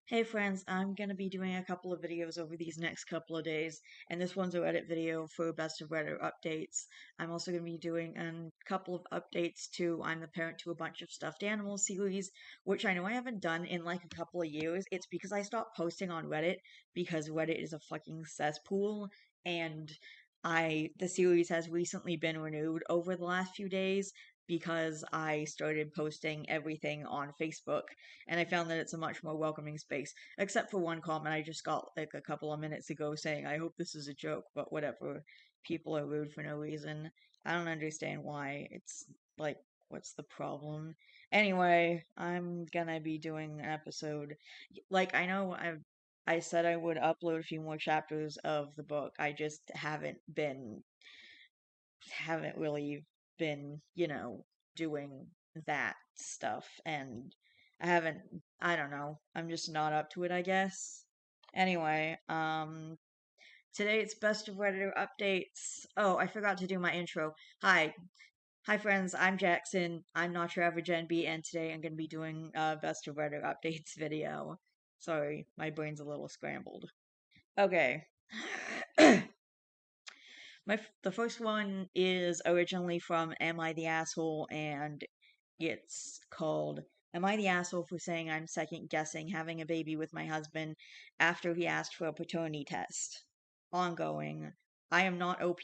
Hey friends, I'm going to be doing a couple of videos over these next couple of days, and this one's a Reddit video for Best of Reddit Updates. I'm also going to be doing a couple of updates to I'm the Parent to a Bunch of Stuffed Animals series, which I know I haven't done in like a couple of years. It's because I stopped posting on Reddit because Reddit is a fucking cesspool, and the series has recently been renewed over the last few days because I started posting everything on Facebook and I found that it's a much more welcoming space. Except for one comment I just got like a couple of minutes ago saying, I hope this is a joke, but whatever. People are rude for no reason. I don't understand why. It's like, what's the problem? Anyway, I'm gonna be doing an episode. Like, I said I would upload a few more chapters of the book. I just haven't really been, doing that stuff. And I don't know, I'm just not up to it, I guess. Anyway, today it's Best of Redditor Updates. Oh, I forgot to do my intro. Hi friends, I'm Jackson. I'm not your average NB, and today I'm gonna be doing Best of Redditor Updates video. Sorry, my brain's a little scrambled. Okay. The first one is originally from Am I the Asshole? And it's called Am I the Asshole for Saying I'm Second Guessing Having a Baby with My Husband After He Asked for a Paternity Test? Ongoing. I am not OP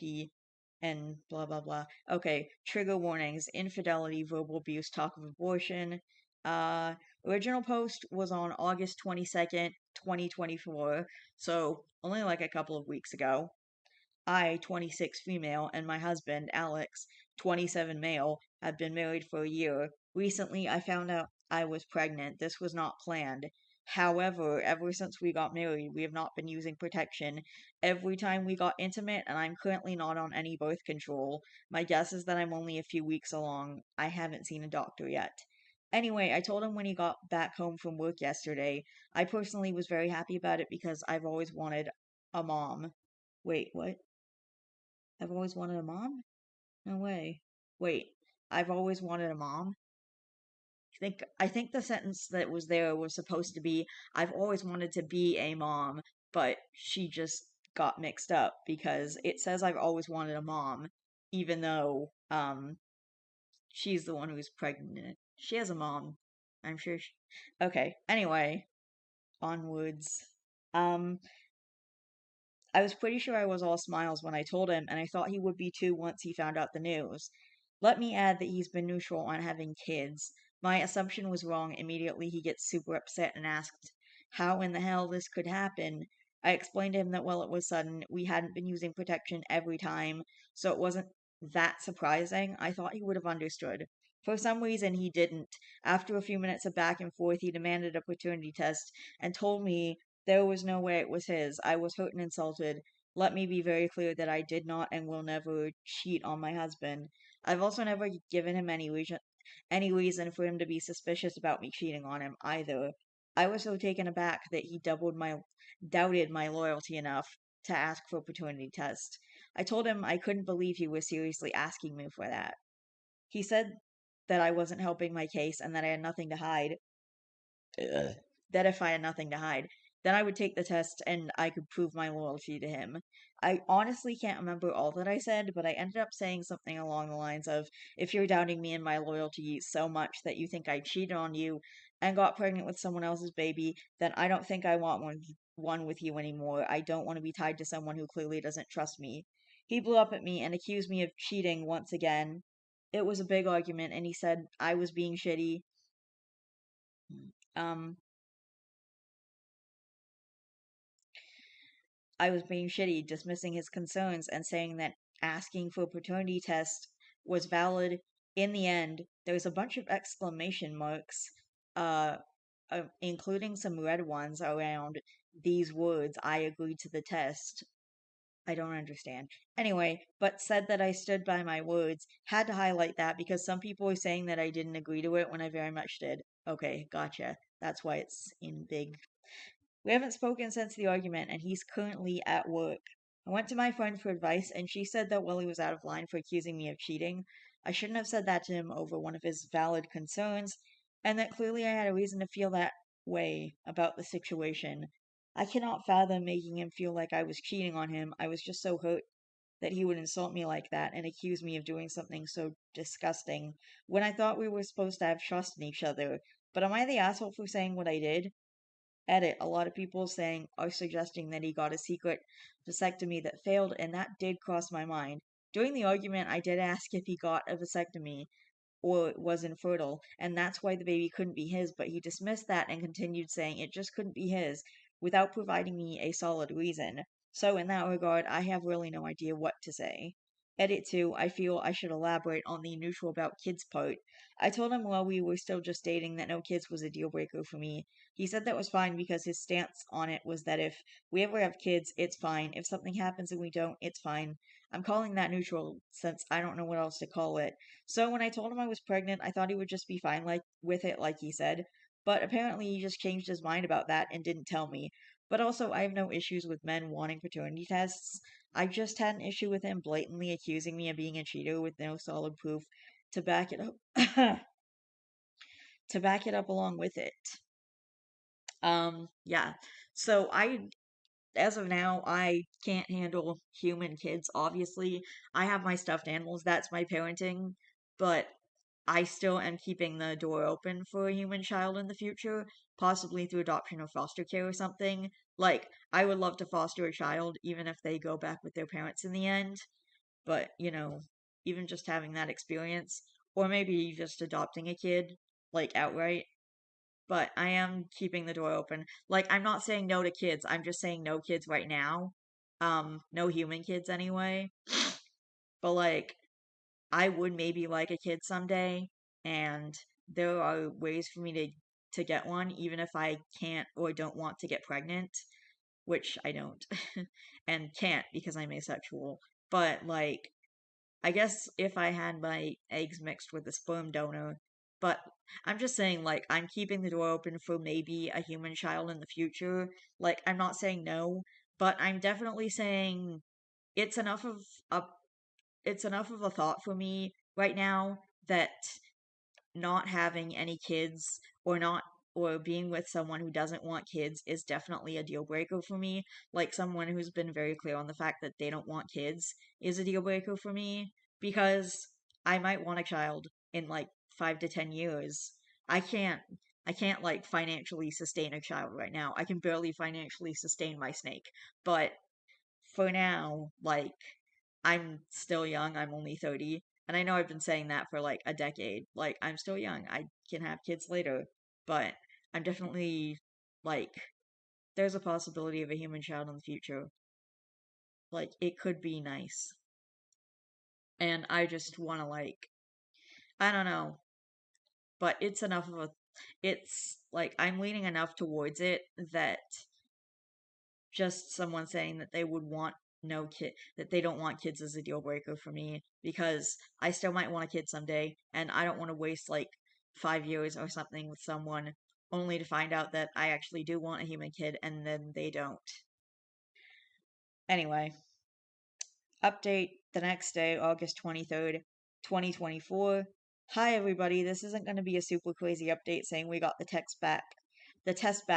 and blah blah blah. Okay, trigger warnings, infidelity, verbal abuse, talk of abortion. Uh Original post was on August 22nd, 2024, so only like a couple of weeks ago. I, 26 female, and my husband, Alex, 27 male, have been married for a year. Recently, I found out I was pregnant. This was not planned. However, ever since we got married, we have not been using protection. Every time we got intimate, and I'm currently not on any birth control. My guess is that I'm only a few weeks along. I haven't seen a doctor yet. Anyway, I told him when he got back home from work yesterday. I personally was very happy about it because I've always wanted a mom. Wait, what? I've always wanted a mom? No way. Wait, I've always wanted a mom? I think the sentence that was there was supposed to be I've always wanted to be a mom, but she just got mixed up because it says I've always wanted a mom, even though she's the one who's pregnant. She has a mom. I'm sure Okay, anyway, onwards. Um I was pretty sure I was all smiles when I told him, and I thought he would be too once he found out the news. Let me add that he's been neutral on having kids. My assumption was wrong. Immediately, he gets super upset and asked how in the hell this could happen. I explained to him that, well, it was sudden. We hadn't been using protection every time, so it wasn't that surprising. I thought he would have understood. For some reason, he didn't. After a few minutes of back and forth, he demanded a paternity test and told me there was no way it was his. I was hurt and insulted. Let me be very clear that I did not and will never cheat on my husband. I've also never given him any reason for him to be suspicious about me cheating on him either. I was so taken aback that he doubted my loyalty enough to ask for a paternity test. I told him I couldn't believe he was seriously asking me for that. He said that I wasn't helping my case and that I had nothing to hide. Ugh. That if I had nothing to hide, then I would take the test and I could prove my loyalty to him. I honestly can't remember all that I said, but I ended up saying something along the lines of, if you're doubting me and my loyalty so much that you think I cheated on you and got pregnant with someone else's baby, then I don't think I want one with you anymore. I don't want to be tied to someone who clearly doesn't trust me. He blew up at me and accused me of cheating once again. It was a big argument, and he said I was being shitty. Um, I was being shitty, dismissing his concerns and saying that asking for a paternity test was valid. In the end, there was a bunch of exclamation marks, uh, including some red ones around these words. I agreed to the test. I don't understand. Anyway, but said that I stood by my words. Had to highlight that because some people were saying that I didn't agree to it when I very much did. Okay, gotcha. That's why it's in big. We haven't spoken since the argument, and he's currently at work. I went to my friend for advice, and she said that Willie was out of line for accusing me of cheating. I shouldn't have said that to him over one of his valid concerns, and that clearly I had a reason to feel that way about the situation. I cannot fathom making him feel like I was cheating on him. I was just so hurt that he would insult me like that and accuse me of doing something so disgusting when I thought we were supposed to have trust in each other. But am I the asshole for saying what I did? Edit. A lot of people are suggesting that he got a secret vasectomy that failed, and that did cross my mind. During the argument, I did ask if he got a vasectomy or was infertile, and that's why the baby couldn't be his, but he dismissed that and continued saying it just couldn't be his without providing me a solid reason. So, in that regard, I have really no idea what to say. Edit 2, I feel I should elaborate on the neutral about kids part. I told him while we were still just dating that no kids was a deal breaker for me. He said that was fine because his stance on it was that if we ever have kids, it's fine. If something happens and we don't, it's fine. I'm calling that neutral since I don't know what else to call it. So when I told him I was pregnant, I thought he would just be fine with it like he said, but apparently he just changed his mind about that and didn't tell me. But also, I have no issues with men wanting paternity tests. I just had an issue with him blatantly accusing me of being a cheater with no solid proof to back it up to back it up along with it. Yeah. So as of now, I can't handle human kids, obviously. I have my stuffed animals, that's my parenting, but I still am keeping the door open for a human child in the future, possibly through adoption or foster care or something. Like, I would love to foster a child, even if they go back with their parents in the end, but, even just having that experience, or maybe just adopting a kid, like, outright. But I am keeping the door open. Like, I'm not saying no to kids, I'm just saying no kids right now. No human kids anyway. But, like, I would maybe like a kid someday, and there are ways for me to get one, even if I can't or don't want to get pregnant, which I don't, and can't because I'm asexual. But like, I guess if I had my eggs mixed with a sperm donor, but I'm just saying, like, I'm keeping the door open for maybe a human child in the future. Like, I'm not saying no, but I'm definitely saying it's enough of a it's enough of a thought for me right now that not having any kids or being with someone who doesn't want kids is definitely a deal breaker for me. Like someone who's been very clear on the fact that they don't want kids is a deal breaker for me because I might want a child in like 5 to 10 years. I can't I can't like financially sustain a child right now. I can barely financially sustain my snake. But for now, like I'm still young. I'm only 30. And I know I've been saying that for like a decade. Like, I'm still young. I can have kids later. But I'm definitely, like, there's a possibility of a human child in the future. Like, it could be nice. And I just want to, like, I don't know. But it's enough of a. It's, like, I'm leaning enough towards it that just someone saying that they would want no kid that they don't want kids is a deal breaker for me because I still might want a kid someday and I don't want to waste like 5 years or something with someone only to find out that I actually do want a human kid and then they don't. Anyway, update the next day, August 23rd, 2024. Hi everybody, this isn't going to be a super crazy update saying we got the test back the test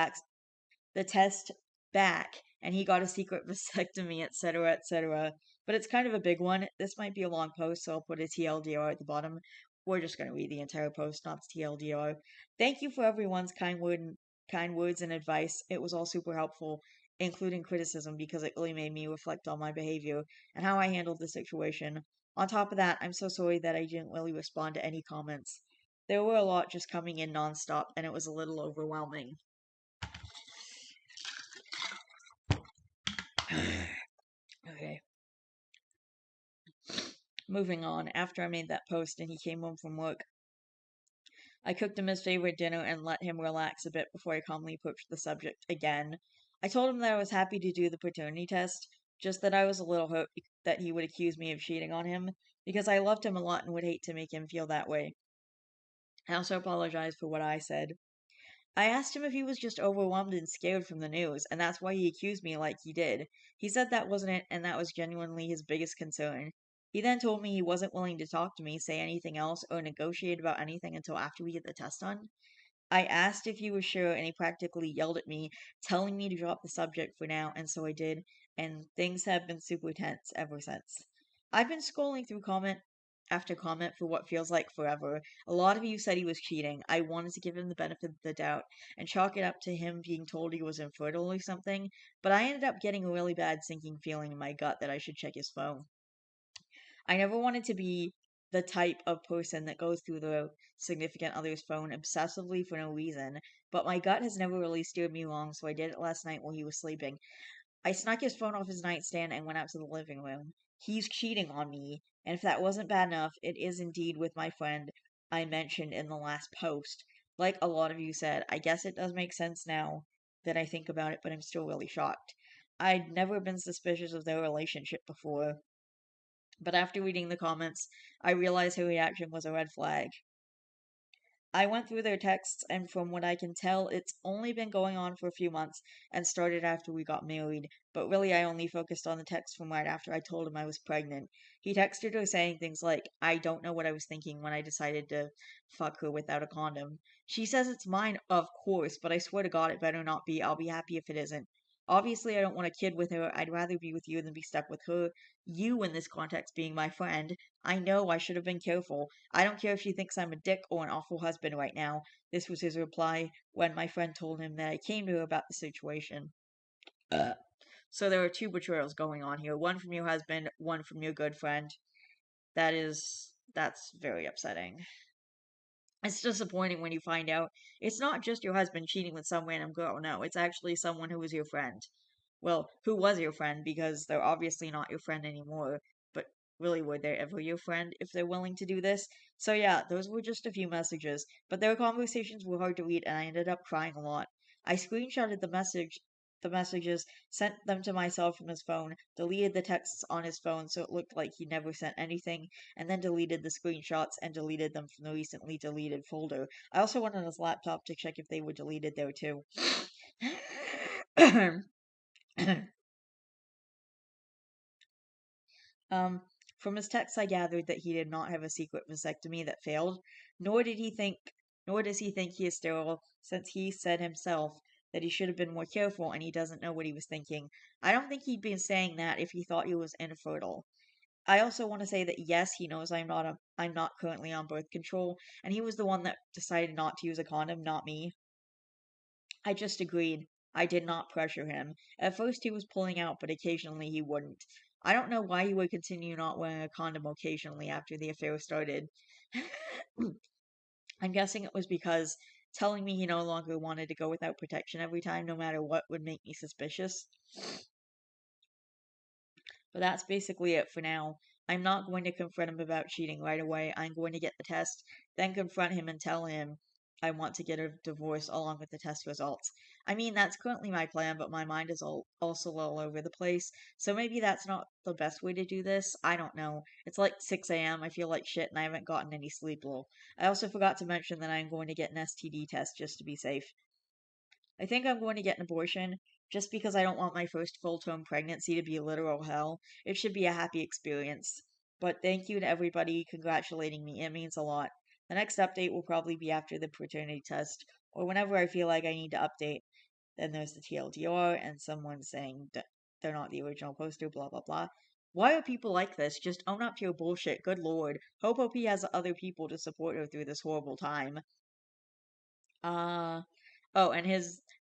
back and he got a secret vasectomy, etc., etc. But it's kind of a big one. This might be a long post, so I'll put a TLDR at the bottom. We're just going to read the entire post, not the TLDR. Thank you for everyone's kind words and advice. It was all super helpful, including criticism, because it really made me reflect on my behavior and how I handled the situation. On top of that, I'm so sorry that I didn't really respond to any comments. There were a lot just coming in nonstop, and it was a little overwhelming. Okay. Moving on, after I made that post and he came home from work, I cooked him his favorite dinner and let him relax a bit before I calmly approached the subject again. I told him that I was happy to do the paternity test, just that I was a little hurt that he would accuse me of cheating on him, because I loved him a lot and would hate to make him feel that way. I also apologized for what I said. I asked him if he was just overwhelmed and scared from the news, and that's why he accused me like he did. He said that wasn't it, and that was genuinely his biggest concern. He then told me he wasn't willing to talk to me, say anything else, or negotiate about anything until after we get the test done. I asked if you were sure, and he practically yelled at me, telling me to drop the subject for now, and so I did, and things have been super tense ever since. I've been scrolling through comment after comment for what feels like forever. A lot of you said he was cheating. I wanted to give him the benefit of the doubt and chalk it up to him being told he was infertile or something, but I ended up getting a really bad sinking feeling in my gut that I should check his phone. I never wanted to be the type of person that goes through the significant other's phone obsessively for no reason, but my gut has never really steered me wrong, so I did it last night while he was sleeping. I snuck his phone off his nightstand and went out to the living room. He's cheating on me, and if that wasn't bad enough, it is indeed with my friend I mentioned in the last post. Like a lot of you said, I guess it does make sense now that I think about it, but I'm still really shocked. I'd never been suspicious of their relationship before, but after reading the comments, I realized her reaction was a red flag. I went through their texts, and from what I can tell, it's only been going on for a few months and started after we got married. But really, I only focused on the text from right after I told him I was pregnant. He texted her saying things like, I don't know what I was thinking when I decided to fuck her without a condom. She says it's mine, of course, but I swear to God, it better not be. I'll be happy if it isn't. Obviously, I don't want a kid with her. I'd rather be with you than be stuck with her. You, in this context, being my friend. I know I should have been careful. I don't care if she thinks I'm a dick or an awful husband right now. This was his reply when my friend told him that I came to her about the situation. Uh. So there are two betrayals going on here. One from your husband, one from your good friend. That's very upsetting. It's disappointing when you find out it's not just your husband cheating with some random girl. No, it's actually someone who was your friend. Well, who was your friend because they're obviously not your friend anymore. But really, were they ever your friend if they're willing to do this? So yeah, those were just a few messages, but their conversations were hard to read and I ended up crying a lot. I screenshotted the messages, sent them to myself from his phone, deleted the texts on his phone so it looked like he never sent anything, and then deleted the screenshots and deleted them from the recently deleted folder. I also went on his laptop to check if they were deleted there too. Um, from his text, I gathered that he did not have a secret vasectomy that failed, nor did he think, nor does he think he is sterile, since he said himself that he should have been more careful and he doesn't know what he was thinking. I don't think he'd be saying that if he thought he was infertile. I also want to say that yes, he knows I'm not currently on birth control, and he was the one that decided not to use a condom, not me. I just agreed. I did not pressure him. At first he was pulling out, but occasionally he wouldn't. I don't know why he would continue not wearing a condom occasionally after the affair started. I'm guessing it was because telling me he no longer wanted to go without protection every time, no matter what, would make me suspicious. But that's basically it for now. I'm not going to confront him about cheating right away. I'm going to get the test, then confront him and tell him I want to get a divorce along with the test results. I mean, that's currently my plan, but my mind is also all over the place. So maybe that's not the best way to do this. I don't know. It's like 6 a.m. I feel like shit and I haven't gotten any sleep. Lol. I also forgot to mention that I'm going to get an STD test just to be safe. I think I'm going to get an abortion just because I don't want my first full term pregnancy to be literal hell. It should be a happy experience. But thank you to everybody congratulating me. It means a lot. The next update will probably be after the paternity test or whenever I feel like I need to update. Then there's the TLDR and someone saying that they're not the original poster, blah blah blah. Why are people like this? Just own up to your bullshit. Good lord. Hope OP has other people to support her through this horrible time. Uh, oh, and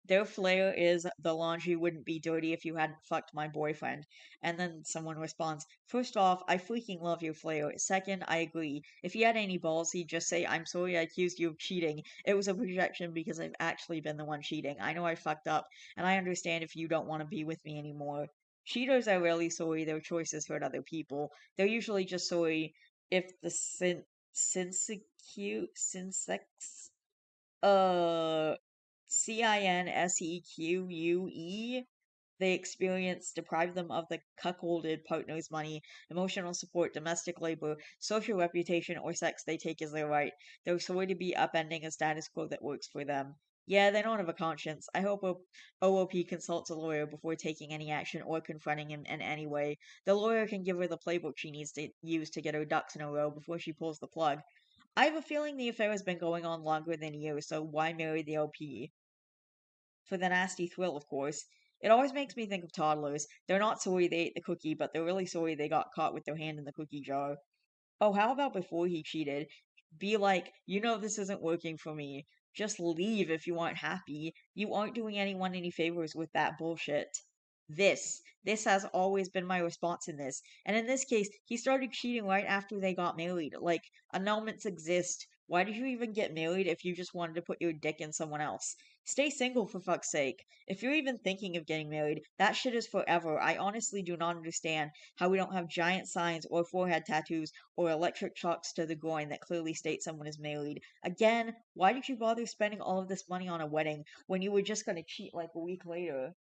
their flair is the laundry wouldn't be dirty if you hadn't fucked my boyfriend. And then someone responds, first off, I freaking love your flair. Second, I agree. If he had any balls, he'd just say, I'm sorry I accused you of cheating. It was a projection because I've actually been the one cheating. I know I fucked up, and I understand if you don't want to be with me anymore. Cheaters are rarely sorry their choices hurt other people. They're usually just sorry if the synsex uh, CINSEQUE, they experience deprive them of the cuckolded partner's money, emotional support, domestic labor, social reputation, or sex they take as their right. They're sorry to be upending a status quo that works for them. Yeah, they don't have a conscience. I hope OOP consults a lawyer before taking any action or confronting him in any way. The lawyer can give her the playbook she needs to use to get her ducks in a row before she pulls the plug. I have a feeling the affair has been going on longer than a year, so why marry the OP? For the nasty thrill, of course. It always makes me think of toddlers. They're not sorry they ate the cookie, but they're really sorry they got caught with their hand in the cookie jar. Oh, how about before he cheated? Be like, this isn't working for me. Just leave if you aren't happy. You aren't doing anyone any favors with that bullshit. This has always been my response in this. And in this case, he started cheating right after they got married. Like, annulments exist. Why did you even get married if you just wanted to put your dick in someone else? Stay single for fuck's sake. If you're even thinking of getting married, that shit is forever. I honestly do not understand how we don't have giant signs or forehead tattoos or electric shocks to the groin that clearly state someone is married. Again, why did you bother spending all of this money on a wedding when you were just gonna cheat like a week later?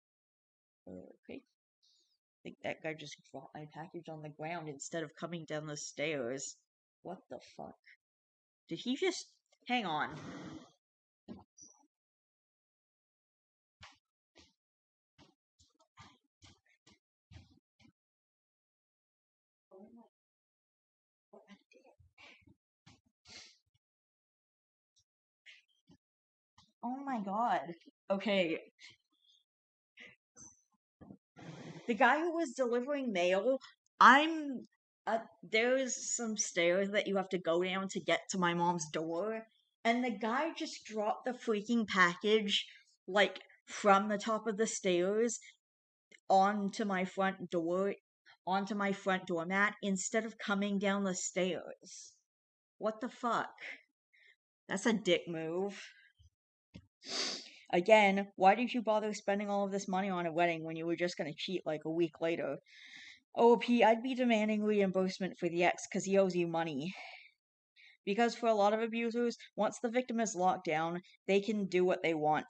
Okay. I think that guy just dropped my package on the ground instead of coming down the stairs. What the fuck? Did he just... Hang on. Oh my god. Okay, the guy who was delivering mail, I'm there's some stairs that you have to go down to get to my mom's door, and the guy just dropped the freaking package like from the top of the stairs onto my front door, onto my front doormat instead of coming down the stairs. What the fuck? That's a dick move. Again, why did you bother spending all of this money on a wedding when you were just gonna cheat like a week later? OP, I'd be demanding reimbursement for the ex because he owes you money. Because for a lot of abusers, once the victim is locked down, they can do what they want.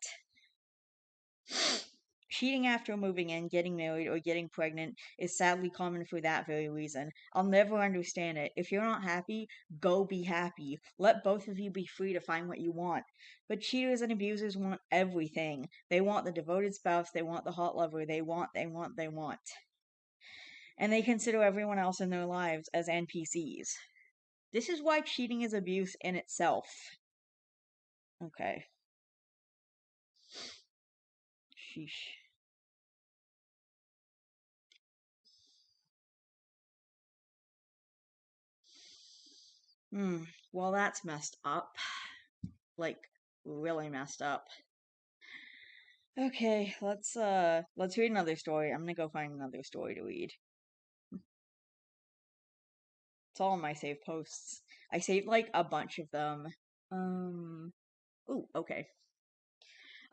Cheating after moving in, getting married, or getting pregnant is sadly common for that very reason. I'll never understand it. If you're not happy, go be happy. Let both of you be free to find what you want. But cheaters and abusers want everything. They want the devoted spouse, they want the hot lover, they want. And they consider everyone else in their lives as NPCs. This is why cheating is abuse in itself. Okay. Sheesh. Well, that's messed up. Like, really messed up. Okay, let's read another story. I'm gonna go find another story to read. It's all in my saved posts. I saved like a bunch of them. Ooh, okay.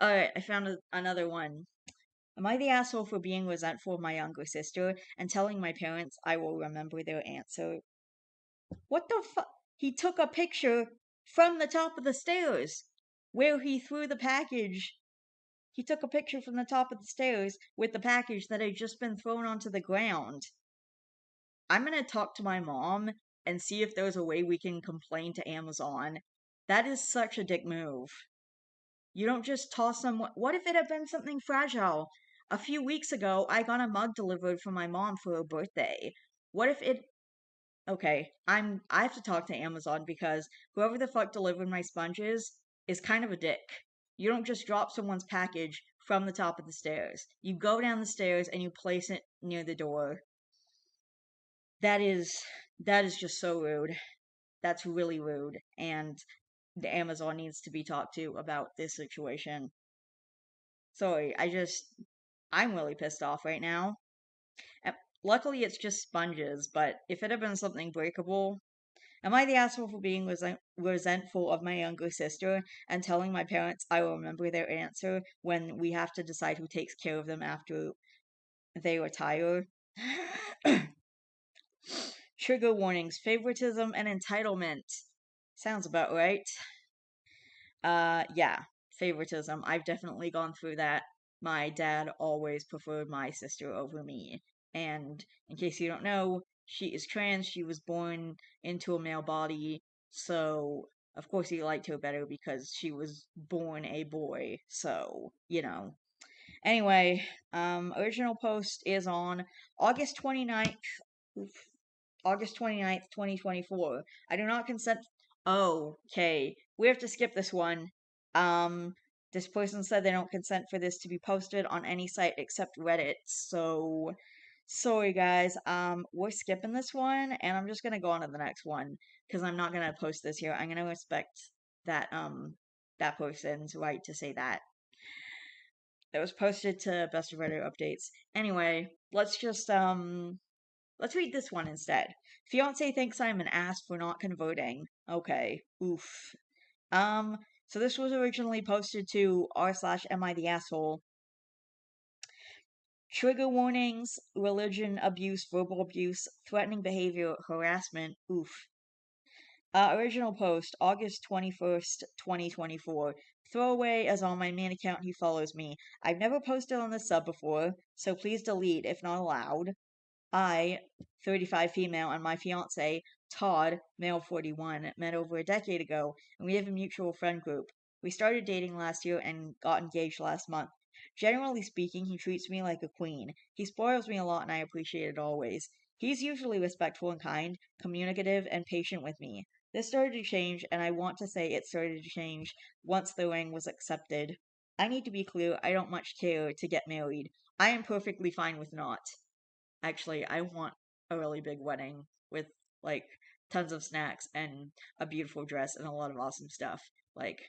Alright, I found another one. Am I the asshole for being resentful of my younger sister and telling my parents I will remember their answer? What the fuck? He took a picture from the top of the stairs where he threw the package. He took a picture from the top of the stairs with the package that had just been thrown onto the ground. I'm gonna talk to my mom and see if there's a way we can complain to Amazon. That is such a dick move. You don't just toss them. What if it had been something fragile? A few weeks ago, I got a mug delivered from my mom for her birthday. What if it Okay, I have to talk to Amazon because whoever the fuck delivered my sponges is kind of a dick. You don't just drop someone's package from the top of the stairs. You go down the stairs and you place it near the door. That is that is just so rude. That's really rude and the Amazon needs to be talked to about this situation. Sorry, I'm really pissed off right now. Uh, Luckily it's just sponges, but if it had been something breakable, am I the asshole for being resentful of my younger sister and telling my parents I will remember their answer when we have to decide who takes care of them after they retire? Trigger warnings, favoritism, and entitlement. Sounds about right. Yeah, favoritism. I've definitely gone through that. My dad always preferred my sister over me. And in case you don't know, she is trans. She was born into a male body. So, of course, he liked her better because she was born a boy. So. Anyway, original post is on August 29th, August 29th, 2024. I do not consent Okay, we have to skip this one. Um, this person said they don't consent for this to be posted on any site except Reddit. So, sorry guys. We're skipping this one, and I'm just gonna go on to the next one because I'm not gonna post this here. I'm gonna respect that that person's right to say that. It was posted to Best of Redditor Updates. Anyway, let's read this one instead. Fiance thinks I'm an ass for not converting. Okay. Oof. So this was originally posted to r/am I the asshole. Trigger warnings, religion abuse, verbal abuse, threatening behavior, harassment. Oof. Original post, August 21st, 2024. Throwaway, as on my main account he follows me. I've never posted on this sub before, so please delete if not allowed. I, 35 female, and my fiance, Todd, male 41, met over a decade ago, and we have a mutual friend group. We started dating last year and got engaged last month. Generally speaking, he treats me like a queen. He spoils me a lot, and I appreciate it always. He's usually respectful and kind, communicative, and patient with me. This started to change, and I want to say it started to change once the ring was accepted. I need to be clear, I don't much care to get married. I am perfectly fine with not. Actually, I want a really big wedding with like tons of snacks and a beautiful dress and a lot of awesome stuff. Like,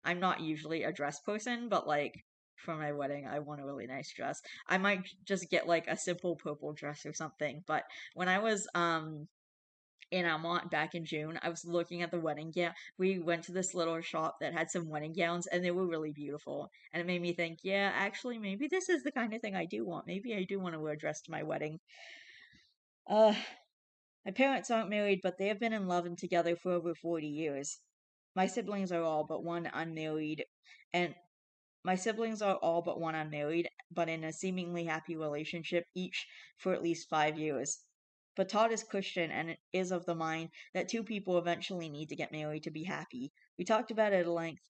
I'm not usually a dress person, but like for my wedding, I want a really nice dress. I might just get like a simple purple dress or something. But when I was in Almont back in June, I was looking at the wedding gown. We went to this little shop that had some wedding gowns, and they were really beautiful. And it made me think, yeah, actually, maybe this is the kind of thing I do want. Maybe I do want to wear a dress to my wedding. Uh, my parents aren't married, but they have been in love and together for over 40 years. My siblings are all but one unmarried, and my siblings are all but one unmarried, but in a seemingly happy relationship, each for at least 5 years. But Todd is Christian and is of the mind that two people eventually need to get married to be happy. We talked about it at length.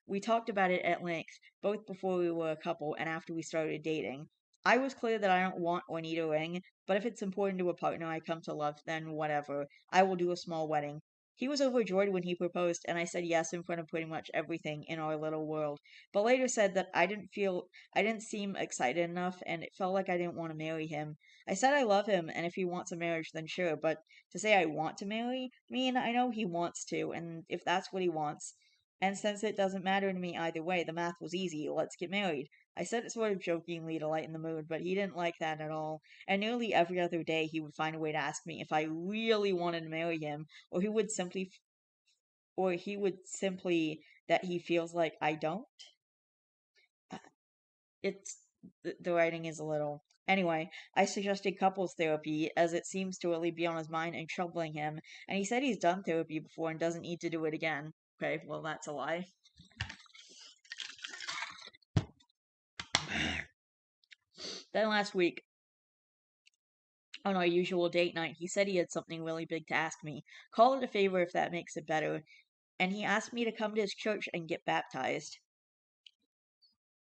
We talked about it at length, both before we were a couple and after we started dating. I was clear that I don't want or need a ring, but if it's important to a partner I come to love, then whatever. I will do a small wedding. He was overjoyed when he proposed, and I said yes in front of pretty much everything in our little world, but later said that I didn't seem excited enough, and it felt like I didn't want to marry him. I said I love him, and if he wants a marriage, then sure, but to say I want to marry, I know he wants to, and if that's what he wants, and since it doesn't matter to me either way, the math was easy, let's get married. I said it sort of jokingly to lighten the mood, but he didn't like that at all, and nearly every other day he would find a way to ask me if I really wanted to marry him, or he would simply that he feels like I don't. It's the writing is a little. Anyway, I suggested couples therapy as it seems to really be on his mind and troubling him, and he said he's done therapy before and doesn't need to do it again. Okay, well, that's a lie. Then last week, on our usual date night, he said he had something really big to ask me. Call it a favor if that makes it better. And he asked me to come to his church and get baptized.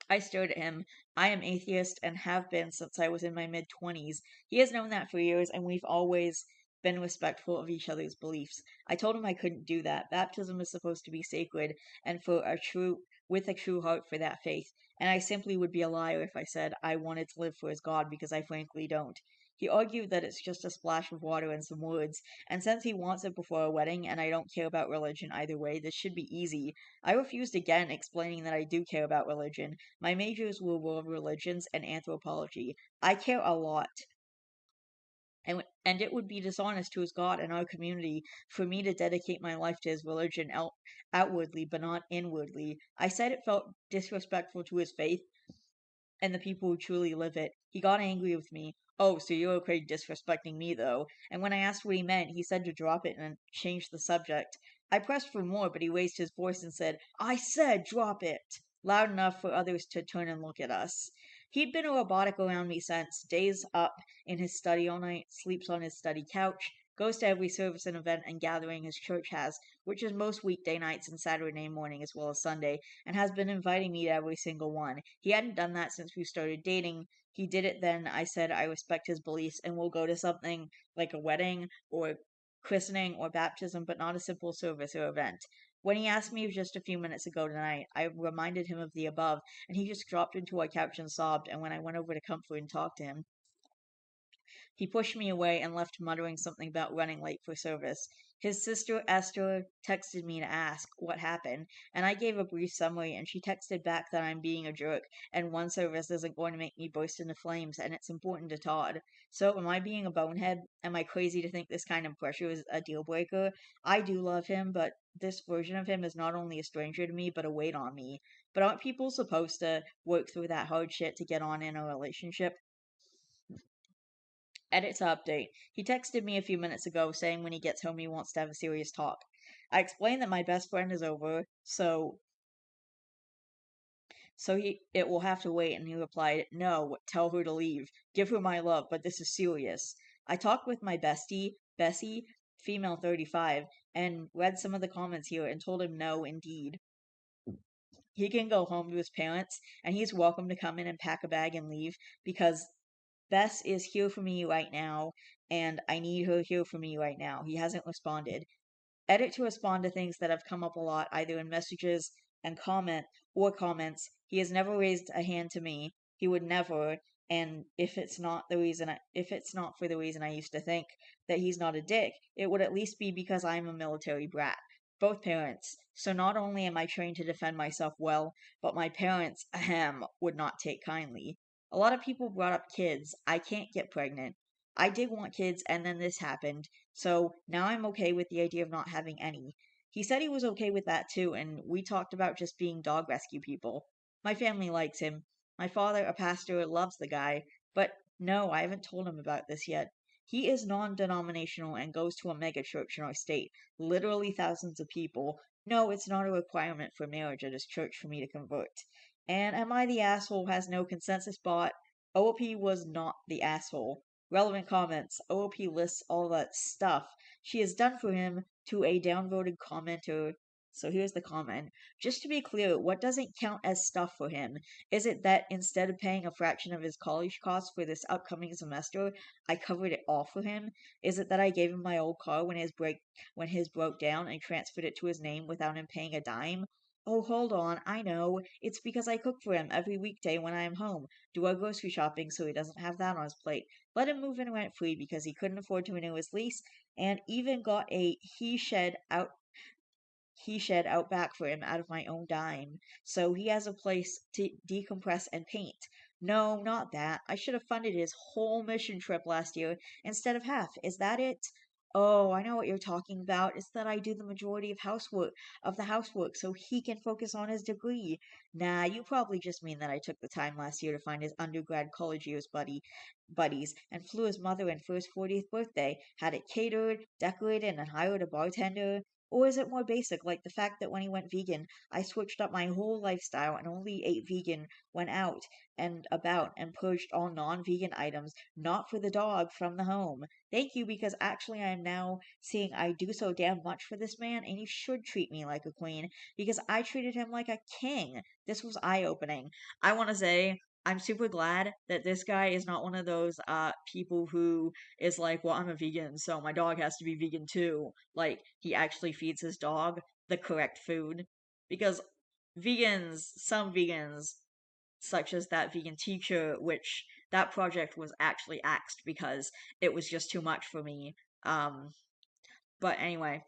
I stared at him. I am atheist and have been since I was in my mid 20s. He has known that for years, and we've always been respectful of each other's beliefs. I told him I couldn't do that. Baptism is supposed to be sacred and with a true heart for that faith, and I simply would be a liar if I said I wanted to live for his God because I frankly don't. He argued that it's just a splash of water and some words, and since he wants it before a wedding and I don't care about religion either way, this should be easy. I refused again, explaining that I do care about religion. My majors were world religions and anthropology. I care a lot, and it would be dishonest to his God and our community for me to dedicate my life to his religion outwardly but not inwardly. I said it felt disrespectful to his faith and the people who truly live it. He got angry with me. Oh, so you're okay disrespecting me, though? And when I asked what he meant, he said to drop it and change the subject. I pressed for more, but he raised his voice and said, I said drop it! Loud enough for others to turn and look at us. He'd been a robotic around me since, days up in his study all night, sleeps on his study couch, goes to every service and event and gathering his church has, which is most weekday nights and Saturday morning as well as Sunday, and has been inviting me to every single one. He hadn't done that since we started dating. He did it then. I said I respect his beliefs and will go to something like a wedding or christening, or baptism, but not a simple service or event. When he asked me just a few minutes ago tonight, I reminded him of the above, and he just dropped into our couch and sobbed. And when I went over to comfort and talk to him, he pushed me away and left muttering something about running late for service. His sister Esther texted me to ask what happened, and I gave a brief summary, and she texted back that I'm being a jerk, and one service isn't going to make me burst into flames, and it's important to Todd. So, am I being a bonehead? Am I crazy to think this kind of pressure is a deal breaker? I do love him, but this version of him is not only a stranger to me, but a weight on me. But aren't people supposed to work through that hard shit to get on in a relationship? Edit to update. He texted me a few minutes ago saying when he gets home he wants to have a serious talk. I explained that my best friend is over, so it will have to wait, and he replied, "No, tell her to leave. Give her my love, but this is serious." I talked with my bestie, Bessie, female 35, and read some of the comments here and told him no, indeed. He can go home to his parents, and he's welcome to come in and pack a bag and leave because Bess is here for me right now, and I need her here for me right now. He hasn't responded. Edit to respond to things that have come up a lot, either in messages and comments. He has never raised a hand to me. He would never. And if it's not for the reason I used to think that he's not a dick, it would at least be because I'm a military brat. Both parents. So not only am I trained to defend myself well, but my parents, ahem, would not take kindly. A lot of people brought up kids. I can't get pregnant. I did want kids, and then this happened. So now I'm okay with the idea of not having any. He said he was okay with that too, and we talked about just being dog rescue people. My family likes him. My father, a pastor, loves the guy, but no, I haven't told him about this yet. He is non denominational and goes to a mega church in our state, literally thousands of people. No, it's not a requirement for marriage at his church for me to convert. And Am I the asshole has no consensus bot? OP was not the asshole. Relevant comments. OOP lists all that stuff she has done for him to a downvoted commenter. So here's the comment. Just to be clear, what doesn't count as stuff for him? Is it that instead of paying a fraction of his college costs for this upcoming semester, I covered it all for him? Is it that I gave him my old car when his broke down and transferred it to his name without him paying a dime? Oh, hold on, I know. It's because I cook for him every weekday when I am home, do our grocery shopping so he doesn't have that on his plate, let him move in rent free because he couldn't afford to renew his lease, and even got a he shed out back for him out of my own dime, so he has a place to decompress and paint. No, not that. I should have funded his whole mission trip last year instead of half. Is that it? Oh, I know what you're talking about. It's that I do the majority of the housework so he can focus on his degree. Nah, you probably just mean that I took the time last year to find his undergrad college years buddies and flew his mother in for his 40th birthday, had it catered, decorated, and hired a bartender. Or is it more basic, like the fact that when he went vegan, I switched up my whole lifestyle and only ate vegan when out and about and purged all non vegan items, not for the dog, from the home? Thank you, because actually I am now seeing I do so damn much for this man, and you should treat me like a queen, because I treated him like a king. This was eye opening. I want to say I'm super glad that this guy is not one of those people who is like, well, I'm a vegan, so my dog has to be vegan too. Like, he actually feeds his dog the correct food. Because some vegans, such as that vegan teacher, which that project was actually axed because it was just too much for me. But anyway,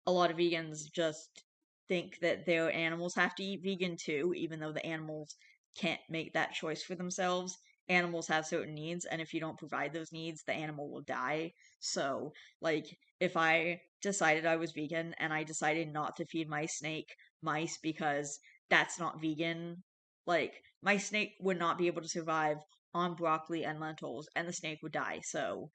a lot of vegans just think that their animals have to eat vegan too, even though the animals can't make that choice for themselves. Animals have certain needs, and if you don't provide those needs, the animal will die. So, like, if I decided I was vegan and I decided not to feed my snake mice because that's not vegan, like, my snake would not be able to survive on broccoli and lentils, and the snake would die. So,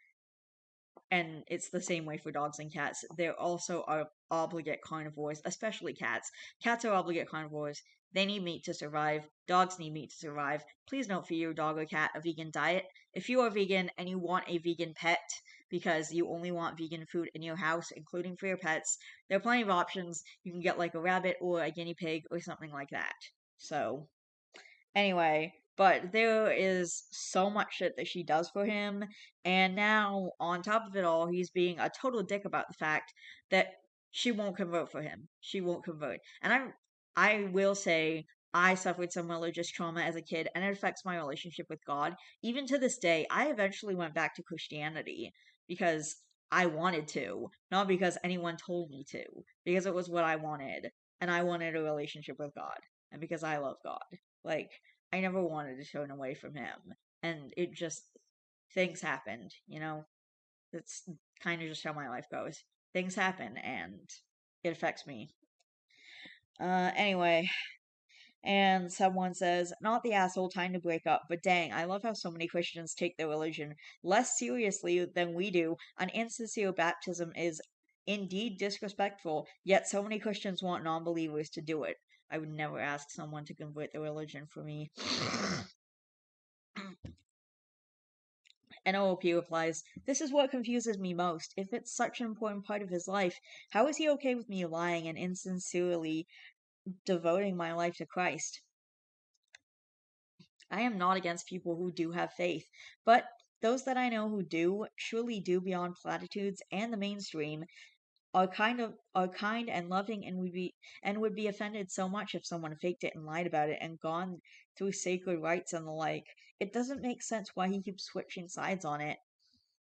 and it's the same way for dogs and cats. They're also are obligate carnivores, especially cats. Cats are obligate carnivores. They need meat to survive. Dogs need meat to survive. Please don't feed your dog or cat a vegan diet. If you are vegan and you want a vegan pet because you only want vegan food in your house, including for your pets, there are plenty of options. You can get like a rabbit or a guinea pig or something like that. So, anyway, But there is so much shit that she does for him, and now on top of it all, he's being a total dick about the fact that she won't convert for him. She won't convert. And I will say I suffered some religious trauma as a kid, and it affects my relationship with God. Even to this day, I eventually went back to Christianity because I wanted to, not because anyone told me to, because it was what I wanted, and I wanted a relationship with God, and because I love God. Like, I never wanted to turn away from him. And it just, things happened, you know? That's kind of just how my life goes. Things happen and it affects me. Anyway, and someone says, not the asshole time to break up, but dang, I love how so many Christians take their religion less seriously than we do. An insincere baptism is indeed disrespectful, yet so many Christians want non believers to do it. I would never ask someone to convert their religion for me. And OOP replies, this is what confuses me most. If it's such an important part of his life, how is he okay with me lying and insincerely devoting my life to Christ? I am not against people who do have faith, but those that I know who do, truly do beyond platitudes and the mainstream, are kind and loving and would be offended so much if someone faked it and lied about it and gone through sacred rites and the like. It doesn't make sense why he keeps switching sides on it.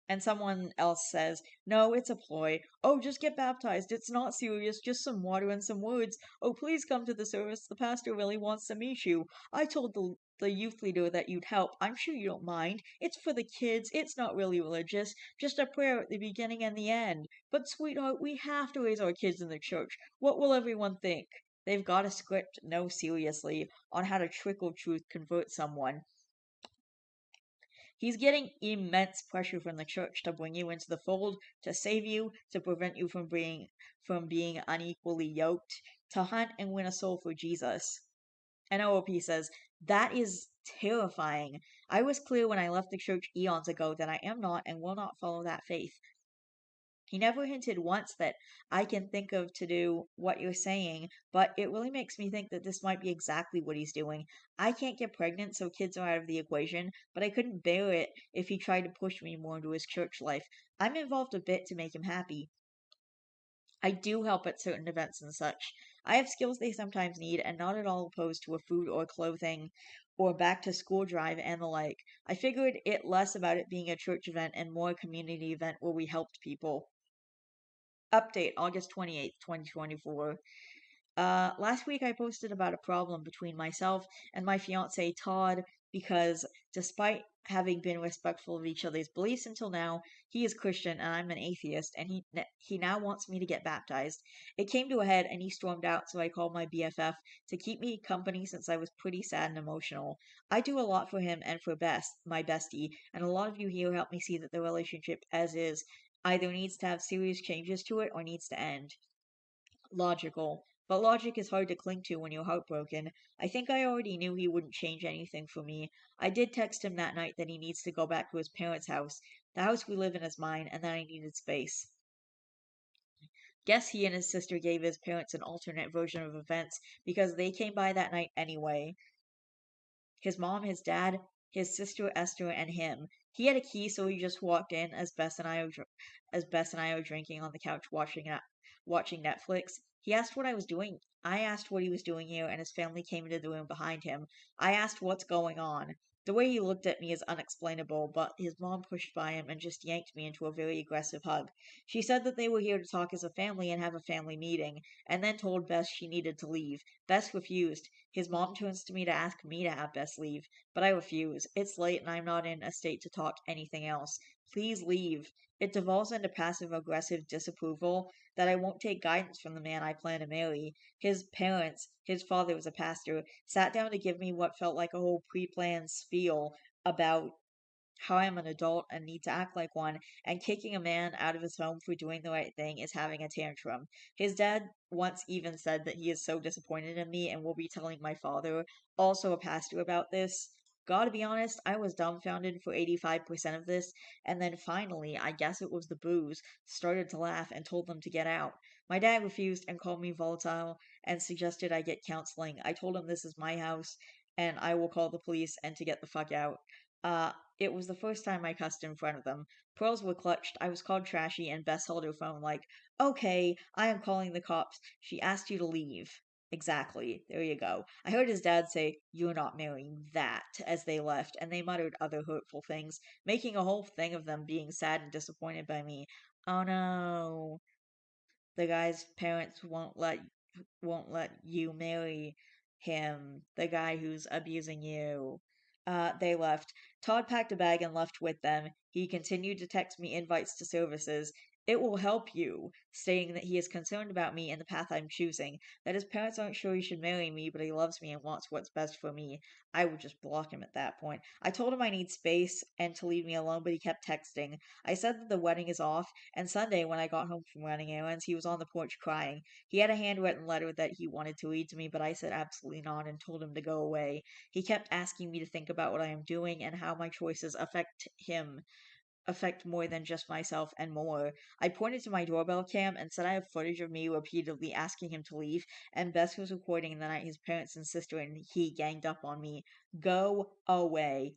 And someone else says, no, it's a ploy. Oh, just get baptized. It's not serious. Just some water and some words. Oh, please come to the service. The pastor really wants to meet you. I told the youth leader that you'd help. I'm sure you don't mind. It's for the kids. It's not really religious. Just a prayer at the beginning and the end. But, sweetheart, we have to raise our kids in the church. What will everyone think? They've got a script, no, seriously, on how to trickle truth convert someone. He's getting immense pressure from the church to bring you into the fold, to save you, to prevent you from being unequally yoked, to hunt and win a soul for Jesus. And OOP says, that is terrifying. I was clear when I left the church eons ago that I am not and will not follow that faith. He never hinted once that I can think of to do what you're saying, but it really makes me think that this might be exactly what he's doing. I can't get pregnant, so kids are out of the equation, but I couldn't bear it if he tried to push me more into his church life. I'm involved a bit to make him happy. I do help at certain events and such. I have skills they sometimes need, and not at all opposed to a food or clothing or back to school drive and the like. I figured it less about it being a church event and more a community event where we helped people. Update August 28th, 2024. Last week I posted about a problem between myself and my fiance Todd because despite having been respectful of each other's beliefs until now, he is Christian and I'm an atheist, and he now wants me to get baptized. It came to a head and he stormed out, so I called my BFF to keep me company since I was pretty sad and emotional. I do a lot for him and for my bestie, and a lot of you here help me see that the relationship as is either needs to have serious changes to it or needs to end. Logical. But logic is hard to cling to when you're heartbroken. I think I already knew he wouldn't change anything for me. I did text him that night that he needs to go back to his parents' house. The house we live in is mine, and that I needed space. Guess he and his sister gave his parents an alternate version of events because they came by that night anyway. His mom, his dad, his sister Esther, and him. He had a key, so he just walked in as Bess and I are drinking on the couch watching Netflix. He asked what I was doing. I asked what he was doing here, and his family came into the room behind him. I asked what's going on. The way he looked at me is unexplainable, but his mom pushed by him and just yanked me into a very aggressive hug. She said that they were here to talk as a family and have a family meeting, and then told Bess she needed to leave. Bess refused. His mom turns to me to ask me to have Bess leave, but I refuse. It's late and I'm not in a state to talk anything else. Please leave. It devolves into passive aggressive disapproval that I won't take guidance from the man I plan to marry. His parents, his father was a pastor, sat down to give me what felt like a whole pre planned spiel about how I'm an adult and need to act like one, and kicking a man out of his home for doing the right thing is having a tantrum. His dad once even said that he is so disappointed in me and will be telling my father, also a pastor, about this. Gotta be honest, I was dumbfounded for 85% of this, and then finally, I guess it was the booze, started to laugh and told them to get out. My dad refused and called me volatile and suggested I get counseling. I told him this is my house and I will call the police and to get the fuck out. Uh, it was the first time I cussed in front of them. Pearls were clutched, I was called trashy, and Bess held her phone like, okay, I am calling the cops. She asked you to leave. Exactly. There you go. I heard his dad say, you're not marrying that, as they left, and they muttered other hurtful things, making a whole thing of them being sad and disappointed by me. Oh no. The guy's parents won't let you marry him, the guy who's abusing you. They left. Todd packed a bag and left with them. He continued to text me invites to services. It will help you, stating that he is concerned about me and the path I'm choosing, that his parents aren't sure he should marry me, but he loves me and wants what's best for me. I would just block him at that point. I told him I need space and to leave me alone, but he kept texting. I said that the wedding is off, and Sunday, when I got home from running errands, he was on the porch crying. He had a handwritten letter that he wanted to read to me, but I said absolutely not and told him to go away. He kept asking me to think about what I am doing and how my choices affect more than just myself and more. I pointed to my doorbell cam and said I have footage of me repeatedly asking him to leave, and Bess was recording the night his parents and sister and he ganged up on me. Go away.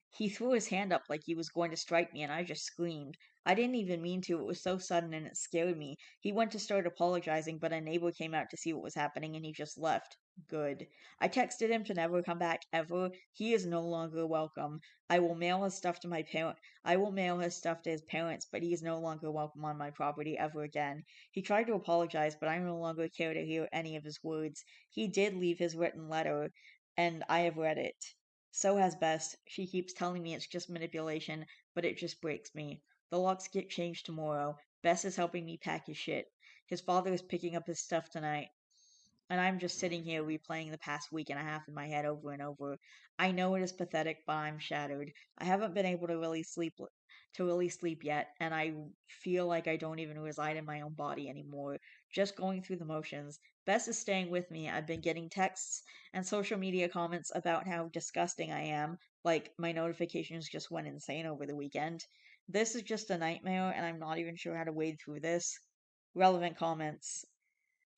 He threw his hand up like he was going to strike me, and I just screamed. I didn't even mean to, it was so sudden and it scared me. He went to start apologizing, but a neighbor came out to see what was happening, and he just left. Good. I texted him to never come back ever. He is no longer welcome. I will mail his stuff to his parents, but he is no longer welcome on my property ever again. He tried to apologize, but I no longer care to hear any of his words. He did leave his written letter, and I have read it. So has Bess. She keeps telling me it's just manipulation, but it just breaks me. The locks get changed tomorrow. Bess is helping me pack his shit. His father is picking up his stuff tonight. And I'm just sitting here replaying the past week and a half in my head over and over. I know it is pathetic, but I'm shattered. I haven't been able to really sleep yet, and I feel like I don't even reside in my own body anymore. Just going through the motions. Bess is staying with me. I've been getting texts and social media comments about how disgusting I am. Like my notifications just went insane over the weekend. This is just a nightmare, and I'm not even sure how to wade through this. Relevant comments.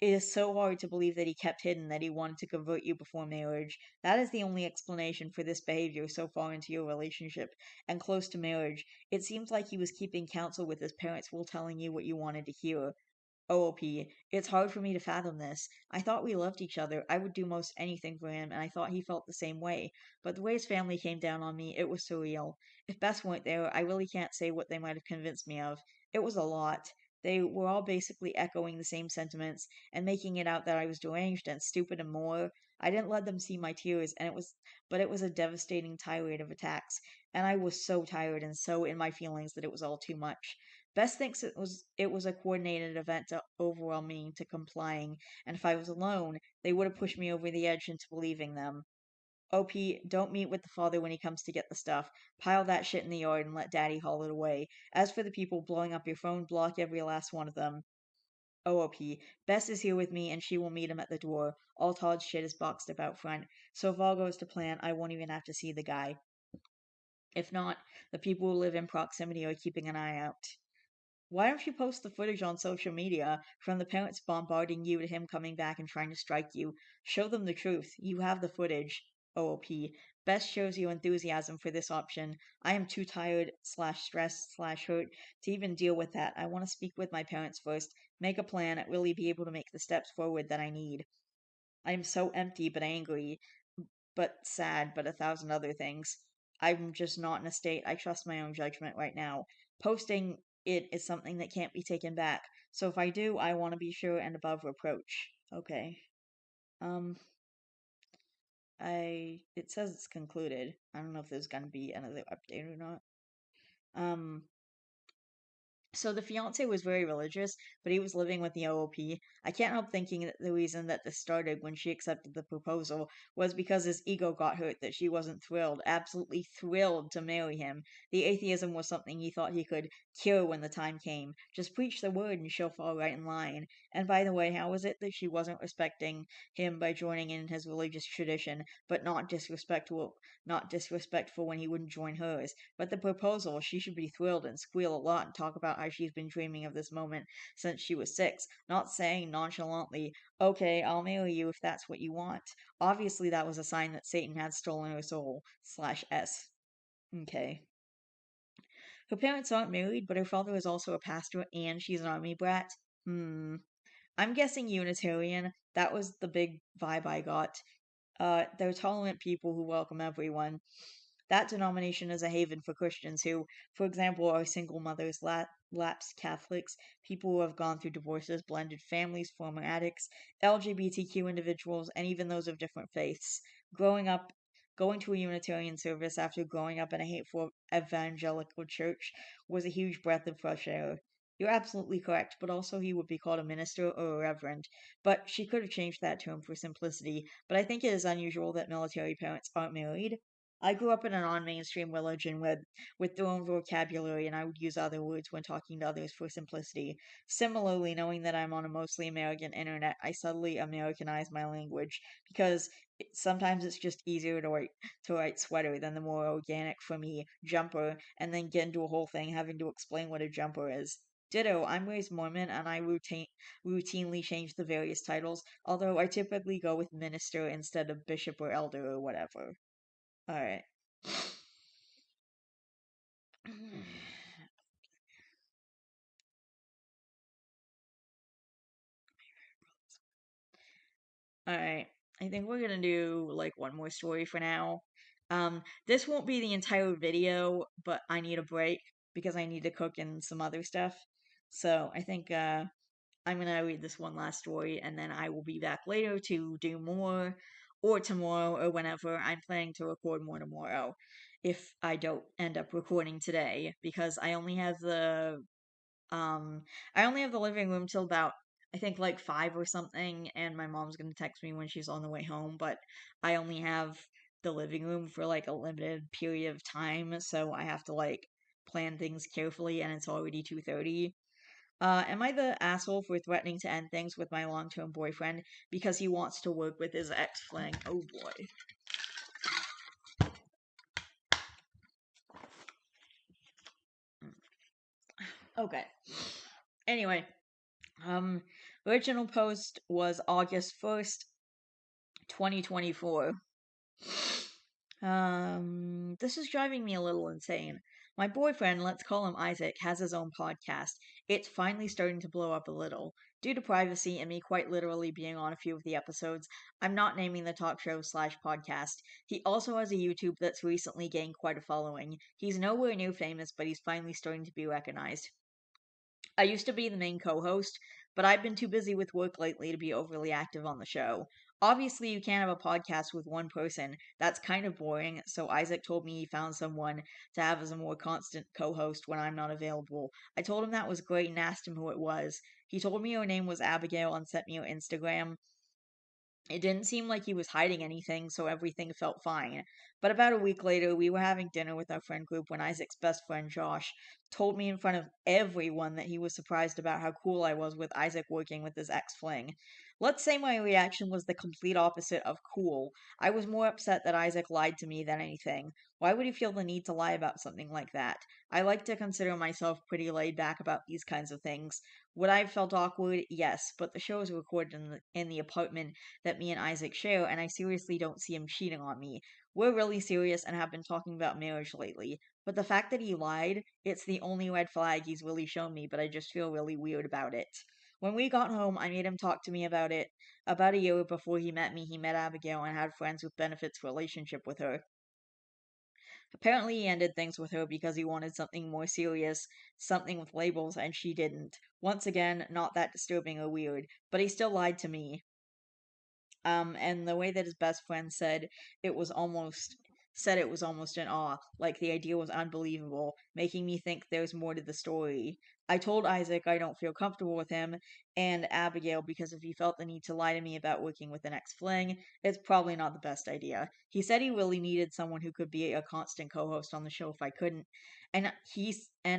It is so hard to believe that he kept hidden that he wanted to convert you before marriage. That is the only explanation for this behavior so far into your relationship and close to marriage. It seems like he was keeping counsel with his parents while telling you what you wanted to hear. OOP, it's hard for me to fathom this. I thought we loved each other. I would do most anything for him, and I thought he felt the same way. But the way his family came down on me, it was surreal. If Bess weren't there, I really can't say what they might have convinced me of. It was a lot. They were all basically echoing the same sentiments and making it out that I was deranged and stupid and more. I didn't let them see my tears, but it was a devastating tirade of attacks, and I was so tired and so in my feelings that it was all too much. Bess thinks it was a coordinated event to overwhelm me into complying, and if I was alone, they would have pushed me over the edge into believing them. OP, don't meet with the father when he comes to get the stuff. Pile that shit in the yard and let Daddy haul it away. As for the people blowing up your phone, block every last one of them. OOP, Bess is here with me and she will meet him at the door. All Todd's shit is boxed up out front, so if all goes to plan, I won't even have to see the guy. If not, the people who live in proximity are keeping an eye out. Why don't you post the footage on social media from the parents bombarding you to him coming back and trying to strike you? Show them the truth. You have the footage. OOP. Best shows you enthusiasm for this option. I am too tired slash stressed slash hurt to even deal with that. I want to speak with my parents first, make a plan, really be able to make the steps forward that I need. I am so empty but angry, but sad, but a thousand other things. I'm just not in a state. I trust my own judgment right now. Posting it is something that can't be taken back. So if I do, I want to be sure and above reproach. Okay. Um, it says it's concluded. I don't know if there's gonna be another update or not. Um, So the fiance was very religious, but he was living with the OOP. I can't help thinking that the reason that this started when she accepted the proposal was because his ego got hurt that she wasn't thrilled, absolutely thrilled to marry him. The atheism was something he thought he could cure when the time came. Just preach the word and she'll fall right in line. And by the way, how was it that she wasn't respecting him by joining in his religious tradition, but not disrespectful when he wouldn't join hers? But the proposal, she should be thrilled and squeal a lot and talk about how why she's been dreaming of this moment since she was 6, not saying nonchalantly, okay, I'll marry you if that's what you want. Obviously, that was a sign that Satan had stolen her soul. Slash S. Okay. Her parents aren't married, but her father is also a pastor and she's an army brat. I'm guessing Unitarian. That was the big vibe I got. They're tolerant people who welcome everyone. That denomination is a haven for Christians who, for example, are single mothers, lapsed Catholics, people who have gone through divorces, blended families, former addicts, LGBTQ individuals, and even those of different faiths. Going to a Unitarian service after growing up in a hateful evangelical church was a huge breath of fresh air. You're absolutely correct, but also he would be called a minister or a reverend. But she could have changed that term for simplicity. But I think it is unusual that military parents aren't married. I grew up in a non-mainstream religion with their own vocabulary, and I would use other words when talking to others for simplicity. Similarly, knowing that I'm on a mostly American internet, I subtly Americanize my language because sometimes it's just easier to write sweater than the more organic for me jumper, and then get into a whole thing having to explain what a jumper is. Ditto, I'm raised Mormon and I routinely change the various titles, although I typically go with minister instead of bishop or elder or whatever. Alright. Alright. I think we're gonna do like one more story for now. This won't be the entire video, but I need a break because I need to cook and some other stuff. So I think I'm gonna read this one last story and then I will be back later to do more, or tomorrow or whenever. I'm planning to record more tomorrow if I don't end up recording today because um I only have the living room till about I think like 5 or something, and my mom's gonna text me when she's on the way home, but I only have the living room for like a limited period of time, so I have to like plan things carefully and it's already 2:30. Am I the asshole for threatening to end things with my long-term boyfriend because he wants to work with his ex-fling? Oh boy. Okay. Anyway, um, original post was August 1st, 2024. This is driving me a little insane. My boyfriend, let's call him Isaac, has his own podcast. It's finally starting to blow up a little. Due to privacy and me quite literally being on a few of the episodes, I'm not naming the talk show slash podcast. He also has a YouTube that's recently gained quite a following. He's nowhere near famous, but he's finally starting to be recognized. I used to be the main co host, but I've been too busy with work lately to be overly active on the show. Obviously, you can't have a podcast with one person. That's kind of boring, so Isaac told me he found someone to have as a more constant co host when I'm not available. I told him that was great and asked him who it was. He told me her name was Abigail and sent me her Instagram. It didn't seem like he was hiding anything, so everything felt fine. But about a week later, we were having dinner with our friend group when Isaac's best friend, Josh, told me in front of everyone that he was surprised about how cool I was with Isaac working with his ex fling. Let's say my reaction was the complete opposite of cool. I was more upset that Isaac lied to me than anything. Why would he feel the need to lie about something like that? I like to consider myself pretty laid back about these kinds of things. Would I have felt awkward? Yes, but the show is recorded in the apartment that me and Isaac share, and I seriously don't see him cheating on me. We're really serious and have been talking about marriage lately. But the fact that he lied, it's the only red flag he's really shown me, but I just feel really weird about it. When we got home, I made him talk to me about it. About a year before he met me, he met Abigail and had friends with benefits relationship with her. Apparently, he ended things with her because he wanted something more serious, something with labels, and she didn't. Once again, not that disturbing or weird, but he still lied to me. And the way that his best friend it was almost an awe, like the idea was unbelievable, making me think there's more to the story. I told Isaac I don't feel comfortable with him and Abigail because if he felt the need to lie to me about working with an ex-fling, it's probably not the best idea. He said he really needed someone who could be a constant co-host on the show if I couldn't, and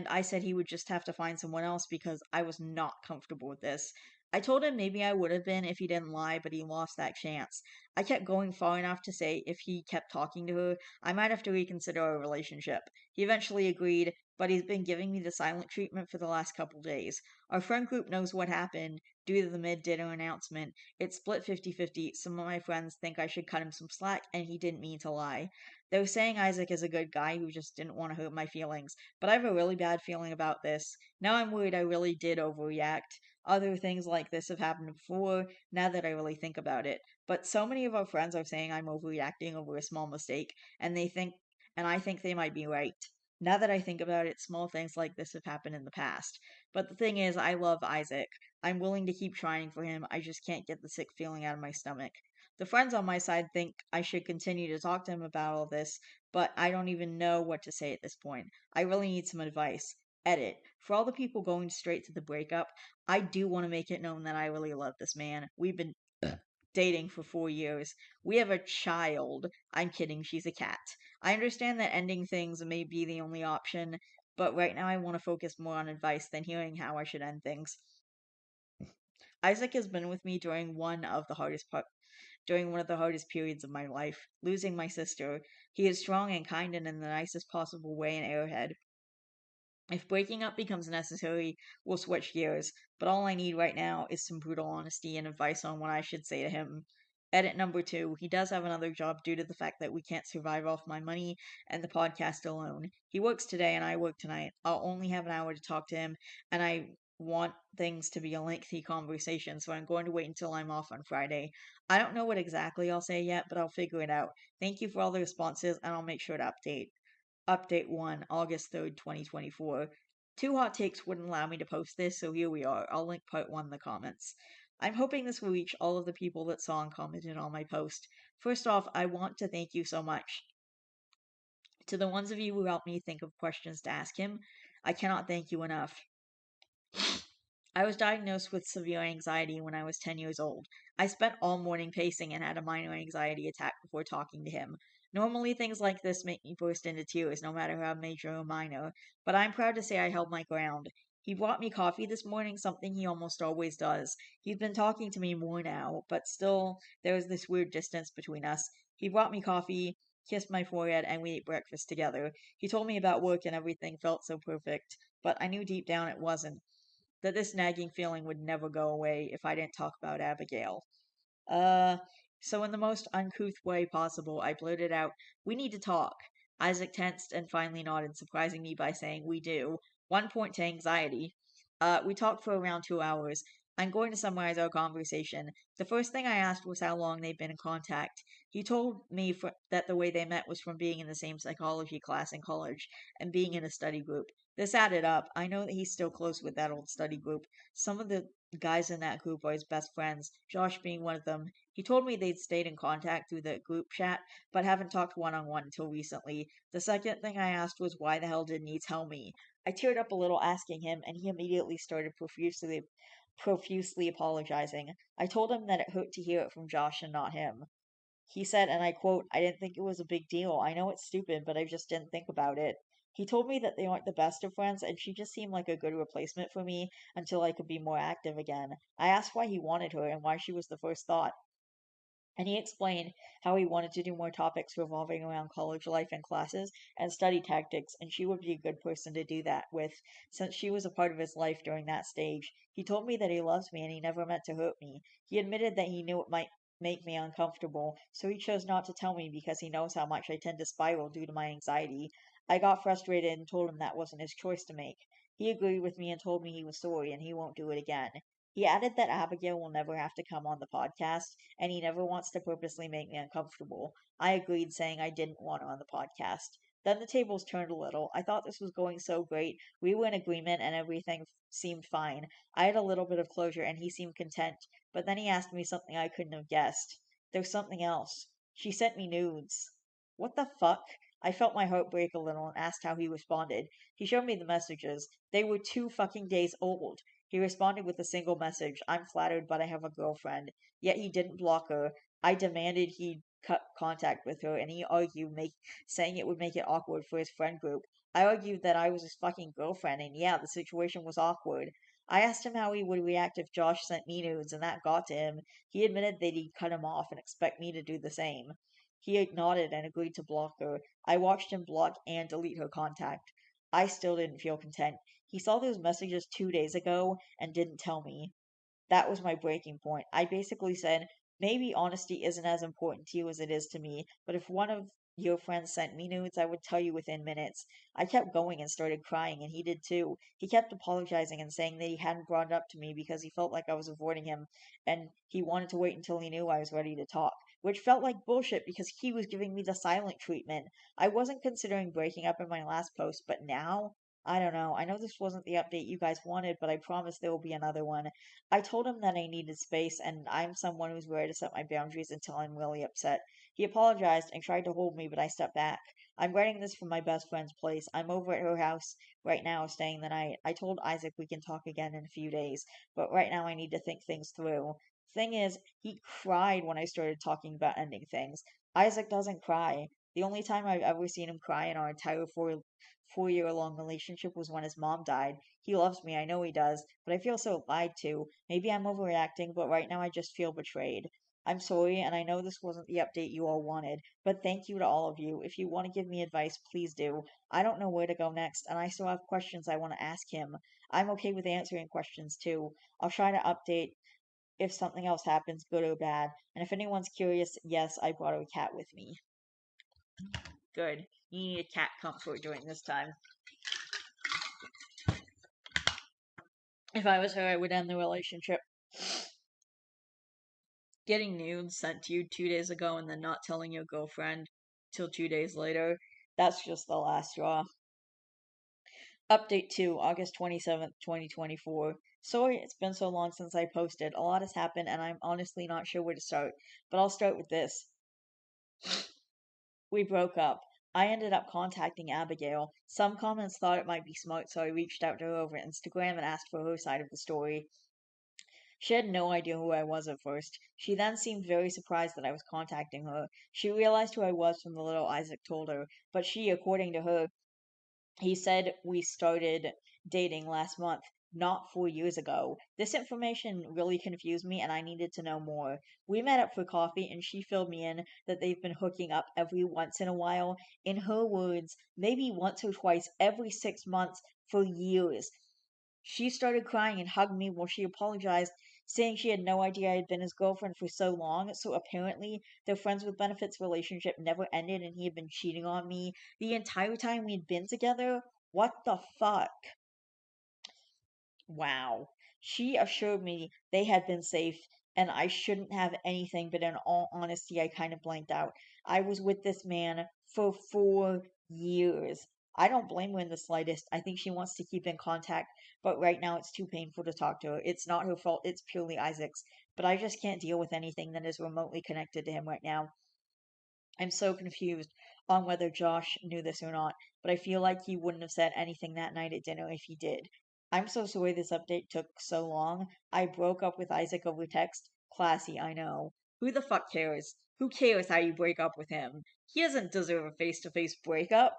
I said he would just have to find someone else because I was not comfortable with this. I told him maybe I would have been if he didn't lie, but he lost that chance. I kept going far enough to say if he kept talking to her, I might have to reconsider our relationship. He eventually agreed, but he's been giving me the silent treatment for the last couple days. Our friend group knows what happened due to the mid-dinner announcement. It's split 50-50. Some of my friends think I should cut him some slack, and he didn't mean to lie. They're saying Isaac is a good guy who just didn't want to hurt my feelings, but I have a really bad feeling about this. Now I'm worried I really did overreact. Other things like this have happened before, now that I really think about it. But so many of our friends are saying I'm overreacting over a small mistake, and I think they might be right. Now that I think about it, small things like this have happened in the past. But the thing is, I love Isaac. I'm willing to keep trying for him. I just can't get the sick feeling out of my stomach. The friends on my side think I should continue to talk to him about all this, but I don't even know what to say at this point. I really need some advice. Edit. For all the people going straight to the breakup, I do want to make it known that I really love this man. We've been dating for 4 years. We have a child. I'm kidding, she's a cat. I understand that ending things may be the only option, but right now I want to focus more on advice than hearing how I should end things. Isaac has been with me during one of the hardest periods of my life, losing my sister. He is strong and kind and in the nicest possible way an airhead. If breaking up becomes necessary, we'll switch gears, but all I need right now is some brutal honesty and advice on what I should say to him. Edit number 2. He does have another job due to the fact that we can't survive off my money and the podcast alone. He works today and I work tonight. I'll only have an hour to talk to him, and I want things to be a lengthy conversation, so I'm going to wait until I'm off on Friday. I don't know what exactly I'll say yet, but I'll figure it out. Thank you for all the responses, and I'll make sure to update. Update 1, August 3rd, 2024. Two hot takes wouldn't allow me to post this, so here we are. I'll link part 1 in the comments. I'm hoping this will reach all of the people that saw and commented on my post. First off, I want to thank you so much. To the ones of you who helped me think of questions to ask him, I cannot thank you enough. I was diagnosed with severe anxiety when I was 10 years old. I spent all morning pacing and had a minor anxiety attack before talking to him. Normally, things like this make me burst into tears, no matter how major or minor, but I'm proud to say I held my ground. He brought me coffee this morning, something he almost always does. He's been talking to me more now, but still, there is this weird distance between us. He brought me coffee, kissed my forehead, and we ate breakfast together. He told me about work and everything felt so perfect, but I knew deep down it wasn't, that this nagging feeling would never go away if I didn't talk about Abigail. Uh, so in the most uncouth way possible, I blurted out, "We need to talk." Isaac tensed and finally nodded, surprising me by saying, "We do." 1 point to anxiety. We talked for around 2 hours. I'm going to summarize our conversation. The first thing I asked was how long they'd been in contact. He told me that the way they met was from being in the same psychology class in college and being in a study group. This added up. I know that he's still close with that old study group. Some of the guys in that group are his best friends, Josh being one of them. He told me they'd stayed in contact through the group chat, but haven't talked one on one until recently. The second thing I asked was why the hell didn't he tell me? I teared up a little asking him, and he immediately started profusely apologizing. I told him that it hurt to hear it from Josh and not him. He said, and I quote, "I didn't think it was a big deal. I know it's stupid, but I just didn't think about it." He told me that they aren't the best of friends, and she just seemed like a good replacement for me until I could be more active again. I asked why he wanted her and why she was the first thought, and he explained how he wanted to do more topics revolving around college life and classes and study tactics, and she would be a good person to do that with, since she was a part of his life during that stage. He told me that he loves me and he never meant to hurt me. He admitted that he knew it might make me uncomfortable, so he chose not to tell me because he knows how much I tend to spiral due to my anxiety. I got frustrated and told him that wasn't his choice to make. He agreed with me and told me he was sorry and he won't do it again. He added that Abigail will never have to come on the podcast, and he never wants to purposely make me uncomfortable. I agreed, saying I didn't want her on the podcast. Then the tables turned a little. I thought this was going so great. We were in agreement and everything seemed fine. I had a little bit of closure and he seemed content, but then he asked me something I couldn't have guessed. There's something else. She sent me nudes. What the fuck? I felt my heart break a little and asked how he responded. He showed me the messages. They were 2 fucking days old. He responded with a single message: "I'm flattered, but I have a girlfriend." Yet he didn't block her. I demanded he cut contact with her, and he argued, saying it would make it awkward for his friend group. I argued that I was his fucking girlfriend, and yeah, the situation was awkward. I asked him how he would react if Josh sent me nudes, and that got to him. He admitted that he'd cut him off and expect me to do the same. He nodded and agreed to block her. I watched him block and delete her contact. I still didn't feel content. He saw those messages 2 days ago and didn't tell me. That was my breaking point. I basically said, maybe honesty isn't as important to you as it is to me, but if one of your friends sent me nudes, I would tell you within minutes. I kept going and started crying, and he did too. He kept apologizing and saying that he hadn't brought it up to me because he felt like I was avoiding him, and he wanted to wait until he knew I was ready to talk, which felt like bullshit because he was giving me the silent treatment. I wasn't considering breaking up in my last post, but now, I don't know. I know this wasn't the update you guys wanted, but I promise there will be another one. I told him that I needed space and I'm someone who's ready to set my boundaries until I'm really upset. He apologized and tried to hold me, but I stepped back. I'm writing this from my best friend's place. I'm over at her house right now, staying the night. I told Isaac we can talk again in a few days, but right now I need to think things through. Thing is, he cried when I started talking about ending things. Isaac doesn't cry. The only time I've ever seen him cry in our entire 4 year long relationship was when his mom died. He loves me, I know he does, but I feel so lied to. Maybe I'm overreacting, but right now I just feel betrayed. I'm sorry, and I know this wasn't the update you all wanted, but thank you to all of you. If you want to give me advice, please do. I don't know where to go next, and I still have questions I want to ask him. I'm okay with answering questions too. I'll try to update if something else happens, good or bad. And if anyone's curious, yes, I brought a cat with me. Good. You need a cat comfort during this time. If I was her, I would end the relationship. Getting nudes sent to you 2 days ago and then not telling your girlfriend till 2 days later, that's just the last straw. Update 2, August 27th, 2024. Sorry it's been so long since I posted. A lot has happened and I'm honestly not sure where to start, but I'll start with this. We broke up. I ended up contacting Abigail. Some comments thought it might be smart, so I reached out to her over Instagram and asked for her side of the story. She had no idea who I was at first. She then seemed very surprised that I was contacting her. She realized who I was from the little Isaac told her, but she, according to her, he said we started dating last month, not 4 years ago. This information really confused me and I needed to know more. We met up for coffee and she filled me in that they've been hooking up every once in a while. In her words, maybe once or twice every 6 months for years. She started crying and hugged me while she apologized, saying she had no idea I had been his girlfriend for so long. So apparently, their friends with benefits relationship never ended and he had been cheating on me the entire time we'd been together. What the fuck? Wow. She assured me they had been safe and I shouldn't have anything, but in all honesty, I kind of blanked out. I was with this man for 4 years. I don't blame her in the slightest. I think she wants to keep in contact, but right now it's too painful to talk to her. It's not her fault, it's purely Isaac's. But I just can't deal with anything that is remotely connected to him right now. I'm so confused on whether Josh knew this or not, but I feel like he wouldn't have said anything that night at dinner if he did. I'm so sorry this update took so long. I broke up with Isaac over text. Classy, I know. Who the fuck cares? Who cares how you break up with him? He doesn't deserve a face to face breakup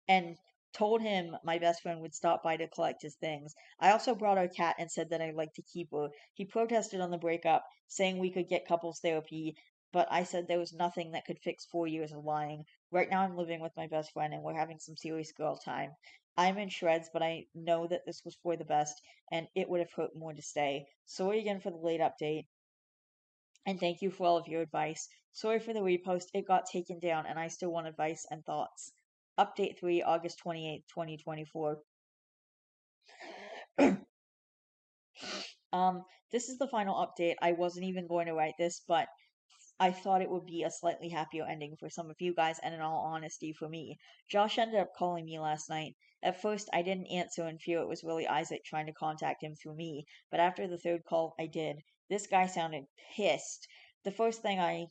and told him my best friend would stop by to collect his things. I also brought our cat and said that I'd like to keep her. He protested on the breakup, saying we could get couples therapy, but I said there was nothing that could fix 4 years of lying. Right now I'm living with my best friend and we're having some serious girl time. I'm in shreds, but I know that this was for the best and it would have hurt more to stay. Sorry again for the late update. And thank you for all of your advice. Sorry for the repost, it got taken down and I still want advice and thoughts. Update 3, August 28th, 2024. This is the final update. I wasn't even going to write this, but I thought it would be a slightly happier ending for some of you guys, and in all honesty, for me. Josh ended up calling me last night. At first, I didn't answer in fear it was really Isaac trying to contact him through me, but after the third call, I did. This guy sounded pissed. The first thing I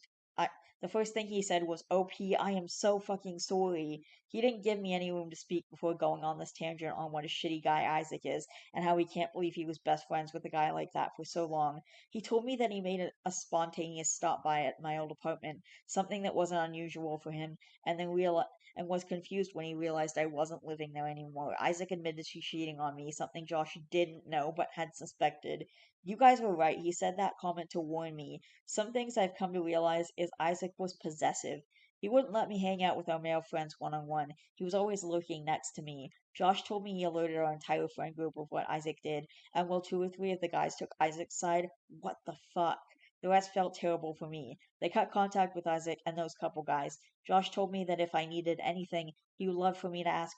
the first thing he said was, "OP, I am so fucking sorry." He didn't give me any room to speak before going on this tangent on what a shitty guy Isaac is, and how he can't believe he was best friends with a guy like that for so long. He told me that he made a spontaneous stop by at my old apartment, something that wasn't unusual for him, and and was confused when he realized I wasn't living there anymore. Isaac admitted to cheating on me, something Josh didn't know but had suspected. You guys were right. He said that comment to warn me. Some things I've come to realize is Isaac was possessive. He wouldn't let me hang out with our male friends one-on-one. He was always lurking next to me. Josh told me he alerted our entire friend group of what Isaac did, and while 2 or 3 of the guys took Isaac's side, what the fuck? The rest felt terrible for me. They cut contact with Isaac and those couple guys. Josh told me that if I needed anything, he would love for me to ask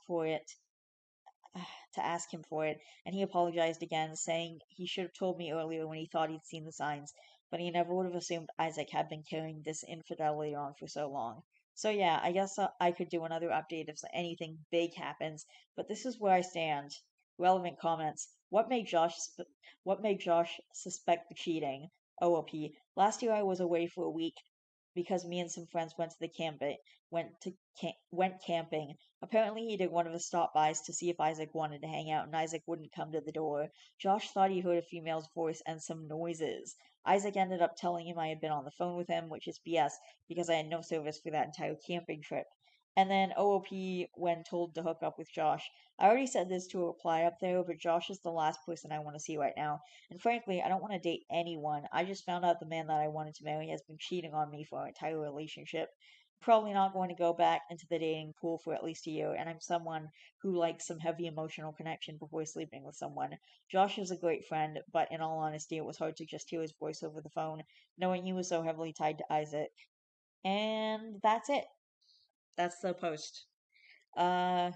him for it, and he apologized again, saying he should have told me earlier when he thought he'd seen the signs, but he never would have assumed Isaac had been carrying this infidelity on for so long. So yeah, I guess I could do another update if anything big happens, but this is where I stand. Relevant comments. What made Josh suspect the cheating? OOP. Last year I was away for a week because me and some friends went to the went camping. Apparently, he did one of his stop-bys to see if Isaac wanted to hang out, and Isaac wouldn't come to the door. Josh thought he heard a female's voice and some noises. Isaac ended up telling him I had been on the phone with him, which is BS because I had no service for that entire camping trip. And then OOP when told to hook up with Josh. I already said this to a reply up there, but Josh is the last person I want to see right now. And frankly, I don't want to date anyone. I just found out the man that I wanted to marry has been cheating on me for our entire relationship. Probably not going to go back into the dating pool for at least a year, and I'm someone who likes some heavy emotional connection before sleeping with someone. Josh is a great friend, but in all honesty, it was hard to just hear his voice over the phone, knowing he was so heavily tied to Isaac. And that's it. That's the post. Uh,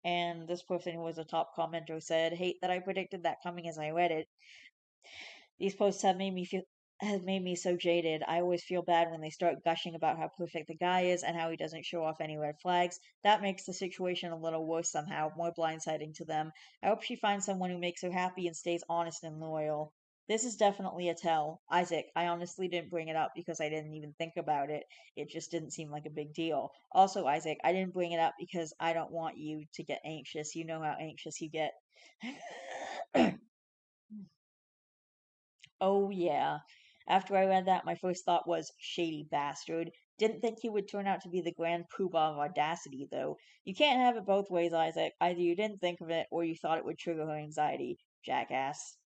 and this person who was a top commenter said, "Hate that I predicted that coming as I read it. These posts have made me so jaded. I always feel bad when they start gushing about how perfect the guy is and how he doesn't show off any red flags. That makes the situation a little worse somehow, more blindsiding to them. I hope she finds someone who makes her happy and stays honest and loyal." This is definitely a tell. Isaac, I honestly didn't bring it up because I didn't even think about it. It just didn't seem like a big deal. Also, Isaac, I didn't bring it up because I don't want you to get anxious. You know how anxious you get. Oh, yeah. After I read that, my first thought was, shady bastard. Didn't think he would turn out to be the grand poobah of audacity, though. You can't have it both ways, Isaac. Either you didn't think of it, or you thought it would trigger her anxiety. Jackass.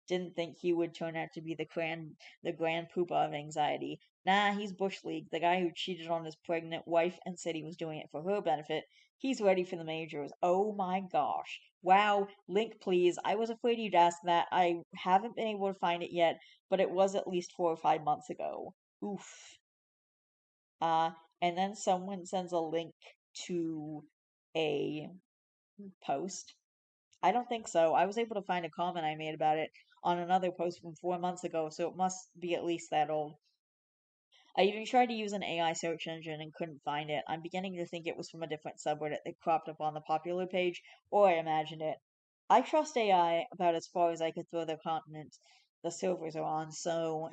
Didn't think he would turn out to be the grand poobah of anxiety. Nah, he's Bush League, the guy who cheated on his pregnant wife and said he was doing it for her benefit. He's ready for the majors. Oh my gosh. Wow, link please. I was afraid you'd ask that. I haven't been able to find it yet, but it was at least 4 or 5 months ago. Oof. Uh, and then someone sends a link to a post. I don't think so. I was able to find a comment I made about it on another post from 4 months ago, so it must be at least that old. I even tried to use an AI search engine and couldn't find it. I'm beginning to think it was from a different subreddit that cropped up on the popular page, or I imagined it. I trust AI about as far as I could throw the continent the servers are on, so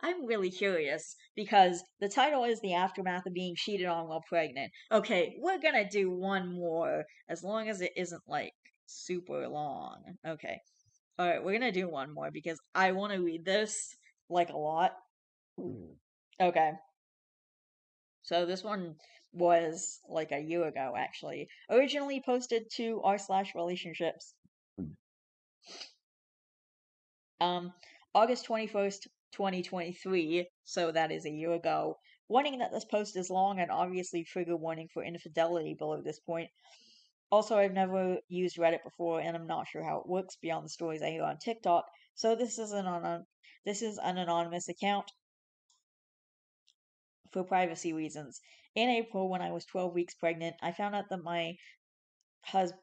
I'm really curious because the title is The Aftermath of Being Cheated on While Pregnant. Okay, we're gonna do one more as long as it isn't like super long. Okay. Alright, we're gonna do one more because I want to read this like a lot. Okay. So this one was like a year ago actually. Originally posted to r/relationships. Um, August 21st, 2023, so that is a year ago. Warning that this post is long and obviously trigger warning for infidelity below this point. Also, I've never used Reddit before and I'm not sure how it works beyond the stories I hear on TikTok, so this is an anonymous account for privacy reasons. In April, when I was 12 weeks pregnant, I found out that my husband,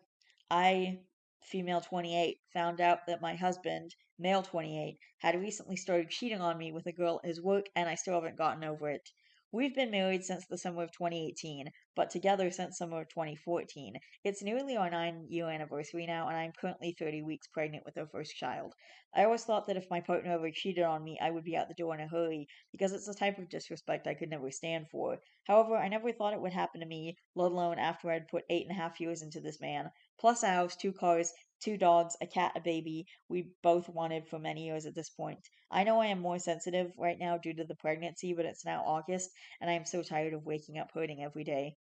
I, female 28, found out that my husband, male 28, had recently started cheating on me with a girl at his work, and I still haven't gotten over it. We've been married since the summer of 2018, but together since summer of 2014. It's nearly our 9 year anniversary now, and I'm currently 30 weeks pregnant with our first child. I always thought that if my partner ever cheated on me, I would be out the door in a hurry, because it's a type of disrespect I could never stand for. However, I never thought it would happen to me, let alone after I'd put 8.5 years into this man. Plus a house, 2 cars, 2 dogs, a cat, a baby we both wanted for many years at this point. I know I am more sensitive right now due to the pregnancy, but it's now August, and I am so tired of waking up hurting every day.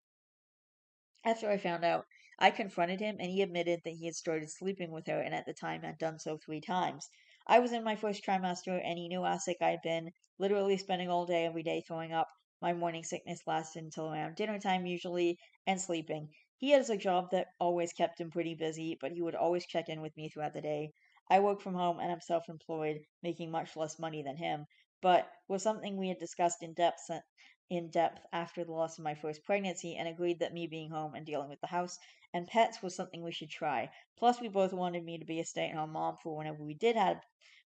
After I found out, I confronted him and he admitted that he had started sleeping with her and at the time had done so 3 times. I was in my first trimester, and he knew how sick I'd been, literally spending all day every day throwing up. My morning sickness lasted until around dinner time usually, and sleeping. He has a job that always kept him pretty busy, but he would always check in with me throughout the day. I work from home and I'm self-employed, making much less money than him, but was something we had discussed in depth after the loss of my first pregnancy and agreed that me being home and dealing with the house and pets was something we should try. Plus, we both wanted me to be a stay-at-home mom for whenever we did have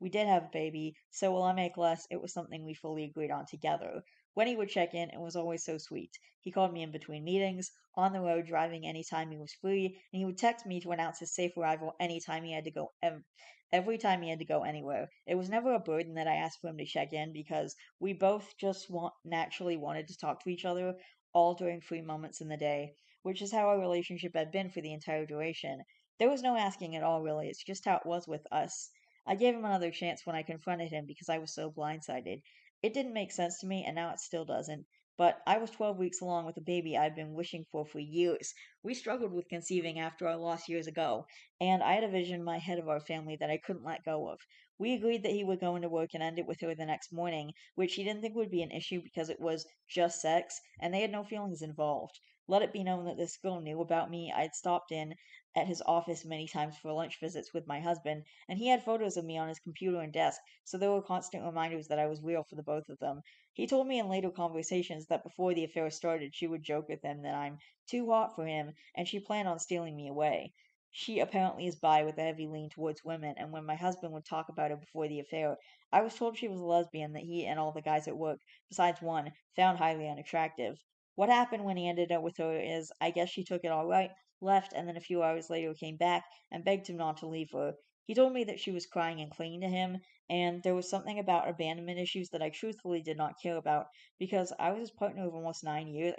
a baby, so while I make less, it was something we fully agreed on together. When he would check in, it was always so sweet. He called me in between meetings, on the road, driving anytime he was free, and he would text me to announce his safe arrival anytime he had to go. Every time he had to go anywhere. It was never a burden that I asked for him to check in because we both just naturally wanted to talk to each other all during free moments in the day, which is how our relationship had been for the entire duration. There was no asking at all, really. It's just how it was with us. I gave him another chance when I confronted him because I was so blindsided. It didn't make sense to me, and now it still doesn't. But I was 12 weeks along with a baby I'd been wishing for years. We struggled with conceiving after our loss years ago, and I had a vision in my head of our family that I couldn't let go of. We agreed that he would go into work and end it with her the next morning, which he didn't think would be an issue because it was just sex, and they had no feelings involved. Let it be known that this girl knew about me. I'd stopped in at his office many times for lunch visits with my husband, and he had photos of me on his computer and desk, so there were constant reminders that I was real for the both of them. He told me in later conversations that before the affair started, she would joke with him that I'm too hot for him, and she planned on stealing me away. She apparently is bi with a heavy lean towards women, and when my husband would talk about her before the affair, I was told she was a lesbian that he and all the guys at work, besides one, found highly unattractive. What happened when he ended up with her is, I guess she took it all right, left, and then a few hours later came back and begged him not to leave her. He told me that she was crying and clinging to him, and there was something about abandonment issues that I truthfully did not care about because I was his partner of almost 9 years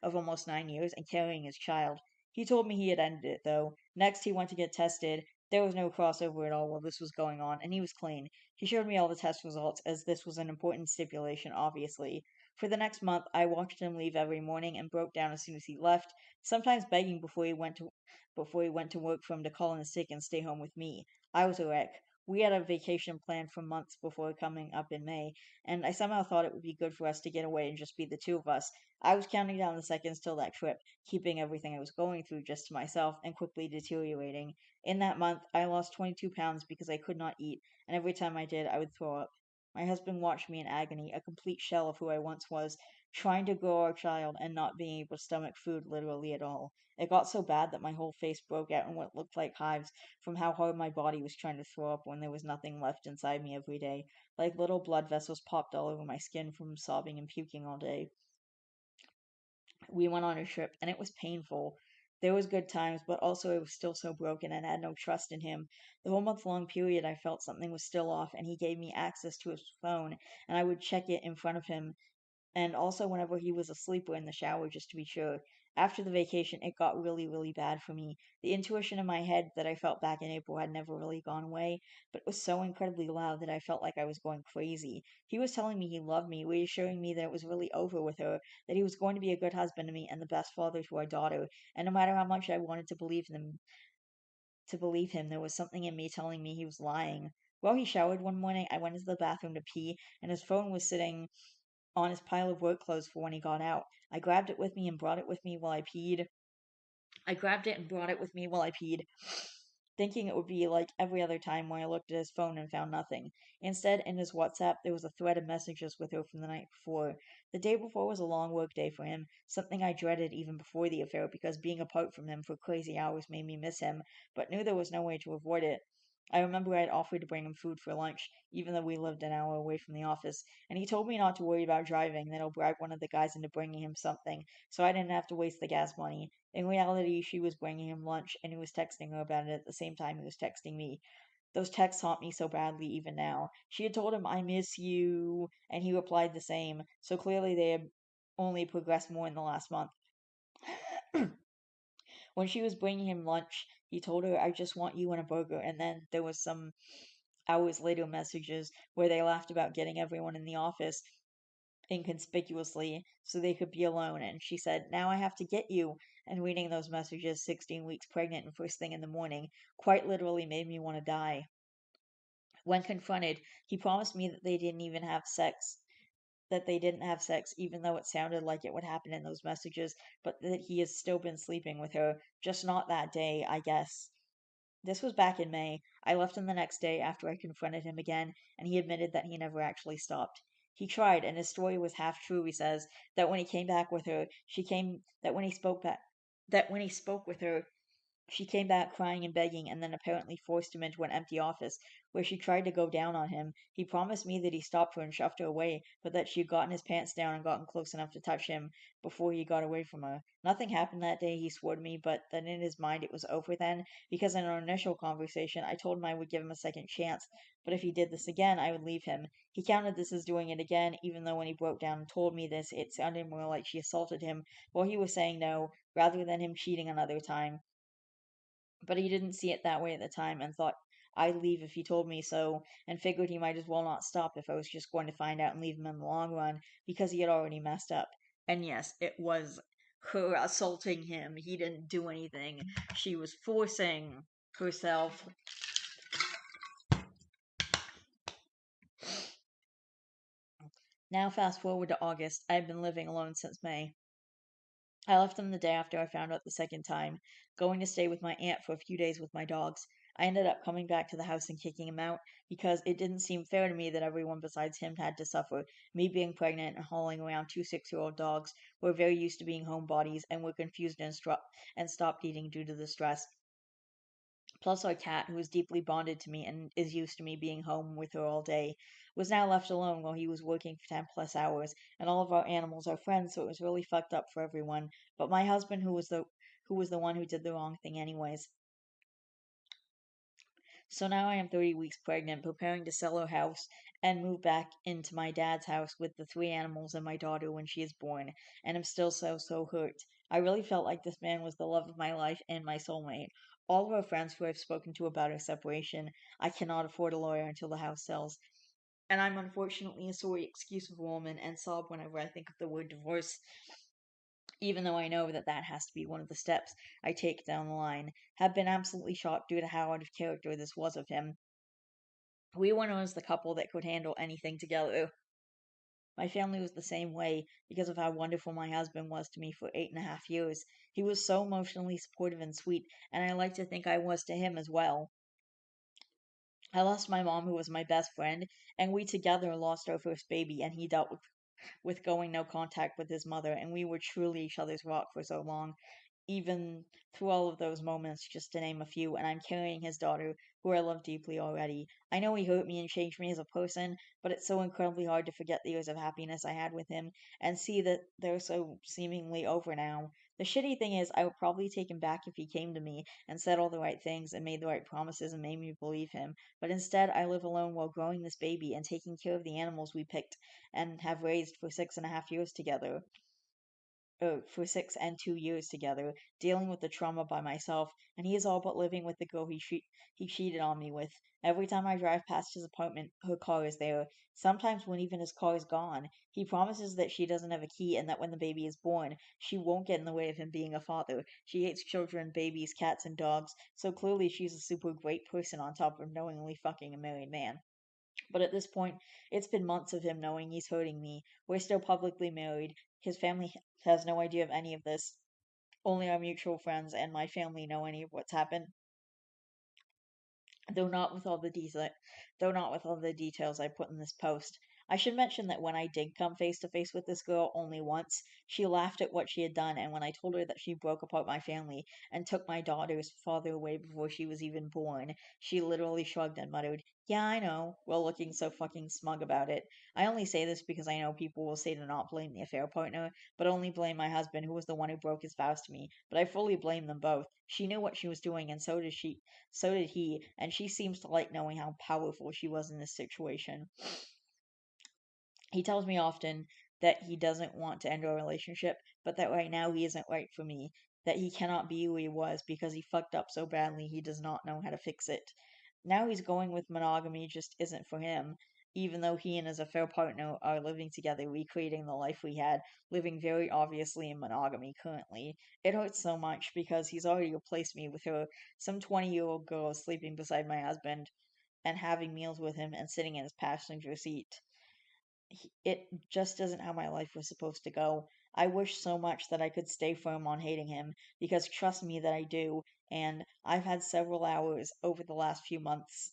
and carrying his child. He told me he had ended it though. Next, he went to get tested. There was no crossover at all while this was going on, and he was clean. He showed me all the test results, as this was an important stipulation, obviously. For the next month, I watched him leave every morning and broke down as soon as he left, sometimes begging before he went to work for him to call in sick and stay home with me. I was a wreck. We had a vacation planned for months before coming up in May, and I somehow thought it would be good for us to get away and just be the two of us. I was counting down the seconds till that trip, keeping everything I was going through just to myself and quickly deteriorating. In that month, I lost 22 pounds because I could not eat, and every time I did, I would throw up. My husband watched me in agony, a complete shell of who I once was, trying to grow our child and not being able to stomach food literally at all. It got so bad that my whole face broke out in what looked like hives from how hard my body was trying to throw up when there was nothing left inside me every day. Like little blood vessels popped all over my skin from sobbing and puking all day. We went on a trip, and it was painful. There was good times, but also I was still so broken and had no trust in him. The whole month-long period, I felt something was still off, and he gave me access to his phone, and I would check it in front of him and also whenever he was asleep or in the shower, just to be sure. After the vacation, it got really, really bad for me. The intuition in my head that I felt back in April had never really gone away, but it was so incredibly loud that I felt like I was going crazy. He was telling me he loved me, reassuring me that it was really over with her, that he was going to be a good husband to me and the best father to our daughter, and no matter how much I wanted to believe him, there was something in me telling me he was lying. While he showered one morning, I went into the bathroom to pee, and his phone was sitting on his pile of work clothes for when he got out. I grabbed it with me and brought it with me while I peed. I grabbed it and brought it with me while I peed, thinking it would be like every other time where I looked at his phone and found nothing. Instead, in his WhatsApp, there was a thread of messages with her from the night before. The day before was a long work day for him, something I dreaded even before the affair because being apart from him for crazy hours made me miss him, but knew there was no way to avoid it. I remember I had offered to bring him food for lunch, even though we lived an hour away from the office, and he told me not to worry about driving, that I'll bribe one of the guys into bringing him something, so I didn't have to waste the gas money. In reality, she was bringing him lunch, and he was texting her about it at the same time he was texting me. Those texts haunt me so badly even now. She had told him, I miss you, and he replied the same, so clearly they had only progressed more in the last month. When she was bringing him lunch, he told her, I just want you and a burger, and then there was some hours later messages where they laughed about getting everyone in the office inconspicuously so they could be alone, and she said, now I have to get you. And reading those messages, 16 weeks pregnant and first thing in the morning, quite literally made me want to die. When confronted, he promised me that they didn't have sex, even though it sounded like it would happen in those messages, but that he has still been sleeping with her, just not that day, I guess. This was back in May. I left him the next day after I confronted him again, and he admitted that he never actually stopped. He tried, and his story was half true, he says, that when he came back with her, that when he spoke with her, she came back crying and begging, and then apparently forced him into an empty office, where she tried to go down on him. He promised me that he stopped her and shoved her away, but that she had gotten his pants down and gotten close enough to touch him before he got away from her. Nothing happened that day, he swore to me, but that in his mind it was over then, because in our initial conversation I told him I would give him a second chance, but if he did this again, I would leave him. He counted this as doing it again, even though when he broke down and told me this, it sounded more like she assaulted him while he was saying no, rather than him cheating another time. But he didn't see it that way at the time and thought I'd leave if he told me so, and figured he might as well not stop if I was just going to find out and leave him in the long run because he had already messed up. And yes, it was her assaulting him. He didn't do anything. She was forcing herself. Now, fast forward to August. I've been living alone since May. I left them the day after I found out the second time, going to stay with my aunt for a few days with my dogs. I ended up coming back to the house and kicking him out because it didn't seem fair to me that everyone besides him had to suffer. Me being pregnant and hauling around two 6-year-old dogs who were very used to being homebodies and were confused and stopped eating due to the stress. Plus, our cat, who is deeply bonded to me and is used to me being home with her all day, was now left alone while he was working for 10 plus hours, and all of our animals are friends, so it was really fucked up for everyone. But my husband, who was the one who did the wrong thing anyways. So now I am 30 weeks pregnant, preparing to sell our house and move back into my dad's house with the three animals and my daughter when she is born, and I'm still so hurt. I really felt like this man was the love of my life and my soulmate. All of our friends who I've spoken to about our separation, I cannot afford a lawyer until the house sells. And I'm unfortunately a sorry, excusable woman and sob whenever I think of the word divorce, even though I know that that has to be one of the steps I take down the line. Have been absolutely shocked due to how out of character this was of him. We were known as the couple that could handle anything together. My family was the same way because of how wonderful my husband was to me for 8.5 years. He was so emotionally supportive and sweet, and I like to think I was to him as well. I lost my mom, who was my best friend, and we together lost our first baby, and he dealt with going no contact with his mother, and we were truly each other's rock for so long, even through all of those moments, just to name a few, and I'm carrying his daughter, who I love deeply already. I know he hurt me and changed me as a person, but it's so incredibly hard to forget the years of happiness I had with him and see that they're so seemingly over now. The shitty thing is, I would probably take him back if he came to me and said all the right things and made the right promises and made me believe him. But instead, I live alone while growing this baby and taking care of the animals we picked and have raised for 6.5 years together, for 6 and 2 years together, dealing with the trauma by myself, and he is all but living with the girl he cheated on me with. Every time I drive past his apartment, her car is there. Sometimes when even his car is gone, he promises that she doesn't have a key and that when the baby is born, she won't get in the way of him being a father. She hates children, babies, cats, and dogs, so clearly she's a super great person on top of knowingly fucking a married man. But at this point, it's been months of him knowing he's hurting me. We're still publicly married. His family has no idea of any of this. Only our mutual friends and my family know any of what's happened, though not with all the details I put in this post. I should mention that when I did come face to face with this girl only once, she laughed at what she had done, and when I told her that she broke apart my family and took my daughter's father away before she was even born, she literally shrugged and muttered, "Yeah, I know," while looking so fucking smug about it. I only say this because I know people will say to not blame the affair partner, but only blame my husband, who was the one who broke his vows to me. But I fully blame them both. She knew what she was doing, and so did he, and she seems to like knowing how powerful she was in this situation. He tells me often that he doesn't want to end our relationship, but that right now he isn't right for me, that he cannot be who he was because he fucked up so badly he does not know how to fix it. Now he's going with monogamy just isn't for him, even though he and his affair partner are living together, recreating the life we had, living very obviously in monogamy currently. It hurts so much because he's already replaced me with her, some 20-year-old girl sleeping beside my husband. and having meals with him and sitting in his passenger seat. It just isn't how my life was supposed to go. I wish so much that I could stay firm on hating him, because trust me that I do, and I've had several hours over the last few months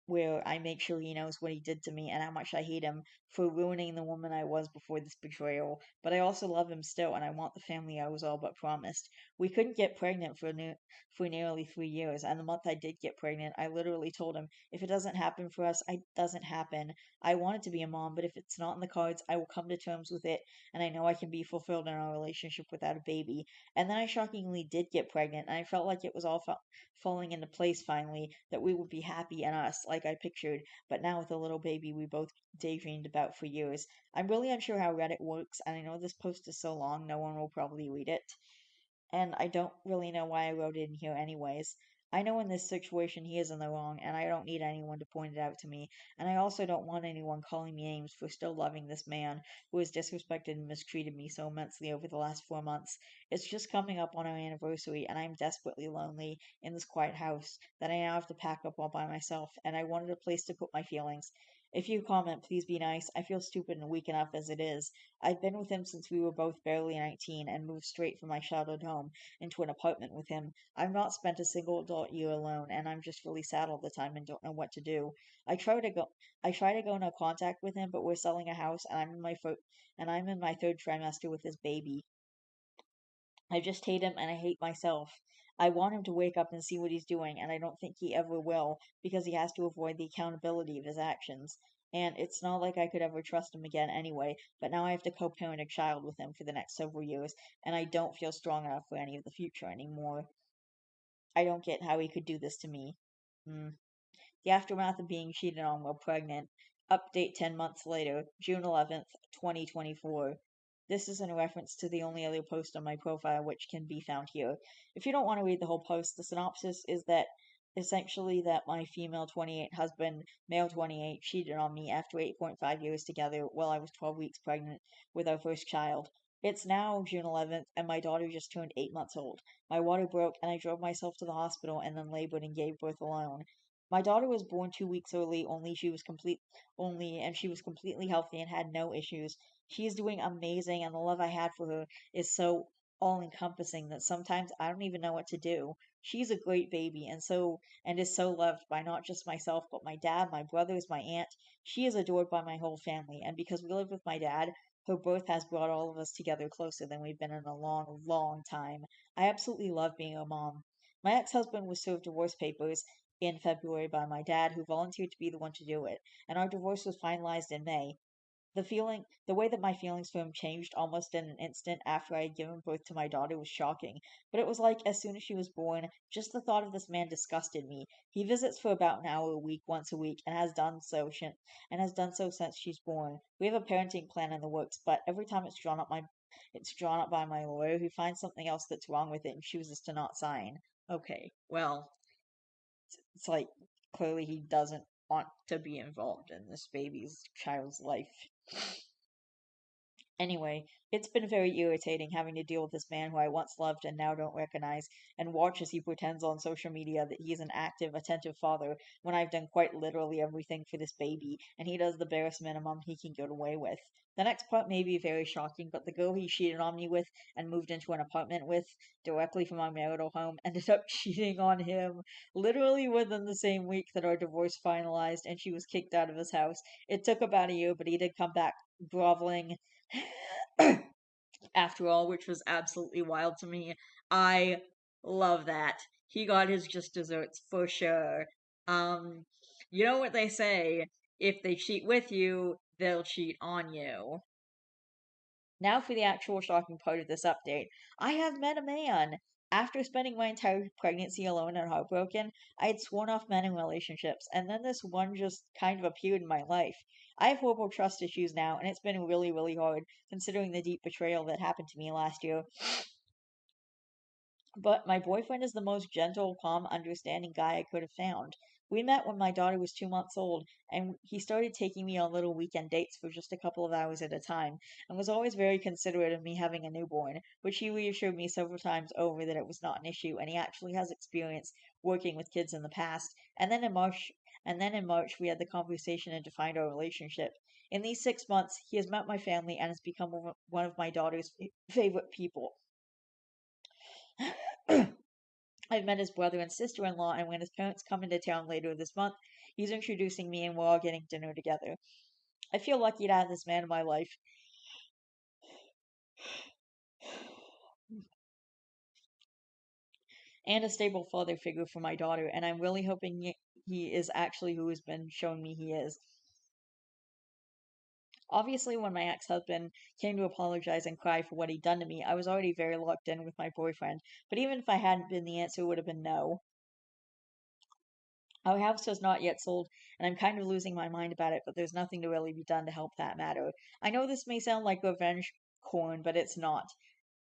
where I make sure he knows what he did to me and how much I hate him for ruining the woman I was before this betrayal. But I also love him still, and I want the family I was all but promised. We couldn't get pregnant for nearly 3 years, and the month I did get pregnant, I literally told him, if it doesn't happen for us, it doesn't happen. I wanted to be a mom, but if it's not in the cards, I will come to terms with it, and I know I can be fulfilled in our relationship without a baby. And then I shockingly did get pregnant, and I felt like it was all falling into place finally, that we would be happy and us, like I pictured, but now with a little baby we both daydreamed about for years. I'm really unsure how Reddit works, and I know this post is so long, no one will probably read it, and I don't really know why I wrote it in here anyways. I know in this situation he is in the wrong, and I don't need anyone to point it out to me, and I also don't want anyone calling me names for still loving this man who has disrespected and mistreated me so immensely over the last 4 months. It's just coming up on our anniversary, and I'm desperately lonely in this quiet house that I now have to pack up all by myself, and I wanted a place to put my feelings. If you comment, please be nice. I feel stupid and weak enough as it is. I've been with him since we were both barely 19 and moved straight from my childhood home into an apartment with him. I've not spent a single adult year alone, and I'm just really sad all the time and don't know what to do. I try to go into contact with him, but we're selling a house and I'm in my third trimester with his baby. I just hate him and I hate myself. I want him to wake up and see what he's doing, and I don't think he ever will because he has to avoid the accountability of his actions. And it's not like I could ever trust him again anyway, but now I have to co parent a child with him for the next several years, and I don't feel strong enough for any of the future anymore. I don't get how he could do this to me. Hmm. The aftermath of being cheated on while pregnant. Update 10 months later, June 11th, 2024. This is in reference to the only other post on my profile which can be found here. If you don't want to read the whole post, the synopsis is that essentially that my female 28 husband, male 28, cheated on me after 8.5 years together while I was 12 weeks pregnant with our first child. It's now June 11th, and my daughter just turned 8 months old. My water broke, and I drove myself to the hospital and then labored and gave birth alone. My daughter was born 2 weeks early, and she was completely healthy and had no issues. She is doing amazing, and the love I had for her is so all encompassing that sometimes I don't even know what to do. She's a great baby and is so loved by not just myself, but my dad, my brothers, my aunt. She is adored by my whole family, and because we live with my dad, her birth has brought all of us together closer than we've been in a long, long time. I absolutely love being a mom. My ex-husband was served divorce papers in February by my dad, who volunteered to be the one to do it, and our divorce was finalized in May. The way that my feelings for him changed almost in an instant after I had given birth to my daughter was shocking. But it was like as soon as she was born, just the thought of this man disgusted me. He visits for about an hour a week, once a week, and has done so since she's born. We have a parenting plan in the works, but every time it's drawn up by my lawyer, who finds something else that's wrong with it and chooses to not sign. Okay, well, it's like clearly he doesn't want to be involved in this baby's child's life. Anyway, it's been very irritating having to deal with this man who I once loved and now don't recognize, and watch as he pretends on social media that he's an active, attentive father when I've done quite literally everything for this baby, and he does the barest minimum he can get away with. The next part may be very shocking, but the girl he cheated on me with and moved into an apartment with directly from our marital home ended up cheating on him literally within the same week that our divorce finalized, and she was kicked out of his house. It took about a year, but he did come back groveling after all, which was absolutely wild to me. I love that. He got his just desserts for sure. Um, you know what they say, if they cheat with you, they'll cheat on you. Now for the actual shocking part of this update. I have met a man. After spending my entire pregnancy alone and heartbroken, I had sworn off men and relationships, and then this one just kind of appeared in my life. I have horrible trust issues now, and it's been really, really hard, considering the deep betrayal that happened to me last year. But my boyfriend is the most gentle, calm, understanding guy I could have found. We met when my daughter was 2 months old, and he started taking me on little weekend dates for just a couple of hours at a time, and was always very considerate of me having a newborn, which he reassured me several times over that it was not an issue, and he actually has experience working with kids in the past. and then in March we had the conversation and defined our relationship. In these 6 months, he has met my family and has become one of my daughter's favorite people. I've met his brother and sister-in-law, and when his parents come into town later this month, he's introducing me and we're all getting dinner together. I feel lucky to have this man in my life. And a stable father figure for my daughter, and I'm really hoping he is actually who has been showing me he is. Obviously, when my ex-husband came to apologize and cry for what he'd done to me, I was already very locked in with my boyfriend, but even if I hadn't been, the answer would have been no. Our house has not yet sold, and I'm kind of losing my mind about it, but there's nothing to really be done to help that matter. I know this may sound like revenge corn, but it's not.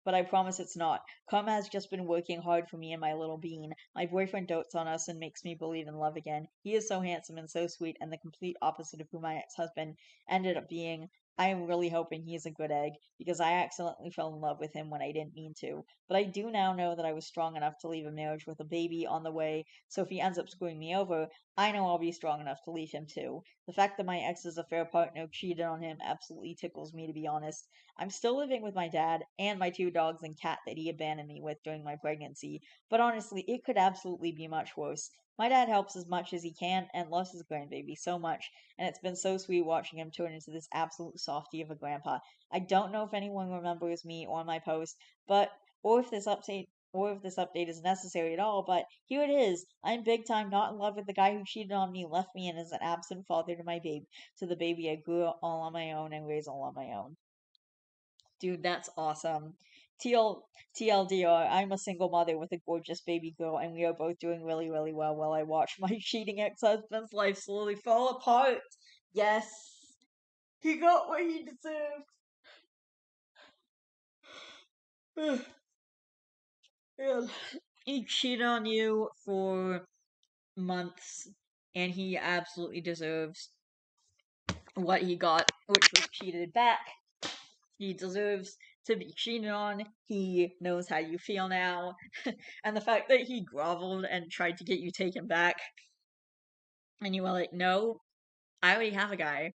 But I promise it's not. Karma has just been working hard for me and my little bean. My boyfriend dotes on us and makes me believe in love again. He is so handsome and so sweet and the complete opposite of who my ex-husband ended up being. I am really hoping he is a good egg, because I accidentally fell in love with him when I didn't mean to. But I do now know that I was strong enough to leave a marriage with a baby on the way, so if he ends up screwing me over, I know I'll be strong enough to leave him too. The fact that my ex is a fair partner who cheated on him absolutely tickles me, to be honest. I'm still living with my dad and my 2 dogs and cat that he abandoned me with during my pregnancy, but honestly, it could absolutely be much worse. My dad helps as much as he can and loves his grandbaby so much, and it's been so sweet watching him turn into this absolute softie of a grandpa. I don't know if anyone remembers me or my post, but or if this update is necessary at all, but here it is. I'm big time not in love with the guy who cheated on me, left me, and is an absent father to my baby, to the baby I grew all on my own and raised all on my own. Dude, that's awesome. TLDR, I'm a single mother with a gorgeous baby girl, and we are both doing really, really well while I watch my cheating ex-husband's life slowly fall apart. Yes, he got what he deserved. Yeah. He cheated on you for months, and he absolutely deserves what he got, which was cheated back. He deserves to be cheated on. He knows how you feel now. And the fact that he groveled and tried to get you taken back, and you were like, no, I already have a guy.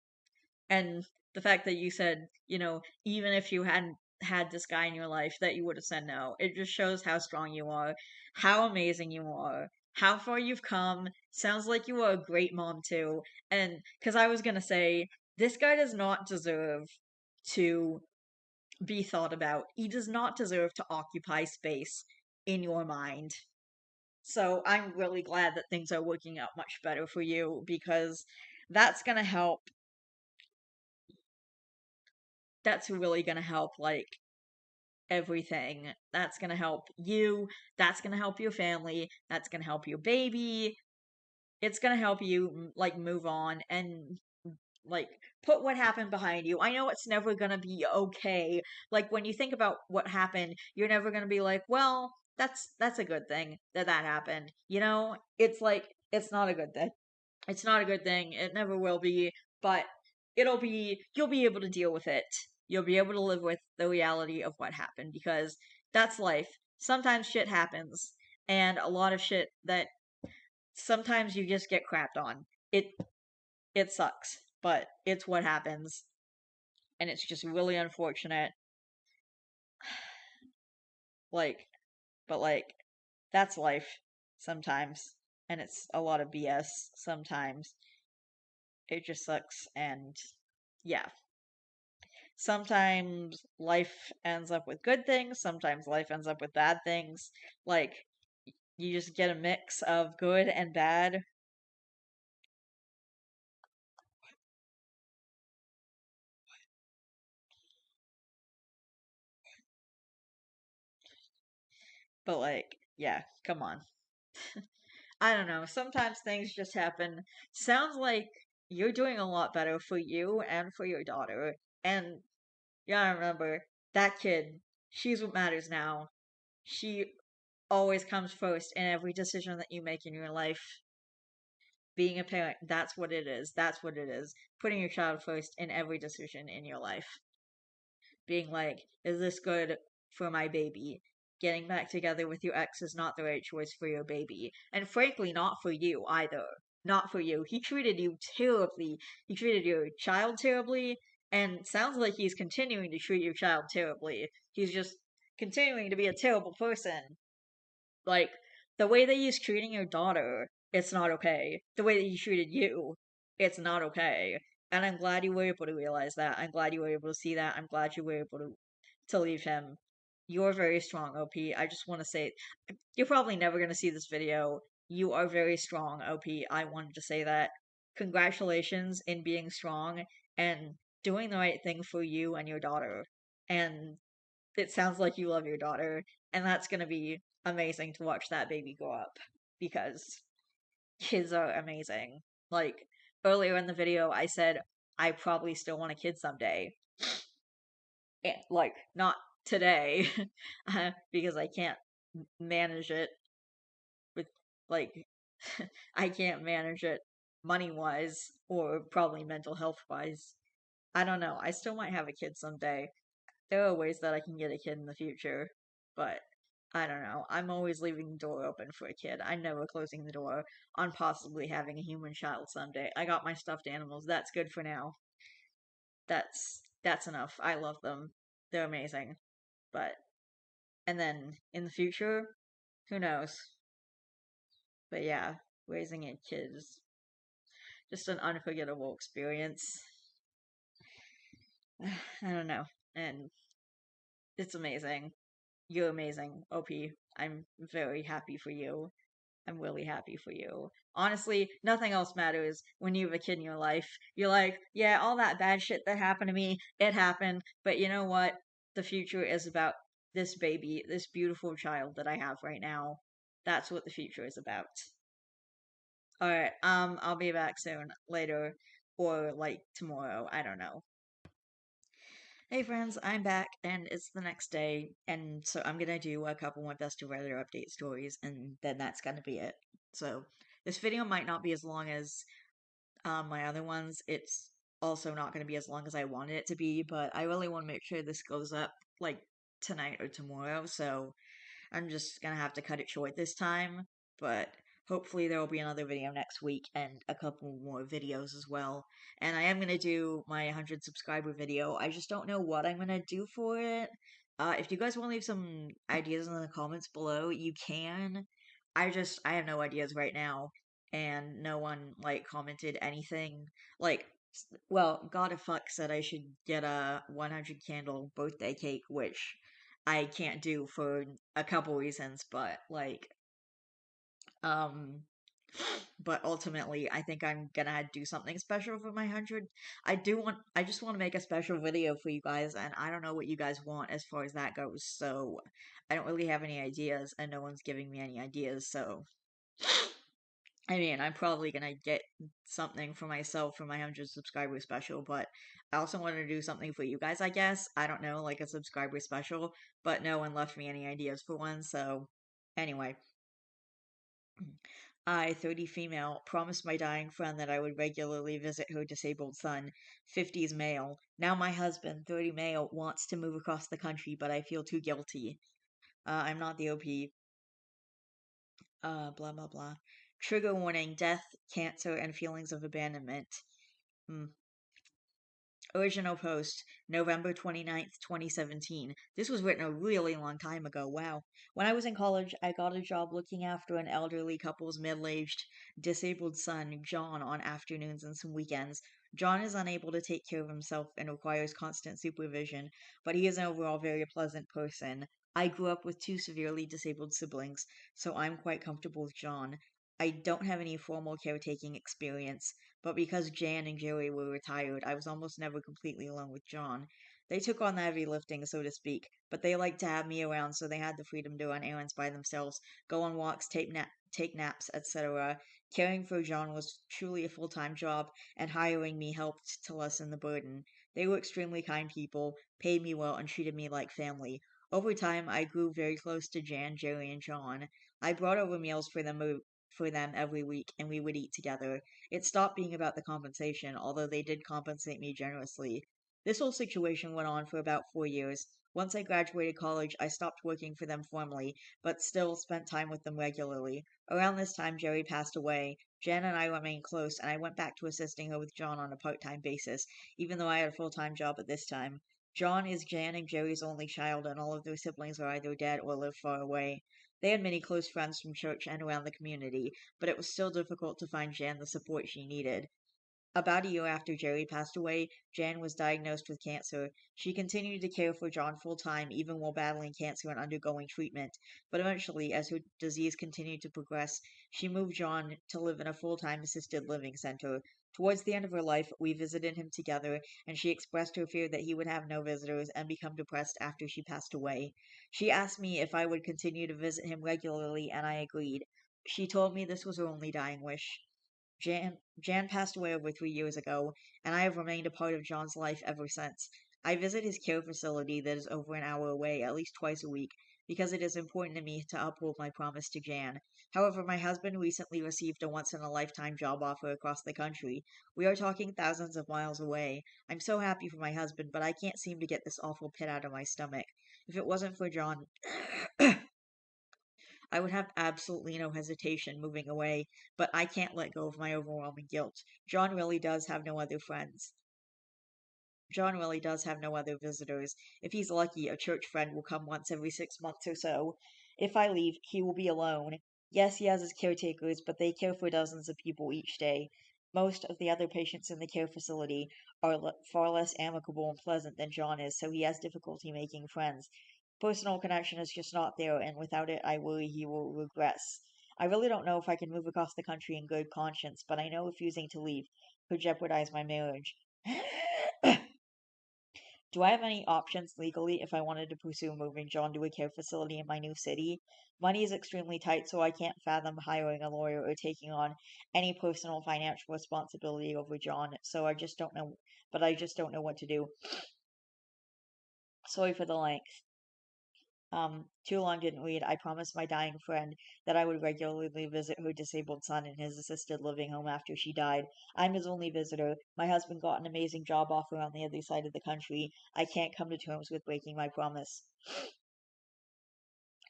And the fact that you said, even if you hadn't had this guy in your life, that you would have said no. It just shows how strong you are, how amazing you are, how far you've come. Sounds like you are a great mom, too. And because I was going to say, this guy does not deserve to be thought about. He does not deserve to occupy space in your mind. So I'm really glad that things are working out much better for you, because that's going to help. That's really going to help, like, everything. That's going to help you. That's going to help your family. That's going to help your baby. It's going to help you, like, move on and like put what happened behind you. I know it's never gonna be okay. Like when you think about what happened, you're never gonna be like, well, that's a good thing that that happened. It's like it's not a good thing. It's not a good thing. It never will be, but you'll be able to deal with it. You'll be able to live with the reality of what happened, because that's life. Sometimes shit happens, and a lot of shit that sometimes you just get crapped on. It sucks, but it's what happens, and it's just really unfortunate. Like, but like, that's life sometimes, and it's a lot of BS sometimes. It just sucks, and yeah. Sometimes life ends up with good things, sometimes life ends up with bad things. Like, you just get a mix of good and bad. But like, yeah, come on. I don't know. Sometimes things just happen. Sounds like you're doing a lot better for you and for your daughter. And you gotta remember, that kid, she's what matters now. She always comes first in every decision that you make in your life. Being a parent, that's what it is. That's what it is. Putting your child first in every decision in your life. Being like, is this good for my baby? Getting back together with your ex is not the right choice for your baby. And frankly, not for you either. not for you. He treated you terribly. He treated your child terribly, and sounds like he's continuing to treat your child terribly. He's just continuing to be a terrible person. Like, the way that he's treating your daughter, it's not okay. The way that he treated you, it's not okay. And I'm glad you were able to realize that. I'm glad you were able to see that. I'm glad you were able to leave him. You're very strong, OP. I just want to say, you're probably never going to see this video. You are very strong, OP. I wanted to say that. Congratulations in being strong and doing the right thing for you and your daughter. And it sounds like you love your daughter, and that's going to be amazing to watch that baby grow up because kids are amazing. Like earlier in the video, I said I probably still want a kid someday. Like, not today, because I can't manage it with, like, I can't manage it money wise or probably mental health wise. I don't know. I still might have a kid someday. There are ways that I can get a kid in the future, but I don't know. I'm always leaving the door open for a kid. I'm never closing the door on possibly having a human child someday. I got my stuffed animals. That's good for now. That's enough. I love them. They're amazing. But and then in the future, who knows? But yeah, raising a kid is just an unforgettable experience. I don't know. And it's amazing. You're amazing, OP. I'm very happy for you. I'm really happy for you. Honestly, nothing else matters when you have a kid in your life. You're like, yeah, all that bad shit that happened to me, it happened. But you know what? The future is about this baby, this beautiful child that I have right now. That's what the future is about. Alright, I'll be back soon, later, or like tomorrow, I don't know. Hey friends, I'm back, and it's the next day, and so I'm gonna do a couple more Best of Redditor update stories, and then that's gonna be it. So, this video might not be as long as my other ones. It's also not gonna be as long as I wanted it to be, but I really want to make sure this goes up, like, tonight or tomorrow, so I'm just gonna have to cut it short this time, but hopefully there will be another video next week and a couple more videos as well. And I am gonna do my 100 subscriber video. I just don't know what I'm gonna do for it. If you guys want to leave some ideas in the comments below, you can. I have no ideas right now, and no one like commented anything. Like, well, God of Fuck said I should get a 100 candle birthday cake, which I can't do for a couple reasons, but like, um, but ultimately, I think I'm gonna do something special for my 100. I just want to make a special video for you guys, and I don't know what you guys want as far as that goes, so I don't really have any ideas, and no one's giving me any ideas, so I mean, I'm probably gonna get something for myself for my 100 subscriber special, but I also wanted to do something for you guys, I guess. I don't know, like a subscriber special, but no one left me any ideas for one, so anyway. I, 30 female, promised my dying friend that I would regularly visit her disabled son, 50s male. Now my husband, 30 male, wants to move across the country, but I feel too guilty. I'm not the OP. Blah blah blah. Trigger warning, death, cancer, and feelings of abandonment. Hmm. Original post, November 29th, 2017. This was written a really long time ago. Wow. When I was in college, I got a job looking after an elderly couple's middle aged, disabled son, John, on afternoons and some weekends. John is unable to take care of himself and requires constant supervision, but he is an overall very pleasant person. I grew up with two severely disabled siblings, so I'm quite comfortable with John. I don't have any formal caretaking experience, but because Jan and Jerry were retired, I was almost never completely alone with John. They took on the heavy lifting, so to speak, but they liked to have me around, so they had the freedom to run errands by themselves, go on walks, take naps, etc. Caring for John was truly a full-time job, and hiring me helped to lessen the burden. They were extremely kind people, paid me well, and treated me like family. Over time, I grew very close to Jan, Jerry, and John. I brought over meals for them every week, and we would eat together. It stopped being about the compensation, although they did compensate me generously. This whole situation went on for about 4 years. Once I graduated college, I stopped working for them formally, but still spent time with them regularly. Around this time, Jerry passed away. Jan and I remained close, and I went back to assisting her with John on a part-time basis, even though I had a full-time job at this time. John is Jan and Jerry's only child, and all of their siblings are either dead or live far away. They had many close friends from church and around the community, but it was still difficult to find Jan the support she needed. About a year after Jerry passed away, Jan was diagnosed with cancer. She continued to care for John full time, even while battling cancer and undergoing treatment. But eventually, as her disease continued to progress, she moved John to live in a full time assisted living center. Towards the end of her life, we visited him together, and she expressed her fear that he would have no visitors and become depressed after she passed away. She asked me if I would continue to visit him regularly, and I agreed. She told me this was her only dying wish. Jan passed away over 3 years ago, and I have remained a part of John's life ever since. I visit his care facility that is over an hour away at least twice a week because it is important to me to uphold my promise to Jan. However, my husband recently received a once in a lifetime job offer across the country. We are talking thousands of miles away. I'm so happy for my husband, but I can't seem to get this awful pit out of my stomach. If it wasn't for John, I would have absolutely no hesitation moving away, but I can't let go of my overwhelming guilt. John really does have no other friends. John really does have no other visitors. If he's lucky, a church friend will come once every 6 months or so. If I leave, he will be alone. Yes, he has his caretakers, but they care for dozens of people each day. Most of the other patients in the care facility are far less amicable and pleasant than John is, so he has difficulty making friends. Personal connection is just not there, and without it, I worry he will regress. I really don't know if I can move across the country in good conscience, but I know refusing to leave could jeopardize my marriage. Do I have any options legally if I wanted to pursue moving John to a care facility in my new city? Money is extremely tight, so I can't fathom hiring a lawyer or taking on any personal financial responsibility over John, so I just don't know, but I just don't know what to do. Sorry for the length. Too long didn't read. I promised my dying friend that I would regularly visit her disabled son in his assisted living home after she died. I'm his only visitor. My husband got an amazing job offer on the other side of the country. I can't come to terms with breaking my promise.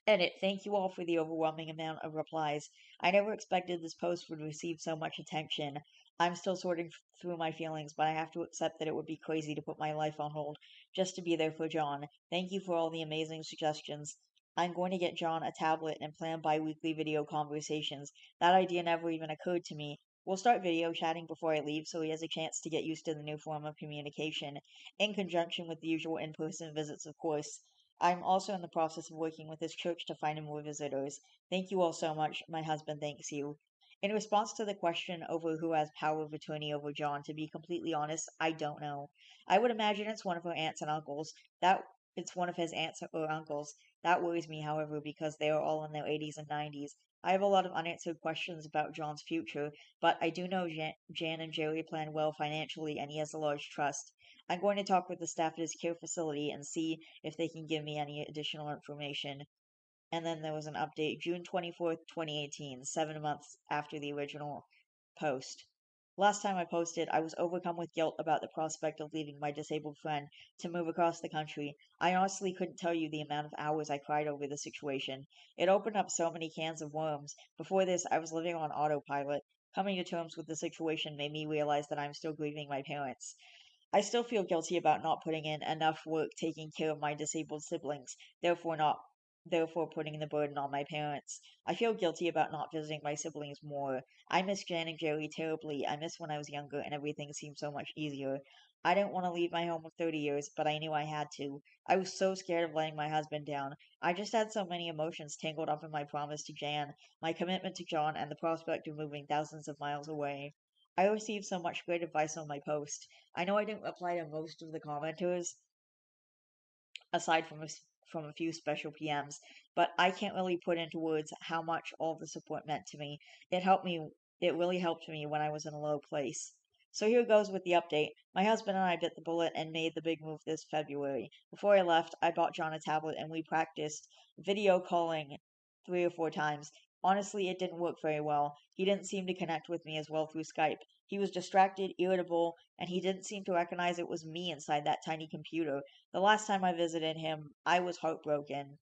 Edit. Thank you all for the overwhelming amount of replies. I never expected this post would receive so much attention. I'm still sorting through my feelings, but I have to accept that it would be crazy to put my life on hold just to be there for John. Thank you for all the amazing suggestions. I'm going to get John a tablet and plan bi-weekly video conversations. That idea never even occurred to me. We'll start video chatting before I leave so he has a chance to get used to the new form of communication, in conjunction with the usual in-person visits, of course. I'm also in the process of working with this church to find him more visitors. Thank you all so much. My husband thanks you. In response to the question over who has power of attorney over John, to be completely honest, I don't know. I would imagine it's one of her aunts and uncles. That it's one of his aunts or uncles. That worries me, however, because they are all in their 80s and 90s. I have a lot of unanswered questions about John's future, but I do know Jan and Jerry plan well financially, and he has a large trust. I'm going to talk with the staff at his care facility and see if they can give me any additional information. And then there was an update June 24th, 2018, 7 months after the original post. Last time I posted, I was overcome with guilt about the prospect of leaving my disabled friend to move across the country. I honestly couldn't tell you the amount of hours I cried over the situation. It opened up so many cans of worms. Before this, I was living on autopilot. Coming to terms with the situation made me realize that I'm still grieving my parents. I still feel guilty about not putting in enough work taking care of my disabled siblings, therefore putting the burden on my parents. I feel guilty about not visiting my siblings more. I miss Jan and Jerry terribly. I miss when I was younger and everything seemed so much easier. I didn't want to leave my home of 30 years, but I knew I had to. I was so scared of letting my husband down. I just had so many emotions tangled up in my promise to Jan, my commitment to John, and the prospect of moving thousands of miles away. I received so much great advice on my post. I know I didn't reply to most of the commenters, aside from a few special PMs, but I can't really put into words how much all the support meant to me. It helped me. It really helped me when I was in a low place. So here goes with the update. My husband and I bit the bullet and made the big move this February. Before I left, I bought John a tablet and we practiced video calling 3 or 4 times. Honestly, it didn't work very well. He didn't seem to connect with me as well through Skype. He was distracted, irritable, and he didn't seem to recognize it was me inside that tiny computer. The last time I visited him, I was heartbroken.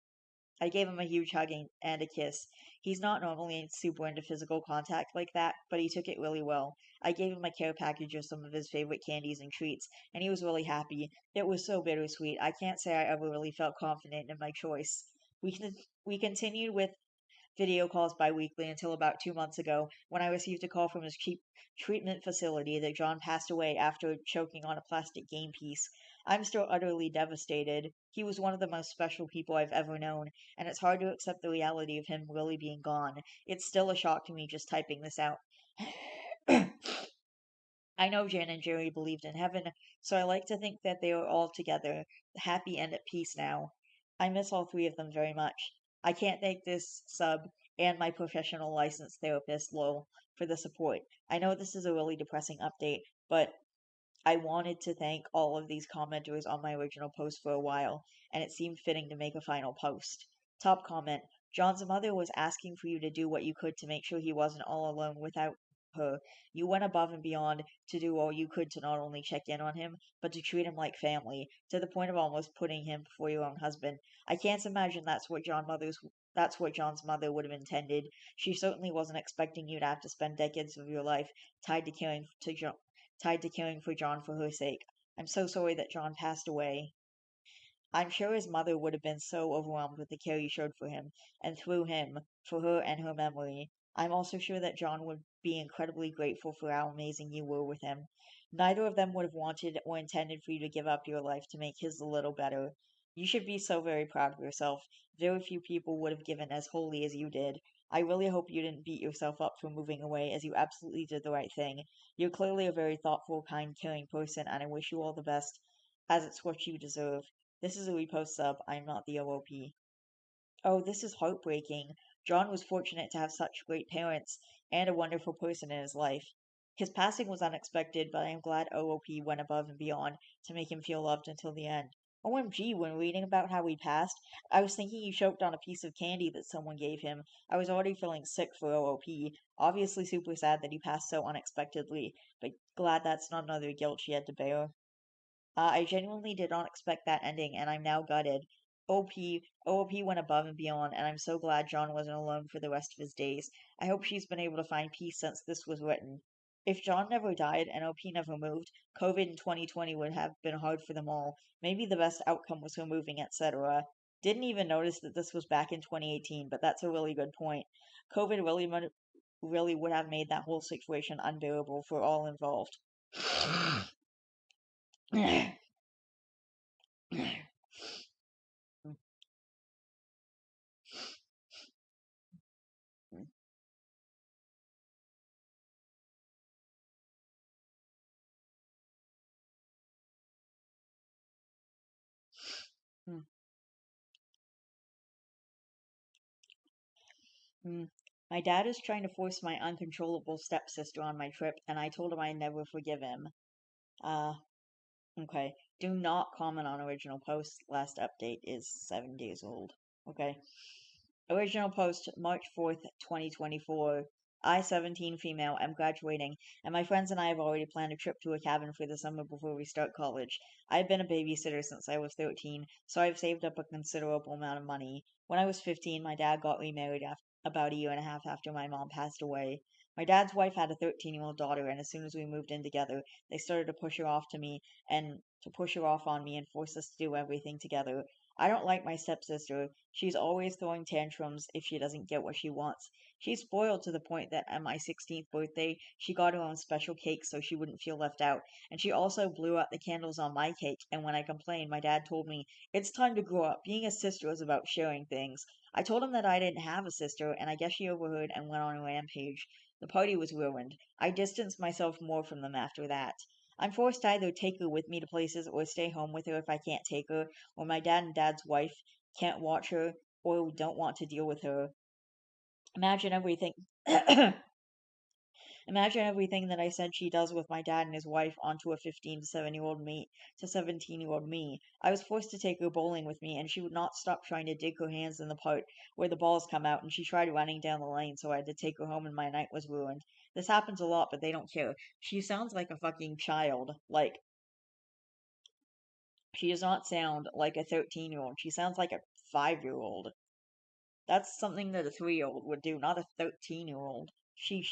I gave him a huge hug and a kiss. He's not normally super into physical contact like that, but he took it really well. I gave him a care package of some of his favorite candies and treats, and he was really happy. It was so bittersweet. I can't say I ever really felt confident in my choice. We continued with video calls biweekly until about 2 months ago when I received a call from his treatment facility that John passed away after choking on a plastic game piece. I'm still utterly devastated. He was one of the most special people I've ever known, and it's hard to accept the reality of him really being gone. It's still a shock to me just typing this out. I know Jan and Jerry believed in heaven, so I like to think that they are all together, happy and at peace now. I miss all three of them very much. I can't thank this sub and my professional licensed therapist, Lowell, for the support. I know this is a really depressing update, but I wanted to thank all of these commenters on my original post for a while, and it seemed fitting to make a final post. Top comment: John's mother was asking for you to do what you could to make sure he wasn't all alone without her. You went above and beyond to do all you could to not only check in on him, but to treat him like family, to the point of almost putting him before your own husband. I can't imagine that's what John's mother would have intended. She certainly wasn't expecting you to have to spend decades of your life tied to caring for John for her sake. I'm so sorry that John passed away. I'm sure his mother would have been so overwhelmed with the care you showed for him, and through him, for her and her memory. I'm also sure that John would be incredibly grateful for how amazing you were with him. Neither of them would have wanted or intended for you to give up your life to make his a little better. You should be so very proud of yourself. Very few people would have given as wholly as you did. I really hope you didn't beat yourself up for moving away, as you absolutely did the right thing. You're clearly a very thoughtful, kind, caring person, and I wish you all the best, as it's what you deserve. This is a repost sub. I'm not the OOP. Oh, this is heartbreaking. John was fortunate to have such great parents and a wonderful person in his life. His passing was unexpected, but I am glad OOP went above and beyond to make him feel loved until the end. OMG, when reading about how he passed, I was thinking he choked on a piece of candy that someone gave him. I was already feeling sick for OOP. Obviously super sad that he passed so unexpectedly, but glad that's not another guilt she had to bear. I genuinely did not expect that ending, and I'm now gutted. OOP went above and beyond, and I'm so glad John wasn't alone for the rest of his days. I hope she's been able to find peace since this was written. If John never died and OP never moved, COVID in 2020 would have been hard for them all. Maybe the best outcome was her moving, etc. Didn't even notice that this was back in 2018, but that's a really good point. COVID really would have made that whole situation unbearable for all involved. My dad is trying to force my uncontrollable stepsister on my trip, and I told him I'd never forgive him. Uh, okay. Do not comment on original post. Last update is 7 days old. Okay. Original post March 4th, 2024. I, 17 female, am graduating, and my friends and I have already planned a trip to a cabin for the summer before we start college. I've been a babysitter since I was 13, so I've saved up a considerable amount of money. When I was 15, my dad got remarried about a year and a half after my mom passed away. My dad's wife had a 13-year-old daughter, and as soon as we moved in together, they started to push her off to me and to push her off on me and force us to do everything together. I don't like my stepsister. She's always throwing tantrums if she doesn't get what she wants. She's spoiled to the point that at my 16th birthday, she got her own special cake so she wouldn't feel left out. And she also blew out the candles on my cake, and when I complained, my dad told me, "It's time to grow up. Being a sister is about sharing things." I told him that I didn't have a sister, and I guess she overheard and went on a rampage. The party was ruined. I distanced myself more from them after that. I'm forced to either take her with me to places or stay home with her if I can't take her, or my dad and dad's wife can't watch her, or don't want to deal with her. Imagine everything. Imagine everything that I said she does with my dad and his wife onto a 15 to 17-year-old me. I was forced to take her bowling with me, and she would not stop trying to dig her hands in the part where the balls come out, and she tried running down the lane, so I had to take her home, and my night was ruined. This happens a lot, but they don't care. She sounds like a fucking child. Like, she does not sound like a 13-year-old. She sounds like a 5-year-old. That's something that a 3-year-old would do, not a 13-year-old. Sheesh.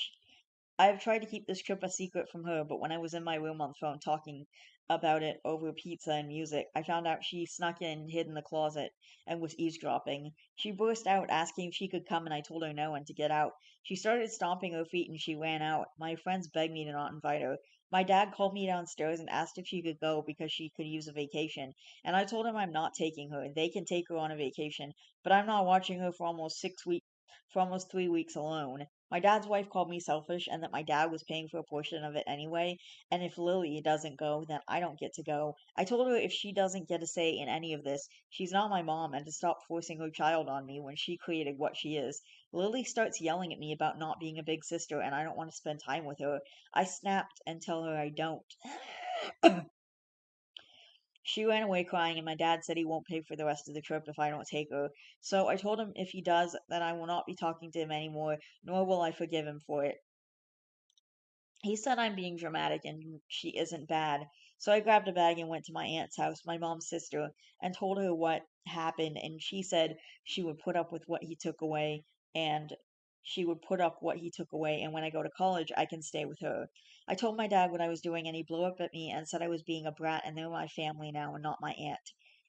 I've tried to keep this trip a secret from her, but when I was in my room on the phone talking about it over pizza and music, I found out she snuck in, hid in the closet, and was eavesdropping. She burst out, asking if she could come, and I told her no and to get out. She started stomping her feet and she ran out. My friends begged me to not invite her. My dad called me downstairs and asked if she could go because she could use a vacation, and I told him I'm not taking her. They can take her on a vacation, but I'm not watching her for almost 3 weeks alone. My dad's wife called me selfish and that my dad was paying for a portion of it anyway, and if Lily doesn't go, then I don't get to go. I told her if she doesn't get a say in any of this, she's not my mom and to stop forcing her child on me when she created what she is. Lily starts yelling at me about not being a big sister and I don't want to spend time with her. I snapped and tell her I don't. She ran away crying, and my dad said he won't pay for the rest of the trip if I don't take her. So I told him if he does, that I will not be talking to him anymore, nor will I forgive him for it. He said I'm being dramatic and she isn't bad. So I grabbed a bag and went to my aunt's house, my mom's sister, and told her what happened. And she said she would put up with what he took away and she would put up what he took away. And when I go to college, I can stay with her. I told my dad what I was doing and he blew up at me and said I was being a brat and they're my family now and not my aunt.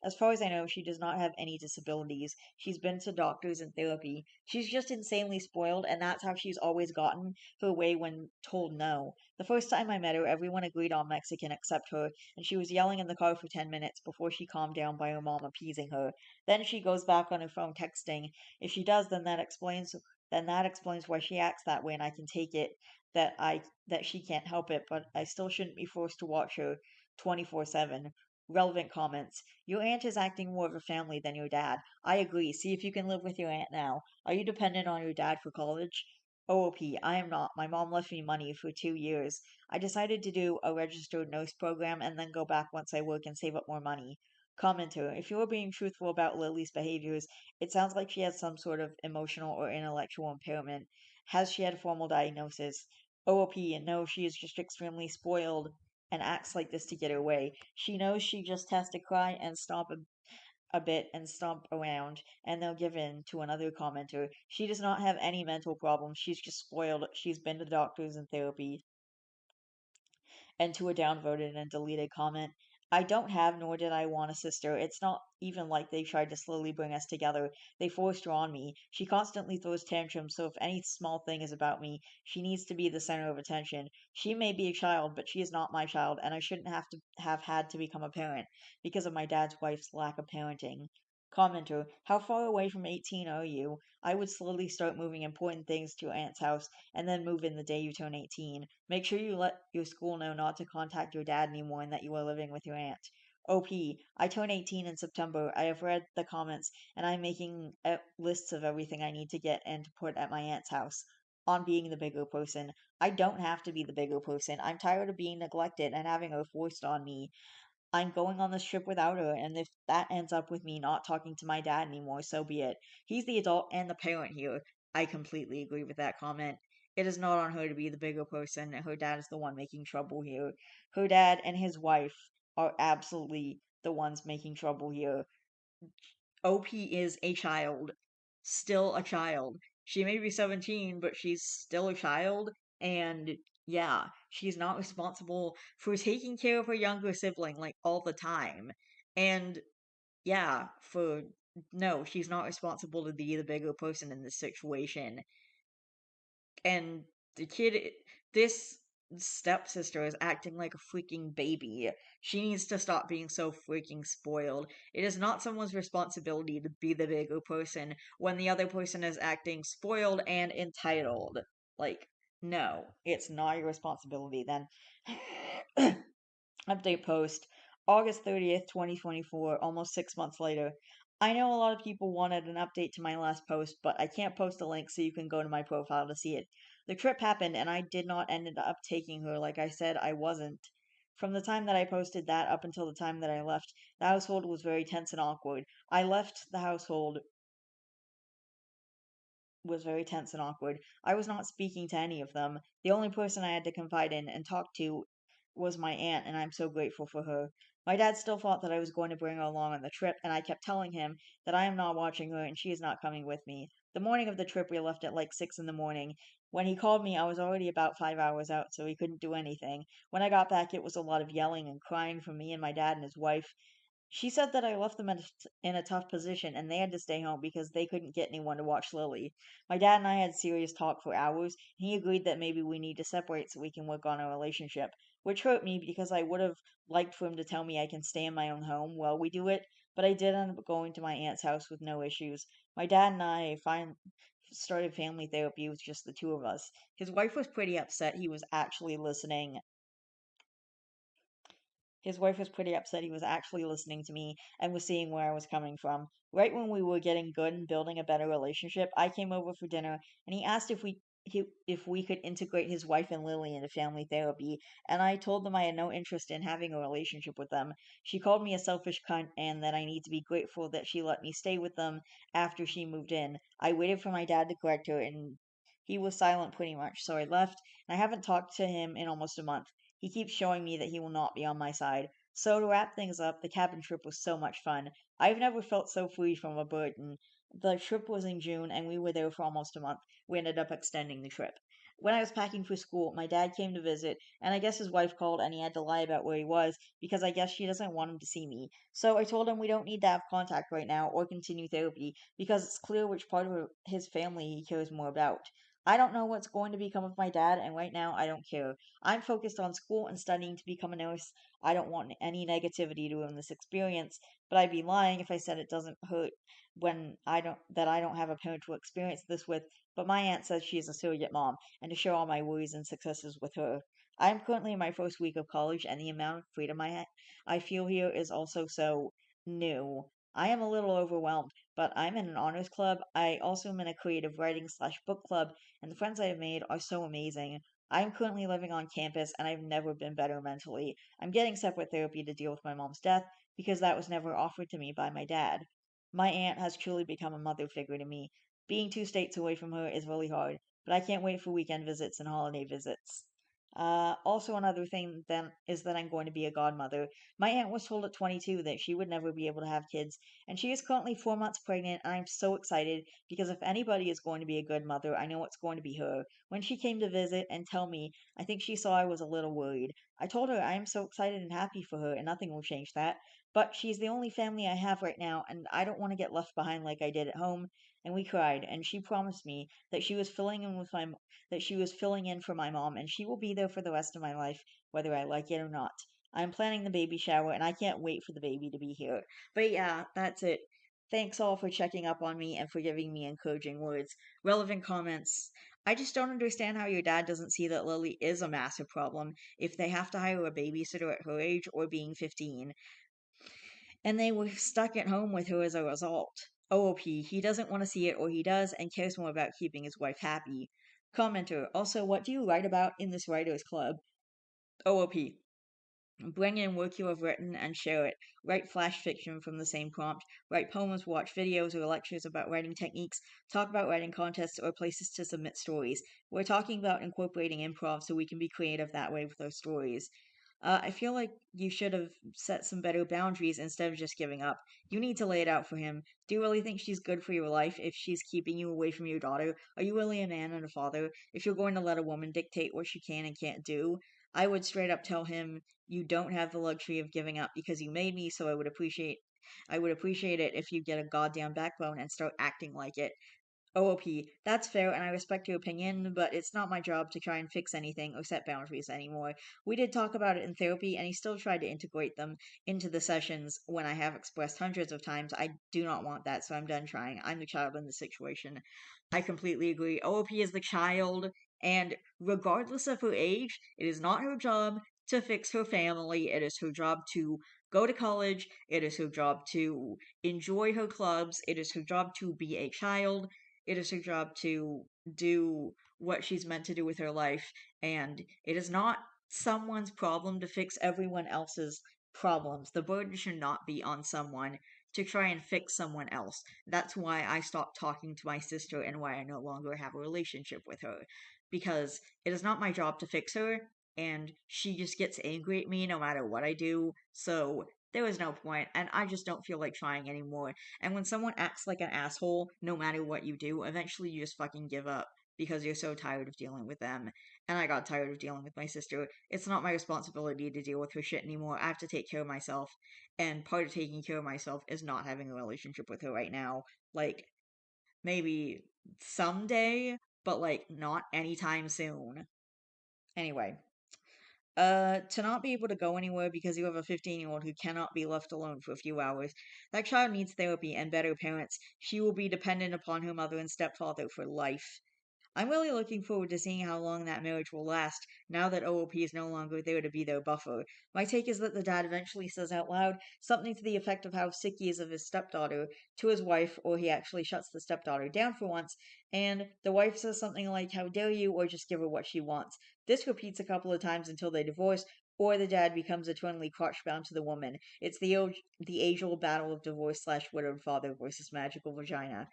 As far as I know, she does not have any disabilities. She's been to doctors and therapy. She's just insanely spoiled, and that's how she's always gotten her way when told no. The first time I met her, everyone agreed on Mexican except her, and she was yelling in the car for 10 minutes before she calmed down by her mom appeasing her. Then she goes back on her phone texting. If she does, then that explains why she acts that way, and I can take it that she can't help it, but I still shouldn't be forced to watch her 24/7. Relevant comments. Your aunt is acting more of a family than your dad. I agree. See if you can live with your aunt now. Are you dependent on your dad for college? OOP, I am not. My mom left me money for 2 years. I decided to do a registered nurse program and then go back once I work and save up more money. Commenter, if you are being truthful about Lily's behaviors, it sounds like she has some sort of emotional or intellectual impairment. Has she had a formal diagnosis? OOP, and no, she is just extremely spoiled and acts like this to get her way. She knows she just has to cry and stomp a bit and stomp around, and they'll give in to another commenter. She does not have any mental problems. She's just spoiled. She's been to doctors and therapy. And to a downvoted and deleted comment. I don't have nor did I want a sister. It's not even like they tried to slowly bring us together. They forced her on me. She constantly throws tantrums, so if any small thing is about me, she needs to be the center of attention. She may be a child, but she is not my child, and I shouldn't have to have had to become a parent because of my dad's wife's lack of parenting. Commenter, how far away from 18 are you? I would slowly start moving important things to your aunt's house and then move in the day you turn 18. Make sure you let your school know not to contact your dad anymore and that you are living with your aunt. OP, I turn 18 in September. I have read the comments and I'm making lists of everything I need to get and to put at my aunt's house. On being the bigger person. I don't have to be the bigger person. I'm tired of being neglected and having her forced on me. I'm going on this trip without her, and if that ends up with me not talking to my dad anymore, so be it. He's the adult and the parent here. I completely agree with that comment. It is not on her to be the bigger person. Her dad is the one making trouble here. Her dad and his wife are absolutely the ones making trouble here. OP is a child, still a child. She may be 17, but she's still a child, and yeah, she's not responsible for taking care of her younger sibling like all the time. And yeah, for no, she's not responsible to be the bigger person in this situation. And the kid, this stepsister is acting like a freaking baby. She needs to stop being so freaking spoiled. It is not someone's responsibility to be the bigger person when the other person is acting spoiled and entitled. Like, no, it's not your responsibility then. Update post August 30th, 2024, almost 6 months later. I know a lot of people wanted an update to my last post, but I can't post a link so you can go to my profile to see it. The trip happened and I did not end up taking her like I said I wasn't. From the time that I posted that up until the time that I left, the household was very tense and awkward. I left the household was very tense and awkward. I was not speaking to any of them. The only person I had to confide in and talk to was my aunt, and I'm so grateful for her. My dad still thought that I was going to bring her along on the trip, and I kept telling him that I am not watching her and she is not coming with me. The morning of the trip, we left at like 6 in the morning. When he called me, I was already about 5 hours out, so he couldn't do anything. When I got back, it was a lot of yelling and crying from me and my dad and his wife. She said that I left them in a tough position and they had to stay home because they couldn't get anyone to watch Lily. My dad and I had serious talk for hours, and he agreed that maybe we need to separate so we can work on our relationship, which hurt me because I would have liked for him to tell me I can stay in my own home while we do it, but I did end up going to my aunt's house with no issues. My dad and I started family therapy with just the two of us. His wife was pretty upset he was actually listening His wife was pretty upset he was actually listening to me and was seeing where I was coming from. Right when we were getting good and building a better relationship, I came over for dinner and he asked if we could integrate his wife and Lily into family therapy, and I told them I had no interest in having a relationship with them. She called me a selfish cunt and that I need to be grateful that she let me stay with them after she moved in. I waited for my dad to correct her and he was silent pretty much, so I left, and I haven't talked to him in almost a month. He keeps showing me that he will not be on my side. So to wrap things up, the cabin trip was so much fun. I've never felt so free from a burden. The trip was in June and we were there for almost a month. We ended up extending the trip. When I was packing for school, my dad came to visit, and I guess his wife called and he had to lie about where he was because I guess she doesn't want him to see me. So I told him we don't need to have contact right now or continue therapy because it's clear which part of his family he cares more about. I don't know what's going to become of my dad, and right now I don't care. I'm focused on school and studying to become a nurse. I don't want any negativity to ruin this experience, but I'd be lying if I said it doesn't hurt when I don't have a parent to experience this with. But my aunt says she is a surrogate mom, and to share all my worries and successes with her. I am currently in my first week of college, and the amount of freedom I feel here is also so new. I am a little overwhelmed, but I'm in an honors club. I also am in a creative writing slash book club, and the friends I have made are so amazing. I'm currently living on campus and I've never been better mentally. I'm getting separate therapy to deal with my mom's death because that was never offered to me by my dad. My aunt has truly become a mother figure to me. Being 2 states away from her is really hard, but I can't wait for weekend visits and holiday visits. Also, another thing then is that I'm going to be a godmother. My aunt was told at 22 that she would never be able to have kids, and she is currently 4 months pregnant, and I'm so excited because if anybody is going to be a good mother, I know it's going to be her. When she came to visit and tell me, I think she saw I was a little worried. I told her I am so excited and happy for her, and nothing will change that. But she's the only family I have right now, and I don't want to get left behind like I did at home. And we cried, and she promised me that she was filling in for my mom, and she will be there for the rest of my life, whether I like it or not. I'm planning the baby shower, and I can't wait for the baby to be here. But yeah, that's it. Thanks all for checking up on me and for giving me encouraging words. Relevant comments. I just don't understand how your dad doesn't see that Lily is a massive problem if they have to hire a babysitter at her age or being 15, and they were stuck at home with her as a result. OOP, he doesn't want to see it or he does and cares more about keeping his wife happy. Commenter, also, what do you write about in this writers club? OOP, bring in work you have written and share it. Write flash fiction from the same prompt. Write poems, watch videos or lectures about writing techniques. Talk about writing contests or places to submit stories. We're talking about incorporating improv so we can be creative that way with our stories. I feel like you should have set some better boundaries instead of just giving up. You need to lay it out for him. Do you really think she's good for your life if she's keeping you away from your daughter? Are you really a man and a father if you're going to let a woman dictate what she can and can't do? I would straight up tell him you don't have the luxury of giving up because you made me, so I would appreciate it if you get a goddamn backbone and start acting like it. OOP, that's fair and I respect your opinion, but it's not my job to try and fix anything or set boundaries anymore. We did talk about it in therapy and he still tried to integrate them into the sessions when I have expressed hundreds of times I do not want that, so I'm done trying. I'm the child in the situation. I completely agree. OOP is the child, and regardless of her age, it is not her job to fix her family. It is her job to go to college. It is her job to enjoy her clubs. It is her job to be a child. It is her job to do what she's meant to do with her life, and it is not someone's problem to fix everyone else's problems. The burden should not be on someone to try and fix someone else. That's why I stopped talking to my sister and why I no longer have a relationship with her. Because it is not my job to fix her, and she just gets angry at me no matter what I do. So there was no point, and I just don't feel like trying anymore. And when someone acts like an asshole, no matter what you do, eventually you just fucking give up because you're so tired of dealing with them. And I got tired of dealing with my sister. It's not my responsibility to deal with her shit anymore. I have to take care of myself. And part of taking care of myself is not having a relationship with her right now. Like, maybe someday, but like not anytime soon. Anyway, to not be able to go anywhere because you have a 15-year-old who cannot be left alone for a few hours. That child needs therapy and better parents. She will be dependent upon her mother and stepfather for life. I'm really looking forward to seeing how long that marriage will last now that OOP is no longer there to be their buffer. My take is that the dad eventually says out loud something to the effect of how sick he is of his stepdaughter to his wife, or he actually shuts the stepdaughter down for once, and the wife says something like, "How dare you," or just give her what she wants. This repeats a couple of times until they divorce, or the dad becomes eternally crotch bound to the woman. It's the age old battle of divorce slash widowed father versus magical vagina.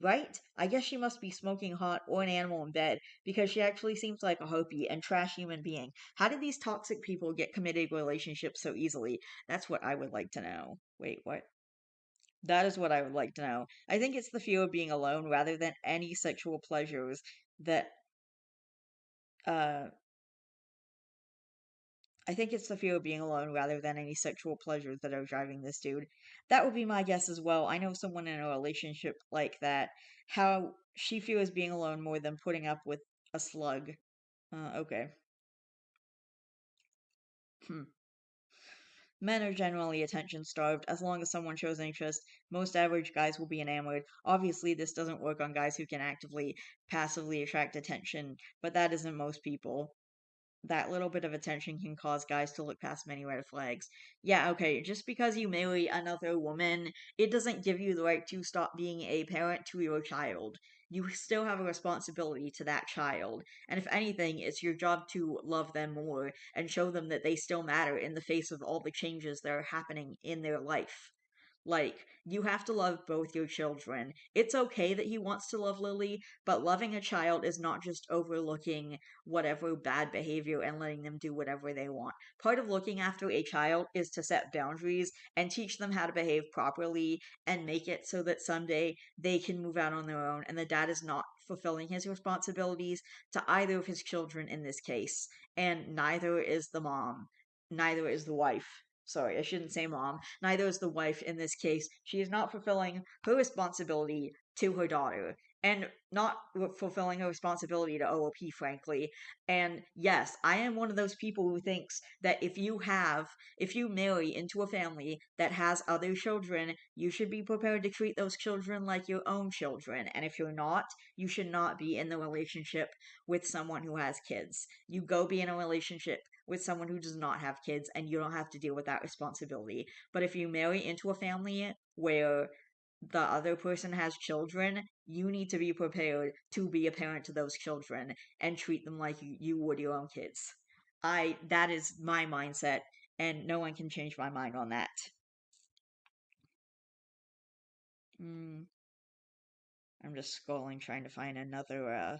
Right? I guess she must be smoking hot or an animal in bed because she actually seems like a harpy and trash human being. How did these toxic people get committed relationships so easily? That's what I would like to know. Wait, what? That is what I would like to know. I think it's the fear of being alone rather than any sexual pleasures that uh I think it's the fear of being alone rather than any sexual pleasures that are driving this dude. That would be my guess as well. I know someone in a relationship like that, how she fears being alone more than putting up with a slug. Okay. Hmm. Men are generally attention starved. As long as someone shows interest, most average guys will be enamored. Obviously, this doesn't work on guys who can actively, passively attract attention, but that isn't most people. That little bit of attention can cause guys to look past many red flags. Yeah, okay, just because you marry another woman, it doesn't give you the right to stop being a parent to your child. You still have a responsibility to that child. And if anything, it's your job to love them more and show them that they still matter in the face of all the changes that are happening in their life. Like, you have to love both your children. It's okay that he wants to love Lily, but loving a child is not just overlooking whatever bad behavior and letting them do whatever they want. Part of looking after a child is to set boundaries and teach them how to behave properly and make it so that someday they can move out on their own and the dad is not fulfilling his responsibilities to either of his children in this case. And neither is the mom, neither is the wife. Sorry, I shouldn't say mom. Neither is the wife in this case. She is not fulfilling her responsibility to her daughter and not fulfilling her responsibility to OOP, frankly. And yes, I am one of those people who thinks that if you marry into a family that has other children, you should be prepared to treat those children like your own children. And if you're not, you should not be in the relationship with someone who has kids. You go be in a relationship with someone who does not have kids and you don't have to deal with that responsibility. But if you marry into a family where the other person has children, you need to be prepared to be a parent to those children and treat them like you would your own kids. That is my mindset and no one can change my mind on that. Mm, I'm just scrolling trying to find another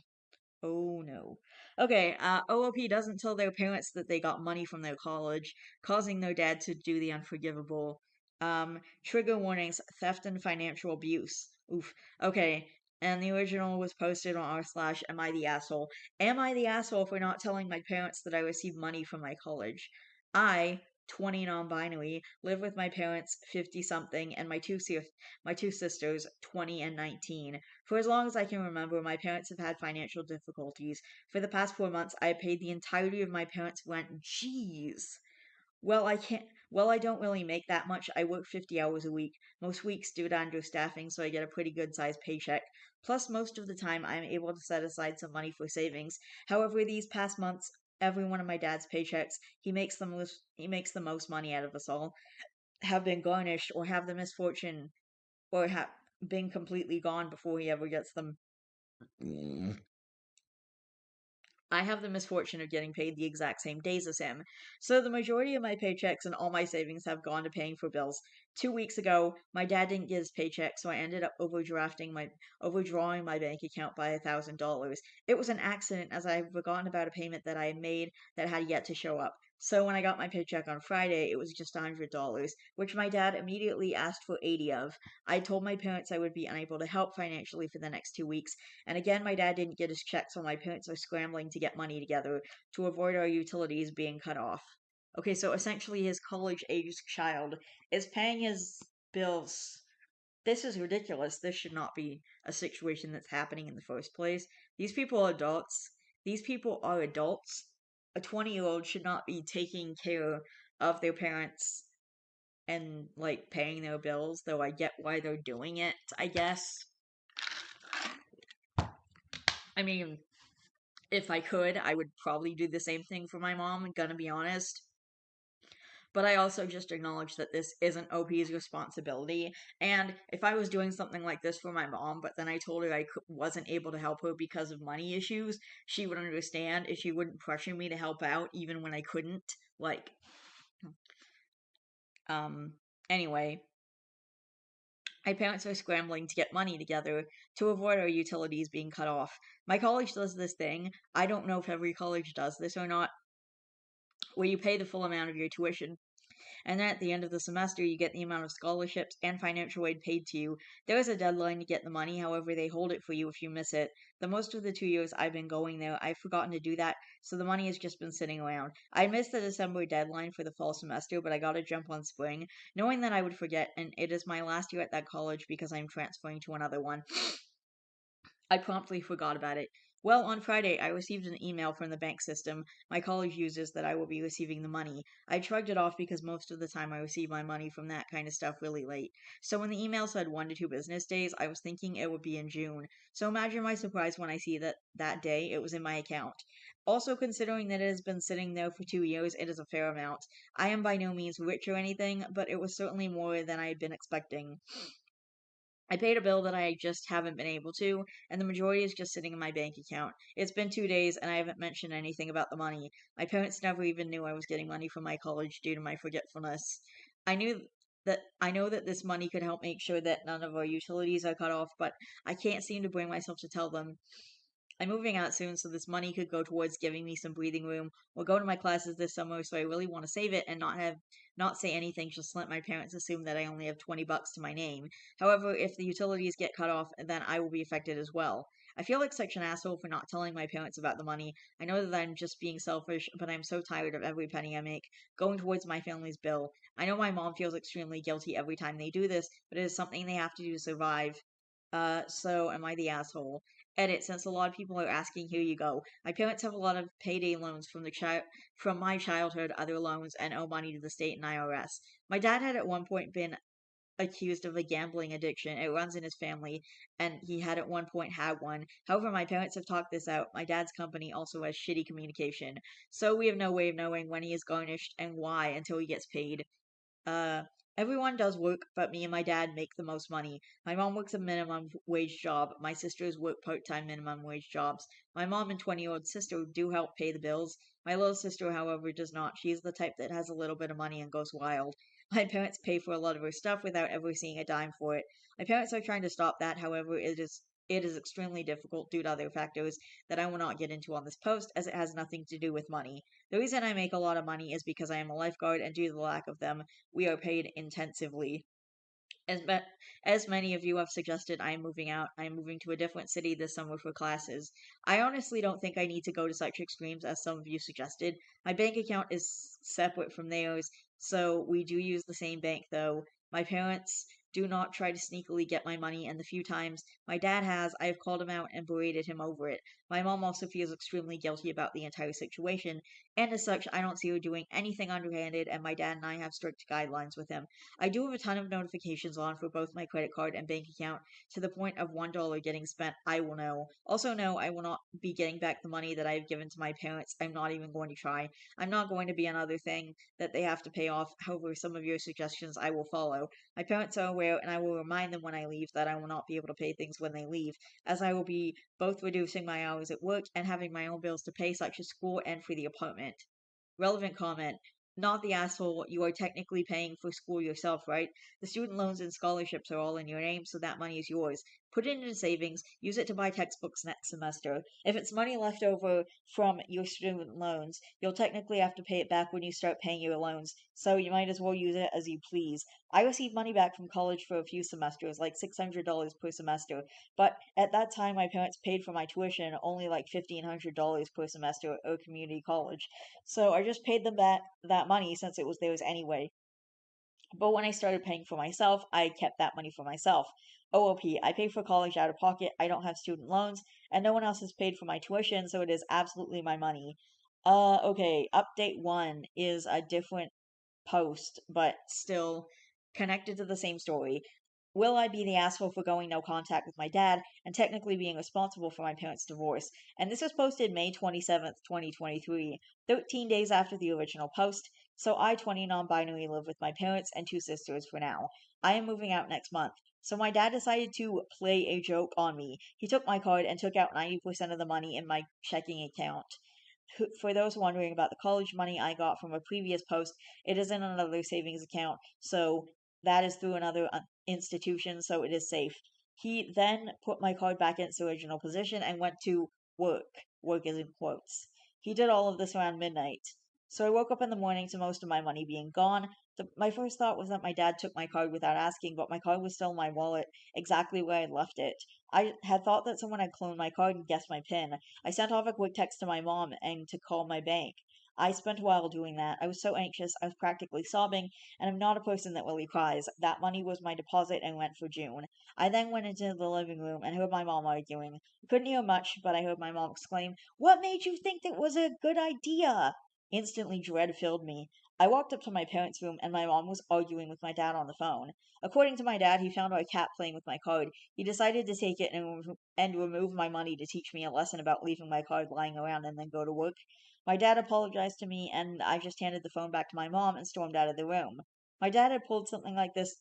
Oh no. Okay, OOP doesn't tell their parents that they got money from their college, causing their dad to do the unforgivable. Trigger warnings, theft and financial abuse. Oof. Okay, and the original was posted on r/ am I the asshole? Am I the asshole for not telling my parents that I received money from my college? I, 20 non-binary, live with my parents, 50 something, and my two sisters, 20 and 19. For as long as I can remember, my parents have had financial difficulties. For the past 4 months, I have paid the entirety of my parents' rent. Jeez. Well, I don't really make that much. I work 50 hours a week, most weeks due to understaffing, so I get a pretty good sized paycheck. Plus, most of the time, I'm able to set aside some money for savings. However, these past months, every one of my dad's paychecks, he makes the most money out of us all, have been garnished or have the misfortune or have been completely gone before he ever gets them. I have the misfortune of getting paid the exact same days as him, so the majority of my paychecks and all my savings have gone to paying for bills. 2 weeks ago, my dad didn't get his paycheck, so I ended up overdrawing my bank account by $1,000. It was an accident, as I had forgotten about a payment that I had made that had yet to show up. So when I got my paycheck on Friday, it was just $100, which my dad immediately asked for 80 of. I told my parents I would be unable to help financially for the next 2 weeks, and again, my dad didn't get his check, so my parents are scrambling to get money together to avoid our utilities being cut off. Okay, so essentially, his college aged child is paying his bills. This is ridiculous. This should not be a situation that's happening in the first place. These people are adults. These people are adults. A 20-year-old should not be taking care of their parents and like paying their bills, though I get why they're doing it, I guess. I mean, if I could, I would probably do the same thing for my mom, gonna be honest. But I also just acknowledge that this isn't OP's responsibility. And if I was doing something like this for my mom, but then I told her I wasn't able to help her because of money issues, she would understand if she wouldn't pressure me to help out even when I couldn't. Like, um, anyway, my parents are scrambling to get money together to avoid our utilities being cut off. My college does this thing. I don't know if every college does this or not, where you pay the full amount of your tuition, and then at the end of the semester you get the amount of scholarships and financial aid paid to you. There is a deadline to get the money, however, they hold it for you if you miss it. The most of the 2 years I've been going there, I've forgotten to do that, so the money has just been sitting around. I missed the December deadline for the fall semester, but I got a jump on spring, knowing that I would forget, and it is my last year at that college because I'm transferring to another one. I promptly forgot about it. Well, on Friday, I received an email from the bank system my college uses that I will be receiving the money. I shrugged it off because most of the time I receive my money from that kind of stuff really late. So when the email said 1 to 2 business days, I was thinking it would be in June. So imagine my surprise when I see that that day it was in my account. Also, considering that it has been sitting there for 2 years, it is a fair amount. I am by no means rich or anything, but it was certainly more than I had been expecting. I paid a bill that I just haven't been able to, and the majority is just sitting in my bank account. It's been 2 days, and I haven't mentioned anything about the money. My parents never even knew I was getting money from my college due to my forgetfulness. I know that this money could help make sure that none of our utilities are cut off, but I can't seem to bring myself to tell them. I'm moving out soon, so this money could go towards giving me some breathing room or go to my classes this summer, so I really want to save it and not say anything, just let my parents assume that I only have $20 to my name. However, if the utilities get cut off, then I will be affected as well. I feel like such an asshole for not telling my parents about the money. I know that I'm just being selfish, but I'm so tired of every penny I make going towards my family's bill. I know my mom feels extremely guilty every time they do this, but it is something they have to do to survive. So am I the asshole? Edit, since a lot of people are asking, here you go. My parents have a lot of payday loans from my childhood, other loans, and owe money to the state and IRS. My dad had at one point been accused of a gambling addiction. It runs in his family, and he had at one point had one. However, my parents have talked this out. My dad's company also has shitty communication, so we have no way of knowing when he is garnished and why until he gets paid. Uh, Everyone does work, but me and my dad make the most money. My mom works a minimum wage job. My sisters work part-time minimum wage jobs. My mom and 20-year-old sister do help pay the bills. My little sister, however, does not. She is the type that has a little bit of money and goes wild. My parents pay for a lot of her stuff without ever seeing a dime for it. My parents are trying to stop that, however, it is extremely difficult due to other factors that I will not get into on this post, as it has nothing to do with money. The reason I make a lot of money is because I am a lifeguard, and due to the lack of them, we are paid intensively. As, ma- as many of you have suggested, I am moving out. I am moving to a different city this summer for classes. I honestly don't think I need to go to such extremes as some of you suggested. My bank account is separate from theirs, so we do use the same bank though. My parents do not try to sneakily get my money, and the few times my dad has, I have called him out and berated him over it. My mom also feels extremely guilty about the entire situation, and as such, I don't see her doing anything underhanded, and my dad and I have strict guidelines with him. I do have a ton of notifications on for both my credit card and bank account to the point of $1 getting spent. I will know. Also, no, I will not be getting back the money that I have given to my parents. I'm not even going to try. I'm not going to be another thing that they have to pay off. However, some of your suggestions I will follow. My parents are aware, and I will remind them when I leave that I will not be able to pay things when they leave, as I will be both reducing my hours at work and having my own bills to pay, such as school and for the apartment. Relevant comment. Not the asshole. You are technically paying for school yourself, right? The student loans and scholarships are all in your name, so that money is yours. Put it into savings. Use it to buy textbooks next semester. If it's money left over from your student loans, you'll technically have to pay it back when you start paying your loans, so you might as well use it as you please. I received money back from college for a few semesters, like $600 per semester, but at that time my parents paid for my tuition only like $1,500 per semester at a community college. So I just paid them back that money since it was theirs anyway. But when I started paying for myself, I kept that money for myself. OOP, I pay for college out of pocket. I don't have student loans, and no one else has paid for my tuition, so it is absolutely my money. Okay, update one is a different post, but still connected to the same story. Will I be the asshole for going no contact with my dad and technically being responsible for my parents' divorce? And this was posted May 27th, 2023, 13 days after the original post. So I, 20 non-binary, live with my parents and two sisters for now. I am moving out next month. So my dad decided to play a joke on me. He took my card and took out 90% of the money in my checking account. For those wondering about the college money I got from a previous post, it is in another savings account, so that is through another institution, so it is safe. He then put my card back in its original position and went to work. Work is in quotes. He did all of this around midnight. So I woke up in the morning to most of my money being gone. My first thought was that my dad took my card without asking, but my card was still in my wallet, exactly where I left it. I had thought that someone had cloned my card and guessed my PIN. I sent off a quick text to my mom and to call my bank. I spent a while doing that. I was so anxious, I was practically sobbing, and I'm not a person that really cries. That money was my deposit and went for June. I then went into the living room and heard my mom arguing. I couldn't hear much, but I heard my mom exclaim, "What made you think that was a good idea?" Instantly, dread filled me. I walked up to my parents' room, and my mom was arguing with my dad on the phone. According to my dad, he found our cat playing with my card. He decided to take it and remove my money to teach me a lesson about leaving my card lying around and then go to work. My dad apologized to me, and I just handed the phone back to my mom and stormed out of the room. My dad had pulled something like this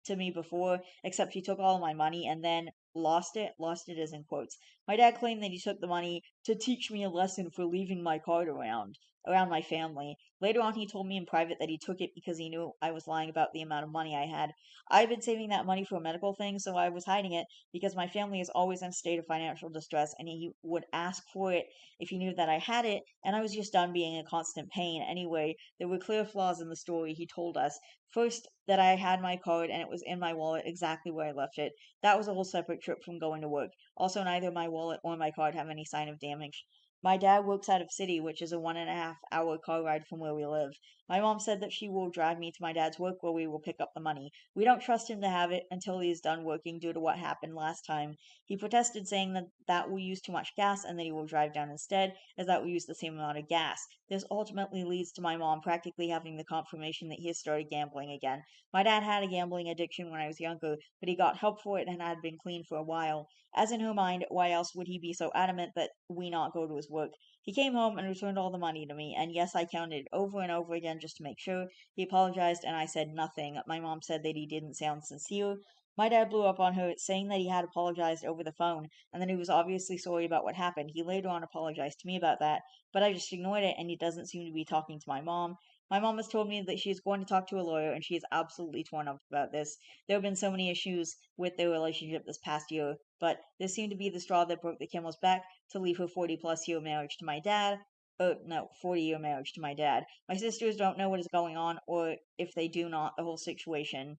to me before, except he took all my money and then lost it. Lost it is in quotes. My dad claimed that he took the money to teach me a lesson for leaving my card around my family. Later on, he told me in private that he took it because he knew I was lying about the amount of money I had. I've been saving that money for a medical thing, so I was hiding it because my family is always in a state of financial distress, and he would ask for it if he knew that I had it, and I was just done being a constant pain. Anyway, there were clear flaws in the story he told us. First, that I had my card and it was in my wallet exactly where I left it. That was a whole separate trip from going to work. Also, neither my wallet or my card have any sign of damage. My dad works out of city, which is a 1.5 hour car ride from where we live. My mom said that she will drive me to my dad's work where we will pick up the money. We don't trust him to have it until he is done working due to what happened last time. He protested, saying that that will use too much gas and that he will drive down instead, as that will use the same amount of gas. This ultimately leads to my mom practically having the confirmation that he has started gambling again. My dad had a gambling addiction when I was younger, but he got help for it and had been clean for a while. As in her mind, why else would he be so adamant that we not go to his work? He came home and returned all the money to me, and yes, I counted over and over again just to make sure. He apologized, and I said nothing. My mom said that he didn't sound sincere. My dad blew up on her, saying that he had apologized over the phone, and that he was obviously sorry about what happened. He later on apologized to me about that, but I just ignored it, and he doesn't seem to be talking to my mom. My mom has told me that she is going to talk to a lawyer, and she is absolutely torn up about this. There have been so many issues with their relationship this past year, but this seemed to be the straw that broke the camel's back to leave her 40-plus-year marriage to my dad. No, 40-year marriage to my dad. My sisters don't know what is going on, or if they do not, the whole situation.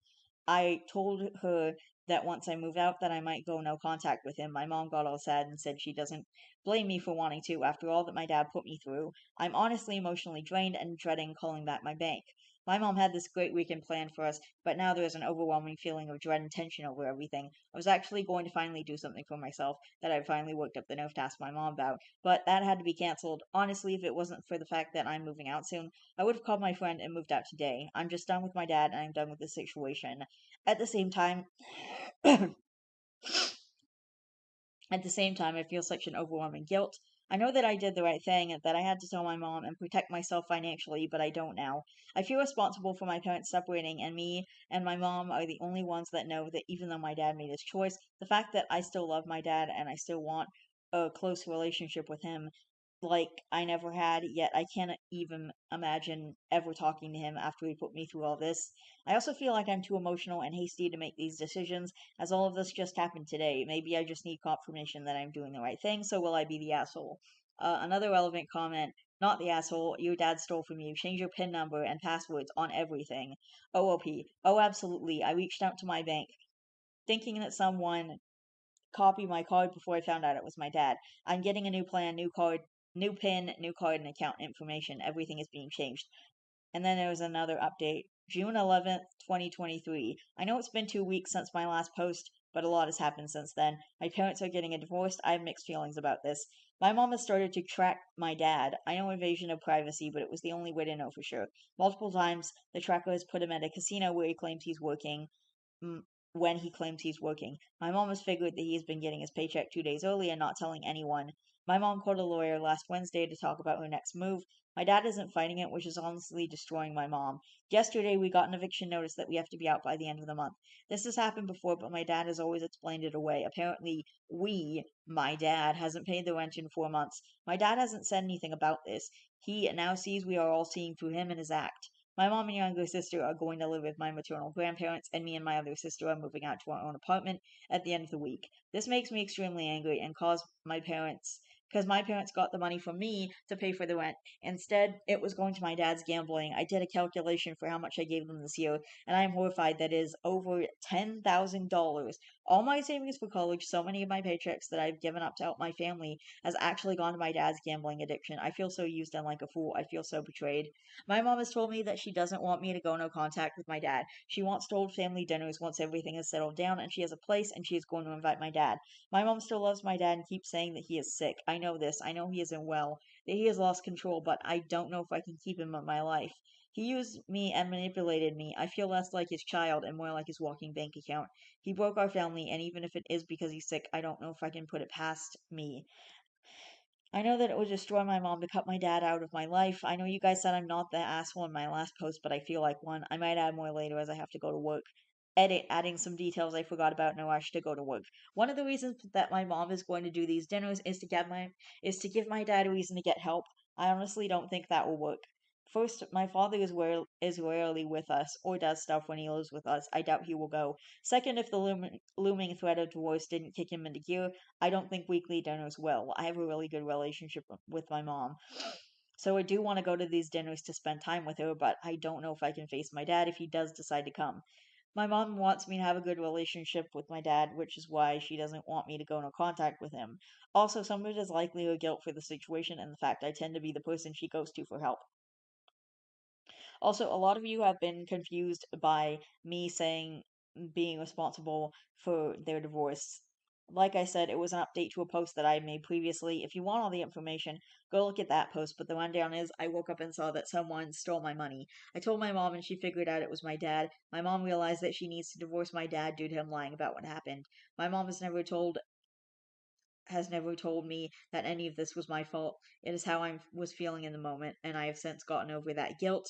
I told her that once I moved out that I might go no contact with him. My mom got all sad and said she doesn't blame me for wanting to after all that my dad put me through. I'm honestly emotionally drained and dreading calling back my bank. My mom had this great weekend planned for us, but now there is an overwhelming feeling of dread and tension over everything. I was actually going to finally do something for myself that I finally worked up the nerve to ask my mom about, but that had to be canceled. Honestly, if it wasn't for the fact that I'm moving out soon, I would have called my friend and moved out today. I'm just done with my dad and I'm done with this situation. At the same time, I feel such an overwhelming guilt. I know that I did the right thing, and that I had to tell my mom and protect myself financially, but I don't now. I feel responsible for my parents separating, and me and my mom are the only ones that know that even though my dad made his choice, the fact that I still love my dad and I still want a close relationship with him like I never had, yet I can't even imagine ever talking to him after he put me through all this. I also feel like I'm too emotional and hasty to make these decisions, as all of this just happened today. Maybe I just need confirmation that I'm doing the right thing, so will I be the asshole? Another relevant comment. Not the asshole. Your dad stole from you. Change your PIN number and passwords on everything. OOP. Oh, absolutely. I reached out to my bank, thinking that someone copy my card before I found out it was my dad. I'm getting a new plan, new card, new PIN, new card, and account information. Everything is being changed. And then there was another update. June 11th, 2023. I know it's been 2 weeks since my last post, but a lot has happened since then. My parents are getting a divorce. I have mixed feelings about this. My mom has started to track my dad. I know invasion of privacy, but it was the only way to know for sure. Multiple times, the tracker has put him at a casino where he claims he's working when he claims he's working. My mom has figured that he's been getting his paycheck 2 days early and not telling anyone. My mom called a lawyer last Wednesday to talk about her next move. My dad isn't fighting it, which is honestly destroying my mom. Yesterday, we got an eviction notice that we have to be out by the end of the month. This has happened before, but my dad has always explained it away. Apparently, my dad, hasn't paid the rent in 4 months. My dad hasn't said anything about this. He now sees we are all seeing through him and his act. My mom and younger sister are going to live with my maternal grandparents, and me and my other sister are moving out to our own apartment at the end of the week. This makes me extremely angry and because my parents got the money from me to pay for the rent. Instead, it was going to my dad's gambling. I did a calculation for how much I gave them this year, and I am horrified that is over $10,000. All my savings for college, so many of my paychecks that I've given up to help my family, has actually gone to my dad's gambling addiction. I feel so used and like a fool. I feel so betrayed. My mom has told me that she doesn't want me to go no contact with my dad. She wants to hold family dinners once everything is settled down and she has a place and she is going to invite my dad. My mom still loves my dad and keeps saying that he is sick. I know this. I know he isn't well, that he has lost control, but I don't know if I can keep him in my life. He used me and manipulated me. I feel less like his child and more like his walking bank account. He broke our family, and even if it is because he's sick, I don't know if I can put it past me. I know that it would destroy my mom to cut my dad out of my life. I know you guys said I'm not the asshole in my last post, but I feel like one. I might add more later as I have to go to work. Edit, adding some details I forgot about. No rush to go to work. One of the reasons that my mom is going to do these dinners is to give my dad a reason to get help. I honestly don't think that will work. First, my father is rarely with us or does stuff when he lives with us. I doubt he will go. Second, if the looming threat of divorce didn't kick him into gear, I don't think weekly dinners will. I have a really good relationship with my mom. So I do want to go to these dinners to spend time with her, but I don't know if I can face my dad if he does decide to come. My mom wants me to have a good relationship with my dad, which is why she doesn't want me to go into contact with him. Also, some of it is likely her guilt for the situation and the fact I tend to be the person she goes to for help. Also, a lot of you have been confused by me saying being responsible for their divorce. Like I said, it was an update to a post that I made previously. If you want all the information, go look at that post. But the rundown is I woke up and saw that someone stole my money. I told my mom and she figured out it was my dad. My mom realized that she needs to divorce my dad due to him lying about what happened. My mom has never told me that any of this was my fault. It is how I was feeling in the moment, and I have since gotten over that guilt.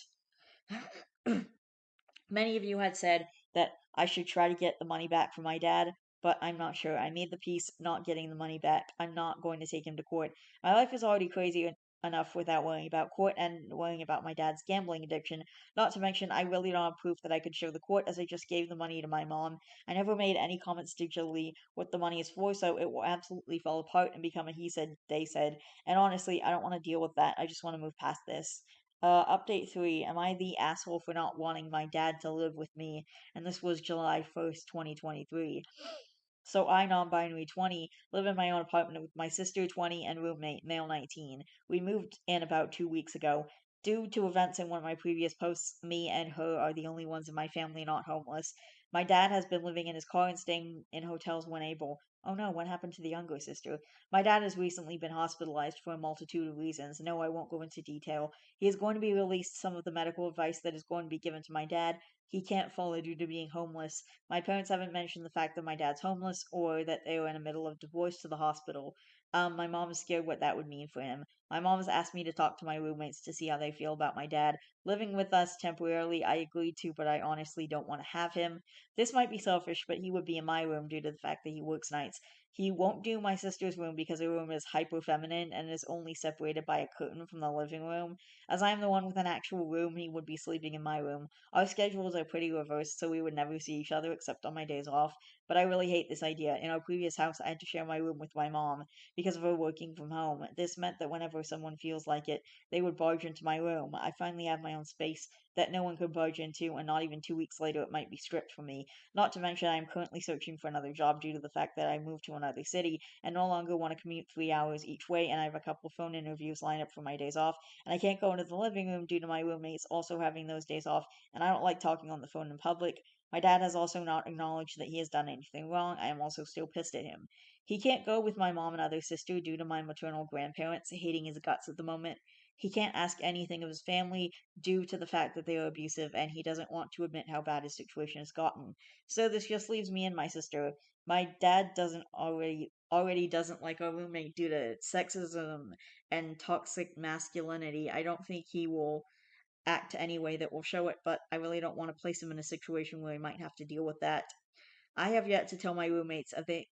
Many of you had said that I should try to get the money back from my dad, but I'm not sure. I made the peace not getting the money back. I'm not going to take him to court. My life is already crazy enough without worrying about court and worrying about my dad's gambling addiction. Not to mention, I really don't have proof that I could show the court as I just gave the money to my mom. I never made any comments digitally what the money is for, so it will absolutely fall apart and become a he said, they said. And honestly, I don't want to deal with that. I just want to move past this. Update 3. Am I the asshole for not wanting my dad to live with me? And this was July 1st, 2023. So I, non-binary 20, live in my own apartment with my sister 20 and roommate, male 19. We moved in about 2 weeks ago. Due to events in one of my previous posts, me and her are the only ones in my family not homeless. My dad has been living in his car and staying in hotels when able. Oh no, what happened to the younger sister? My dad has recently been hospitalized for a multitude of reasons. No, I won't go into detail. He is going to be released some of the medical advice that is going to be given to my dad. He can't follow due to being homeless. My parents haven't mentioned the fact that my dad's homeless or that they are in the middle of divorce to the hospital. My mom is scared what that would mean for him. My mom has asked me to talk to my roommates to see how they feel about my dad living with us temporarily. I agreed to, but I honestly don't want to have him. This might be selfish, but he would be in my room due to the fact that he works nights. He won't do my sister's room because her room is hyper feminine and is only separated by a curtain from the living room. As I am the one with an actual room, he would be sleeping in my room. Our schedules are pretty reversed, so we would never see each other except on my days off. But I really hate this idea. In our previous house, I had to share my room with my mom because of her working from home. This meant that whenever someone feels like it, they would barge into my room. I finally have my own space that no one could barge into, and not even 2 weeks later it might be stripped from me. Not to mention, I am currently searching for another job due to the fact that I moved to another city and no longer want to commute 3 hours each way, and I have a couple phone interviews lined up for my days off, and I can't go into the living room due to my roommates also having those days off, and I don't like talking on the phone in public. My dad has also not acknowledged that he has done anything wrong. I am also still pissed at him. He can't go with my mom and other sister due to my maternal grandparents hating his guts at the moment. He can't ask anything of his family due to the fact that they are abusive, and he doesn't want to admit how bad his situation has gotten. So this just leaves me and my sister. My dad doesn't already doesn't like our roommate due to sexism and toxic masculinity. I don't think he will act any way that will show it, but I really don't want to place him in a situation where he might have to deal with that. I have yet to tell my roommates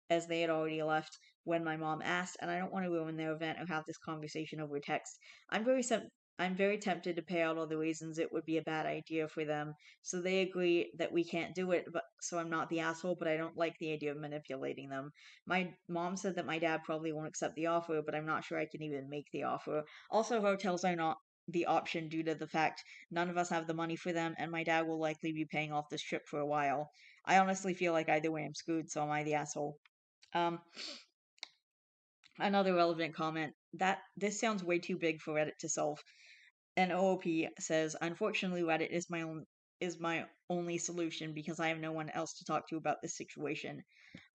as they had already left when my mom asked, and I don't want to ruin their event or have this conversation over text. I'm very sem- I'm very tempted to pay out all the reasons it would be a bad idea for them, so they agree that we can't do it, but so I'm not the asshole, but I don't like the idea of manipulating them. My mom said that my dad probably won't accept the offer, but I'm not sure I can even make the offer. Also, hotels are not the option due to the fact none of us have the money for them, and my dad will likely be paying off this trip for a while. I honestly feel like either way I'm screwed, so am I the asshole? Um, Another relevant comment that this sounds way too big for Reddit to solve. An OOP says, "Unfortunately, Reddit is my only solution because I have no one else to talk to about this situation."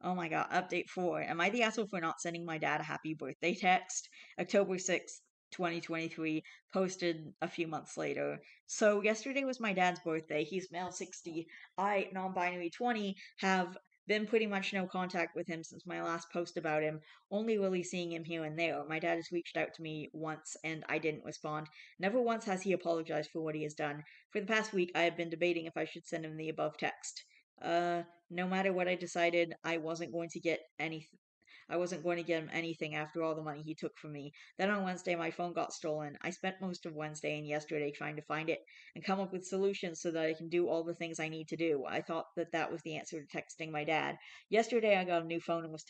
Oh my god, update 4. Am I the asshole for not sending my dad a happy birthday text? October 6th, 2023, posted a few months later. So, yesterday was my dad's birthday. He's male 60. I, non binary 20, have been pretty much no contact with him since my last post about him, only really seeing him here and there. My dad has reached out to me once and I didn't respond. Never once has he apologized for what he has done. For the past week, I have been debating if I should send him the above text. No matter what I decided, I wasn't going to get him anything after all the money he took from me. Then on Wednesday, my phone got stolen. I spent most of Wednesday and yesterday trying to find it and come up with solutions so that I can do all the things I need to do. I thought that that was the answer to texting my dad. Yesterday, I got a new phone and was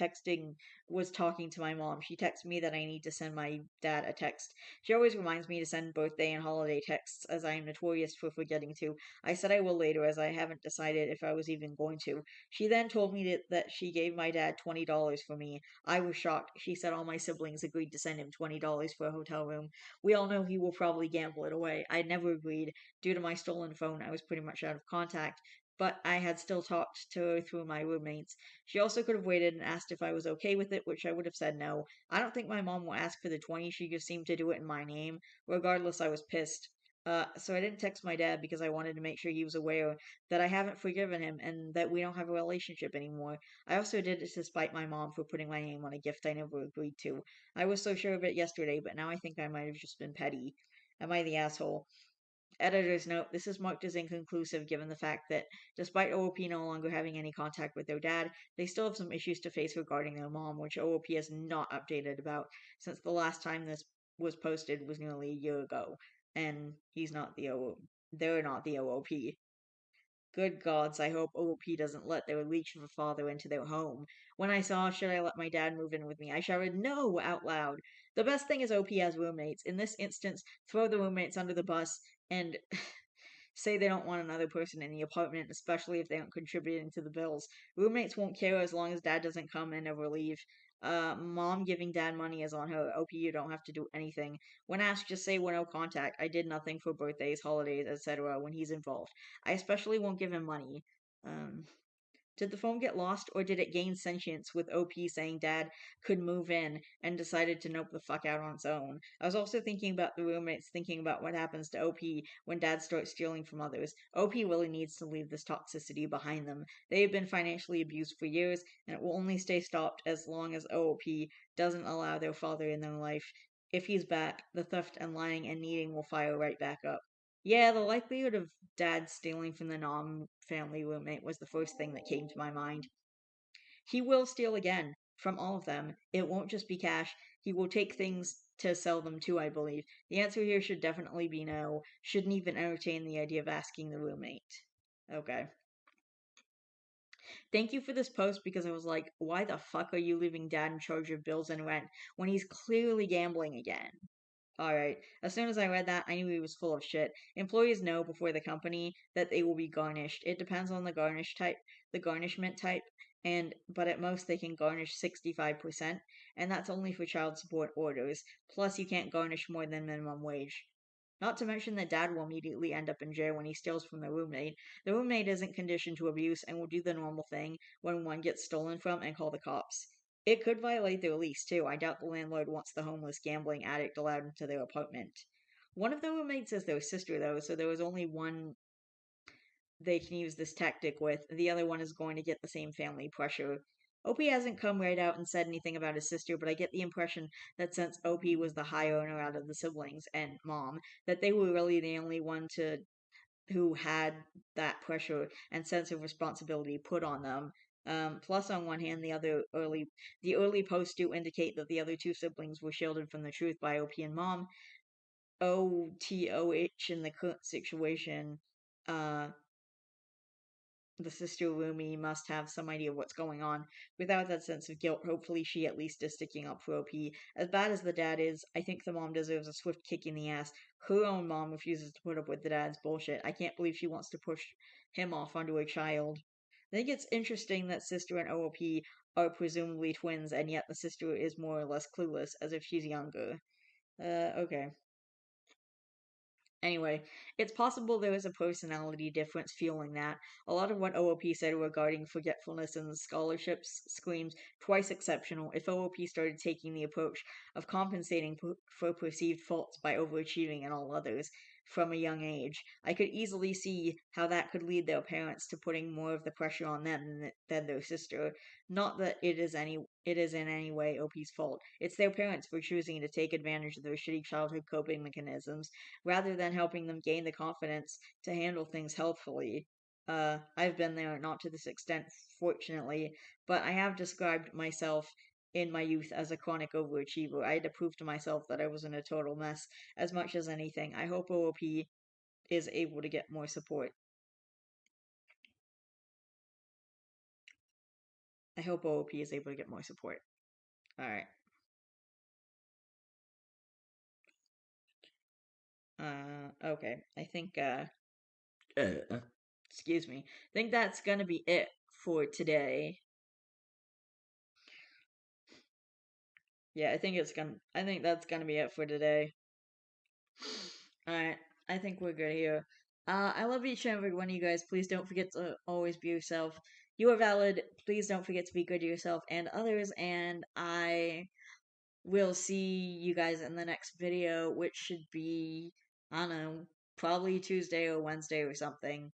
talking to my mom. She texted me that I need to send my dad a text. She always reminds me to send birthday and holiday texts, as I am notorious for forgetting to. I said I will later, as I haven't decided if I was even going to. She then told me that she gave my dad $20 for me. I was shocked. She said all my siblings agreed to send him $20 for a hotel room. We all know he will probably gamble it away. I never agreed. Due to my stolen phone, I was pretty much out of contact, but I had still talked to her through my roommates. She also could have waited and asked if I was okay with it, which I would have said no. I don't think my mom will ask for the 20. She just seemed to do it in my name. Regardless, I was pissed. So I didn't text my dad because I wanted to make sure he was aware that I haven't forgiven him and that we don't have a relationship anymore. I also did it to spite my mom for putting my name on a gift I never agreed to. I was so sure of it yesterday, but now I think I might have just been petty. Am I the asshole? Editor's note: this is marked as inconclusive given the fact that, despite OOP no longer having any contact with their dad, they still have some issues to face regarding their mom, which OOP has not updated about since the last time this was posted was nearly a year ago. And he's not the they're not the OOP. Good gods, I hope OP doesn't let their leech of a father into their home. When I saw should I let my dad move in with me, I shouted no out loud. The best thing is OP has roommates. In this instance, throw the roommates under the bus and say they don't want another person in the apartment, especially if they aren't contributing to the bills. Roommates won't care as long as dad doesn't come and never leave. Mom giving dad money is on her. OP, you don't have to do anything. When asked, just say we're no contact. I did nothing for birthdays, holidays, etc. when he's involved. I especially won't give him money. Um, did the phone get lost, or did it gain sentience with OP saying Dad could move in and decided to nope the fuck out on its own? I was also thinking about the roommates, thinking about what happens to OP when Dad starts stealing from others. OP really needs to leave this toxicity behind them. They have been financially abused for years, and it will only stay stopped as long as OP doesn't allow their father in their life. If he's back, the theft and lying and needing will fire right back up. Yeah, the likelihood of dad stealing from the non family roommate was the first thing that came to my mind. He will steal again from all of them. It won't just be cash. He will take things to sell them too, I believe. The answer here should definitely be no. Shouldn't even entertain the idea of asking the roommate. Okay. Thank you for this post because I was like, why the fuck are you leaving dad in charge of bills and rent when he's clearly gambling again? Alright, as soon as I read that, I knew he was full of shit. Employees know before the company that they will be garnished. It depends on the garnishment type, but at most they can garnish 65%, and that's only for child support orders. Plus, you can't garnish more than minimum wage. Not to mention that dad will immediately end up in jail when he steals from the roommate. The roommate isn't conditioned to abuse and will do the normal thing when one gets stolen from and call the cops. It could violate their lease, too. I doubt the landlord wants the homeless gambling addict allowed into their apartment. One of the roommates is their sister, though, so there was only one they can use this tactic with. The other one is going to get the same family pressure. OP hasn't come right out and said anything about his sister, but I get the impression that since OP was the high earner out of the siblings and mom, that they were really the only one to who had that pressure and sense of responsibility put on them. Plus, on one hand, the early posts do indicate that the other two siblings were shielded from the truth by OP and mom. OTOH in the current situation, uh, the sister Rumi must have some idea of what's going on. Without that sense of guilt, hopefully she at least is sticking up for OP. As bad as the dad is, I think the mom deserves a swift kick in the ass. Her own mom refuses to put up with the dad's bullshit. I can't believe she wants to push him off onto a child. I think it's interesting that sister and OP are presumably twins, and yet the sister is more or less clueless, as if she's younger. Okay. Anyway, it's possible there was a personality difference fueling that. A lot of what OOP said regarding forgetfulness and scholarships screams twice exceptional if OOP started taking the approach of compensating for perceived faults by overachieving in all others from a young age. I could easily see how that could lead their parents to putting more of the pressure on them than their sister. Not that it is in any way OP's fault. It's their parents for choosing to take advantage of their shitty childhood coping mechanisms rather than helping them gain the confidence to handle things healthfully. I've been there, not to this extent, fortunately, but I have described myself in my youth as a chronic overachiever. I had to prove to myself that I wasn't a total mess as much as anything. I hope OOP is able to get more support. I hope OOP is able to get more support. Alright. Okay. I think, excuse me. I think that's gonna be it for today. Yeah, I think that's gonna be it for today. Alright, I think we're good here. I love each and every one of you guys. Please don't forget to always be yourself. You are valid. Please don't forget to be good to yourself and others. And I will see you guys in the next video, which should be, I don't know, probably Tuesday or Wednesday or something.